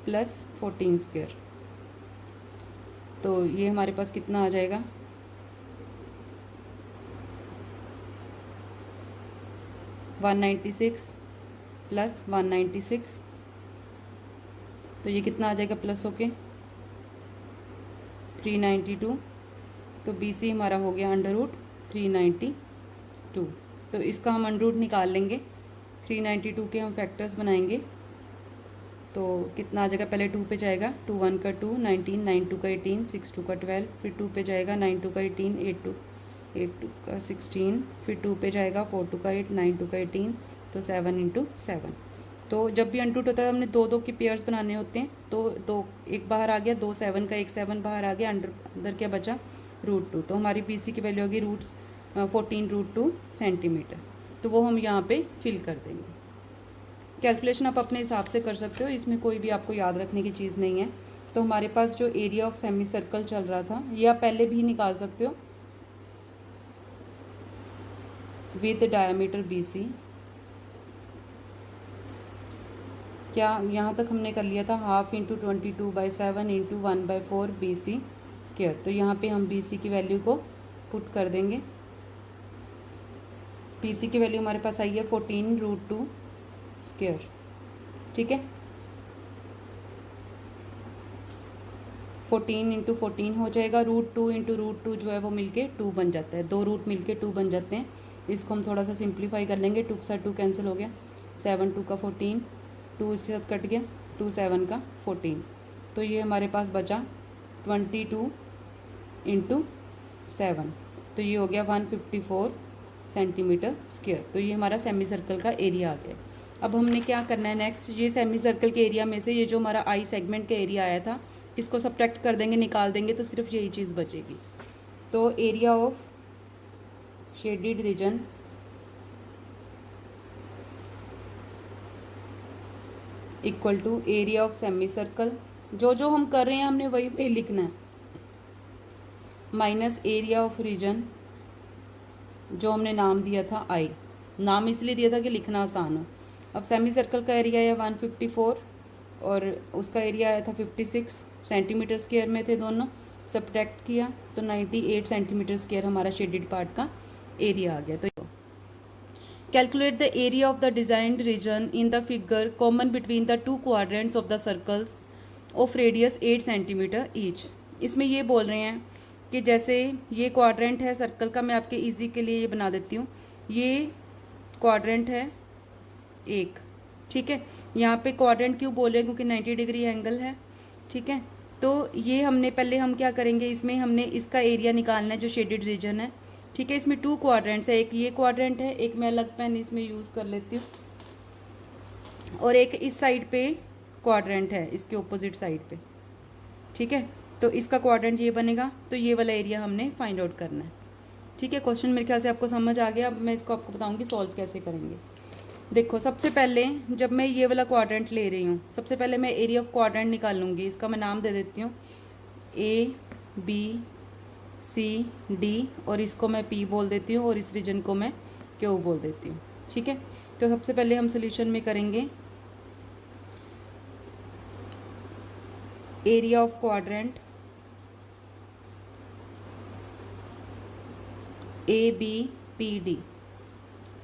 प्लस 14 स्क्वायर, तो ये हमारे पास कितना आ जाएगा, 196 प्लस 196, तो ये कितना आ जाएगा प्लस होके 392। तो BC हमारा हो गया √392। तो इसका हम अंडर निकाल लेंगे, 392 के हम फैक्टर्स बनाएंगे, तो कितना आ जाएगा, पहले 2 पे जाएगा, 2 1 का 2 19, 9 2 का 18, 6 2 का 12, फिर 2 पे जाएगा, 9 2 का 18, 8 2 का 16, फिर 2 पे जाएगा, 4 2 का 8, 9 2 का 18, तो 7 इंटू 7। तो जब भी अनरूट होता है हमने 2 के पेयर्स बनाने होते हैं, तो 2 एक बाहर आ गया, 2 7 का, एक 7 बाहर आ गया, अंदर क्या बचा √2। तो हमारी BC की वैल्यू होगी 14√2 सेंटीमीटर, तो वो हम यहाँ पे फिल कर देंगे। कैलकुलेशन आप अपने हिसाब से कर सकते हो, इसमें कोई भी आपको याद रखने की चीज़ नहीं है। तो हमारे पास जो एरिया ऑफ सेमी सर्कल चल रहा था, ये आप पहले भी निकाल सकते हो विद डायमीटर BC। क्या यहाँ तक हमने कर लिया था, half into 22/7 into 1/4 BC square. तो यहाँ पे हम BC की वैल्यू को पुट कर देंगे। BC की वैल्यू हमारे पास आई है 14√2 स्क्वायर, ठीक है। 14 इंटू 14 हो जाएगा, √2 इंटू √2 जो है वो मिलके 2 बन जाता है, 2 रूट मिलके 2 बन जाते हैं। इसको हम थोड़ा सा सिंप्लीफाई कर लेंगे, 2 के साथ 2 कैंसिल हो गया, 7 2 का 14, 2 इसके साथ कट गया, 2 7 का 14। तो ये हमारे पास बचा 22 इंटू 7, तो ये हो गया 154 सेंटीमीटर स्क्वायर। तो ये हमारा सेमी सर्कल का एरिया आ गया। अब हमने क्या करना है नेक्स्ट, ये सेमी सर्कल के एरिया में से ये जो हमारा आई सेगमेंट का एरिया आया था इसको सब्ट्रैक्ट कर देंगे, निकाल देंगे, तो सिर्फ यही चीज़ बचेगी। तो area of shaded region equal to area of semi circle, जो हम कर रहे हैं हमने वही वही लिखना है, माइनस एरिया ऑफ रीजन जो हमने नाम दिया था आई, नाम इसलिए दिया था कि लिखना आसान हो। अब सेमी सर्कल का एरिया है 154 और उसका एरिया आया था 56 सेंटीमीटर स्क्वायर में थे दोनों, सब्ट्रैक्ट किया तो 98 सेंटीमीटर स्क्वायर हमारा शेडेड पार्ट का एरिया आ गया। तो calculate the area of the designed region in the figure common between the two quadrants of the circles of radius 8 centimetre each. इसमें ये बोल रहे हैं कि जैसे ये क्वाड्रेंट है सर्कल का, मैं आपके इजी के लिए ये बना देती हूँ, ये क्वाड्रेंट है एक, ठीक है। यहाँ पे क्वाड्रेंट क्यों बोल रहे हैं, क्योंकि 90 डिग्री एंगल है, ठीक है। तो ये हमने पहले हम क्या करेंगे, इसमें हमने इसका एरिया निकालना है जो शेडेड रीजन है, ठीक है। इसमें टू क्वाड्रेंट्स है, एक ये क्वाड्रेंट है, एक मैं अलग पेन इसमें यूज़ कर लेती हूँ, और एक इस साइड पे क्वाड्रेंट है इसके ऑपोजिट साइड पे, ठीक है। तो इसका क्वाड्रेंट ये बनेगा, तो ये वाला एरिया हमने फाइंड आउट करना है, ठीक है। क्वेश्चन मेरे ख्याल से आपको समझ आ गया। अब मैं इसको आपको बताऊंगी सॉल्व कैसे करेंगे। देखो सबसे पहले जब मैं ये वाला क्वाड्रेंट ले रही हूँ, सबसे पहले मैं एरिया ऑफ क्वाड्रेंट निकाल लूँगी। इसका मैं नाम दे देती हूँ ABCD, और इसको मैं P बोल देती हूँ और इस रीजन को मैं Q बोल देती हूँ, ठीक है। तो सबसे पहले हम सोल्यूशन में करेंगे एरिया ऑफ क्वाड्रेंट ABPD,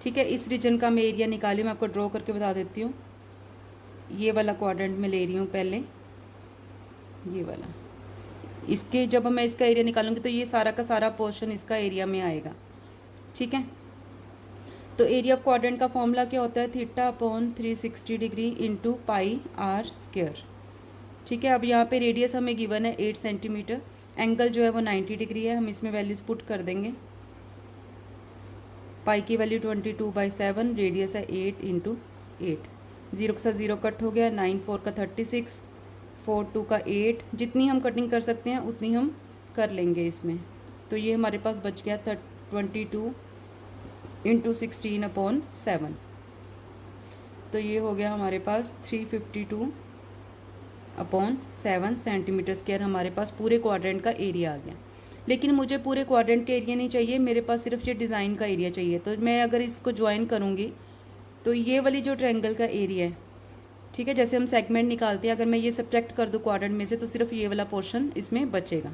ठीक है। इस रीजन का मैं एरिया निकाली, मैं आपको ड्रॉ करके बता देती हूँ। ये वाला क्वाड्रेंट में ले रही हूँ पहले, ये वाला, इसके जब मैं इसका एरिया निकालूंगी तो ये सारा का सारा पोर्शन इसका एरिया में आएगा, ठीक है। तो एरिया ऑफ क्वाड्रेंट का फॉर्मूला क्या होता है, θ/360 डिग्री इंटू πr², ठीक है। अब यहाँ पे रेडियस हमें गिवन है 8 सेंटीमीटर, एंगल जो है वो 90 डिग्री है, हम इसमें वैल्यूज पुट कर देंगे। पाई की वैल्यू 22/7, रेडियस है 8 इंटू 8, 0 के साथ 0 कट हो गया, 9 4 का 36, 4 2 का 8, जितनी हम कटिंग कर सकते हैं उतनी हम कर लेंगे इसमें। तो ये हमारे पास बच गया 22 इंटू 16/7, तो ये हो गया हमारे पास 352/7 सेंटीमीटर स्क्वायर हमारे पास पूरे क्वाड्रेंट का एरिया आ गया। लेकिन मुझे पूरे क्वाड्रेंट का एरिया नहीं चाहिए, मेरे पास सिर्फ ये डिज़ाइन का एरिया चाहिए। तो मैं अगर इसको ज्वाइन करूँगी तो ये वाली जो ट्रायंगल का एरिया है, ठीक है, जैसे हम सेगमेंट निकालते हैं, अगर मैं ये सब्ट्रैक्ट कर दूँ क्वाड्रेंट में से तो सिर्फ ये वाला पोर्शन इसमें बचेगा,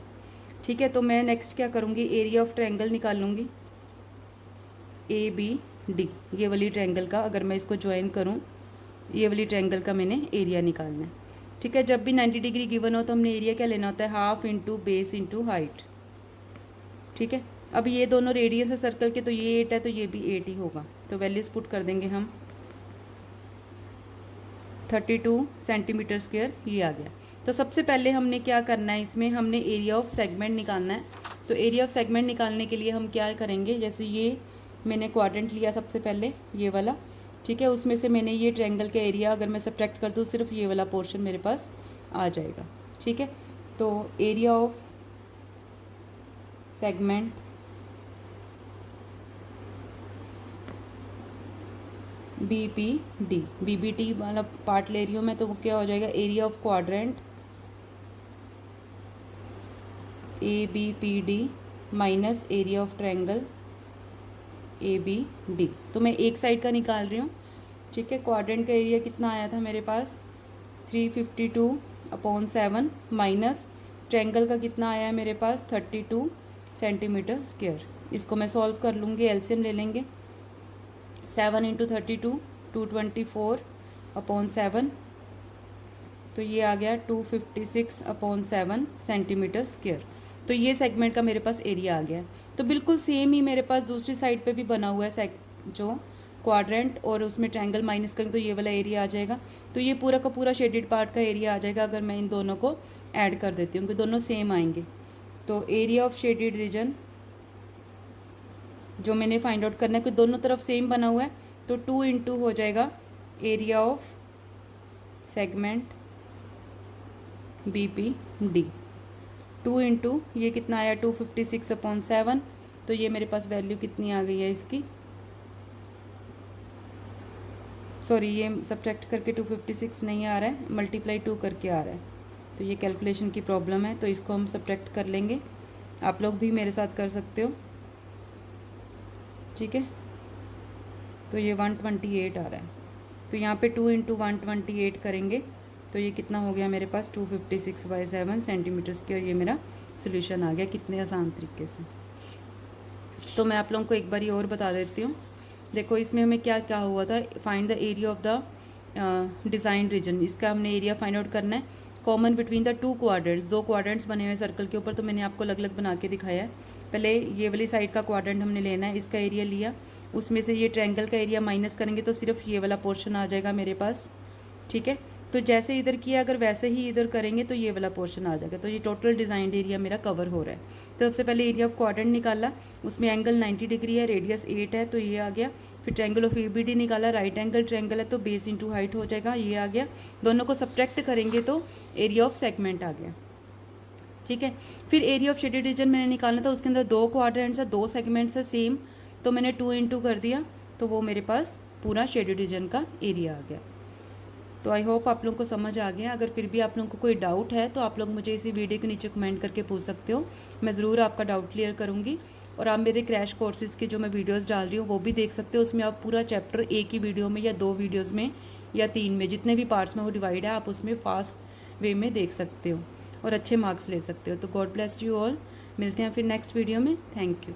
ठीक है। तो मैं नेक्स्ट क्या करूँगी, एरिया ऑफ ट्रायंगल निकाल लूँगी ABD, ये वाली ट्रायंगल का अगर मैं इसको ज्वाइन करूँ, ये वाली ट्रायंगल का मैंने एरिया निकालना है, ठीक है। जब भी 90 डिग्री गिवन हो तो हमने एरिया क्या लेना होता है, half into base into height, ठीक है। अब ये दोनों रेडियस है सर्कल के, तो ये 8 है तो ये भी 8 ही होगा, तो वैल्यूज पुट कर देंगे हम। 32 सेंटीमीटर स्क्वायर ये आ गया। तो सबसे पहले हमने क्या करना है, इसमें हमने एरिया ऑफ सेगमेंट निकालना है। तो एरिया ऑफ सेगमेंट निकालने के लिए हम क्या करेंगे, जैसे ये मैंने क्वाड्रेंट लिया सबसे पहले ये वाला, ठीक है, उसमें से मैंने ये ट्रायंगल का एरिया अगर मैं सब्ट्रैक्ट कर दूँ सिर्फ ये वाला पोर्शन मेरे पास आ जाएगा, ठीक है। तो एरिया ऑफ सेगमेंट BBT वाला पार्ट ले रही हूँ मैं, तो वो क्या हो जाएगा, area of quadrant ABPD minus area of triangle ABD। तो मैं एक साइड का निकाल रही हूँ, ठीक है। क्वाड्रेंट का एरिया कितना आया था मेरे पास 352/7 माइनस ट्रायंगल का कितना आया है मेरे पास 32 सेंटीमीटर स्क्वायर। इसको मैं सॉल्व कर लूँगी, एलसीएम ले लेंगे। 7 इंटू 32 224/7, तो ये आ गया 256/7 सेंटीमीटर स्क्वायर। तो ये सेगमेंट का मेरे पास एरिया आ गया है। तो बिल्कुल सेम ही मेरे पास दूसरी साइड पे भी बना हुआ है जो क्वाड्रेंट, और उसमें ट्रायंगल माइनस करेंगे तो ये वाला एरिया आ जाएगा। तो ये पूरा का पूरा शेडेड पार्ट का एरिया आ जाएगा अगर मैं इन दोनों को ऐड कर देती हूँ, कि दोनों सेम आएंगे। तो एरिया ऑफ शेडेड रीजन जो मैंने फाइंड आउट करना है कि दोनों तरफ सेम बना हुआ है, तो 2 इंटू हो जाएगा area of segment BPD। 2 into ये कितना आया 256/7, तो ये मेरे पास वैल्यू कितनी आ गई है इसकी, सॉरी ये सब्ट्रैक्ट करके 256 नहीं आ रहा है, मल्टीप्लाई 2 करके आ रहा है, तो ये कैलकुलेशन की प्रॉब्लम है, तो इसको हम सब्ट्रैक्ट कर लेंगे। आप लोग भी मेरे साथ कर सकते हो, ठीक है। तो ये 128 आ रहा है, तो यहाँ पे 2 इंटू 128 करेंगे तो ये कितना हो गया मेरे पास 256/7 सेंटीमीटर स्क्वायर। ये मेरा सोल्यूशन आ गया, कितने आसान तरीके से। तो मैं आप लोगों को एक बार और बता देती हूँ। देखो इसमें हमें क्या क्या हुआ था, find the area of the design region, इसका हमने एरिया फाइंड आउट करना है। Common between the 2 quadrants, 2 quadrants बने हुए सर्कल के ऊपर, तो मैंने आपको अलग अलग बना के दिखाया है। पहले ये वाली साइड का क्वाड्रेंट हमने लेना है, इसका एरिया लिया, उसमें से ये ट्रायंगल का एरिया माइनस करेंगे तो सिर्फ ये वाला पोर्शन आ जाएगा मेरे पास, ठीक है। तो जैसे इधर किया अगर वैसे ही इधर करेंगे तो ये वाला पोर्शन आ जाएगा, तो ये टोटल डिज़ाइंड एरिया मेरा कवर हो रहा है। तो सबसे पहले एरिया ऑफ क्वाड्रेंट निकाला, उसमें एंगल 90 डिग्री है, रेडियस 8 है, तो ये आ गया। फिर ट्रायंगल ऑफ ABD निकाला, राइट एंगल ट्रायंगल है तो बेस इंटू हाइट हो जाएगा, ये आ गया। दोनों को सब्ट्रैक्ट करेंगे तो एरिया ऑफ सेगमेंट आ गया, ठीक है। फिर एरिया ऑफ शेडेड रीजन मैंने निकालना था, उसके अंदर 2 क्वाड्रेंट्स है, 2 सेगमेंट्स है सेम, तो मैंने 2 इंटू कर दिया, तो वो मेरे पास पूरा शेडेड रीजन का एरिया आ गया। तो आई होप आप लोगों को समझ आ गया। अगर फिर भी आप लोगों को कोई डाउट है तो आप लोग मुझे इसी वीडियो के नीचे कमेंट करके पूछ सकते हो, मैं ज़रूर आपका डाउट क्लियर करूँगी। और आप मेरे क्रैश कोर्सेज़ के जो मैं वीडियोस डाल रही हूँ वो भी देख सकते हो, उसमें आप पूरा चैप्टर एक ही वीडियो में या 2 वीडियोज़ में या 3 में, जितने भी पार्ट्स में वो डिवाइड है, आप उसमें फास्ट वे में देख सकते हो और अच्छे मार्क्स ले सकते हो। तो गॉड ब्लेस यू ऑल, मिलते हैं फिर नेक्स्ट वीडियो में, थैंक यू।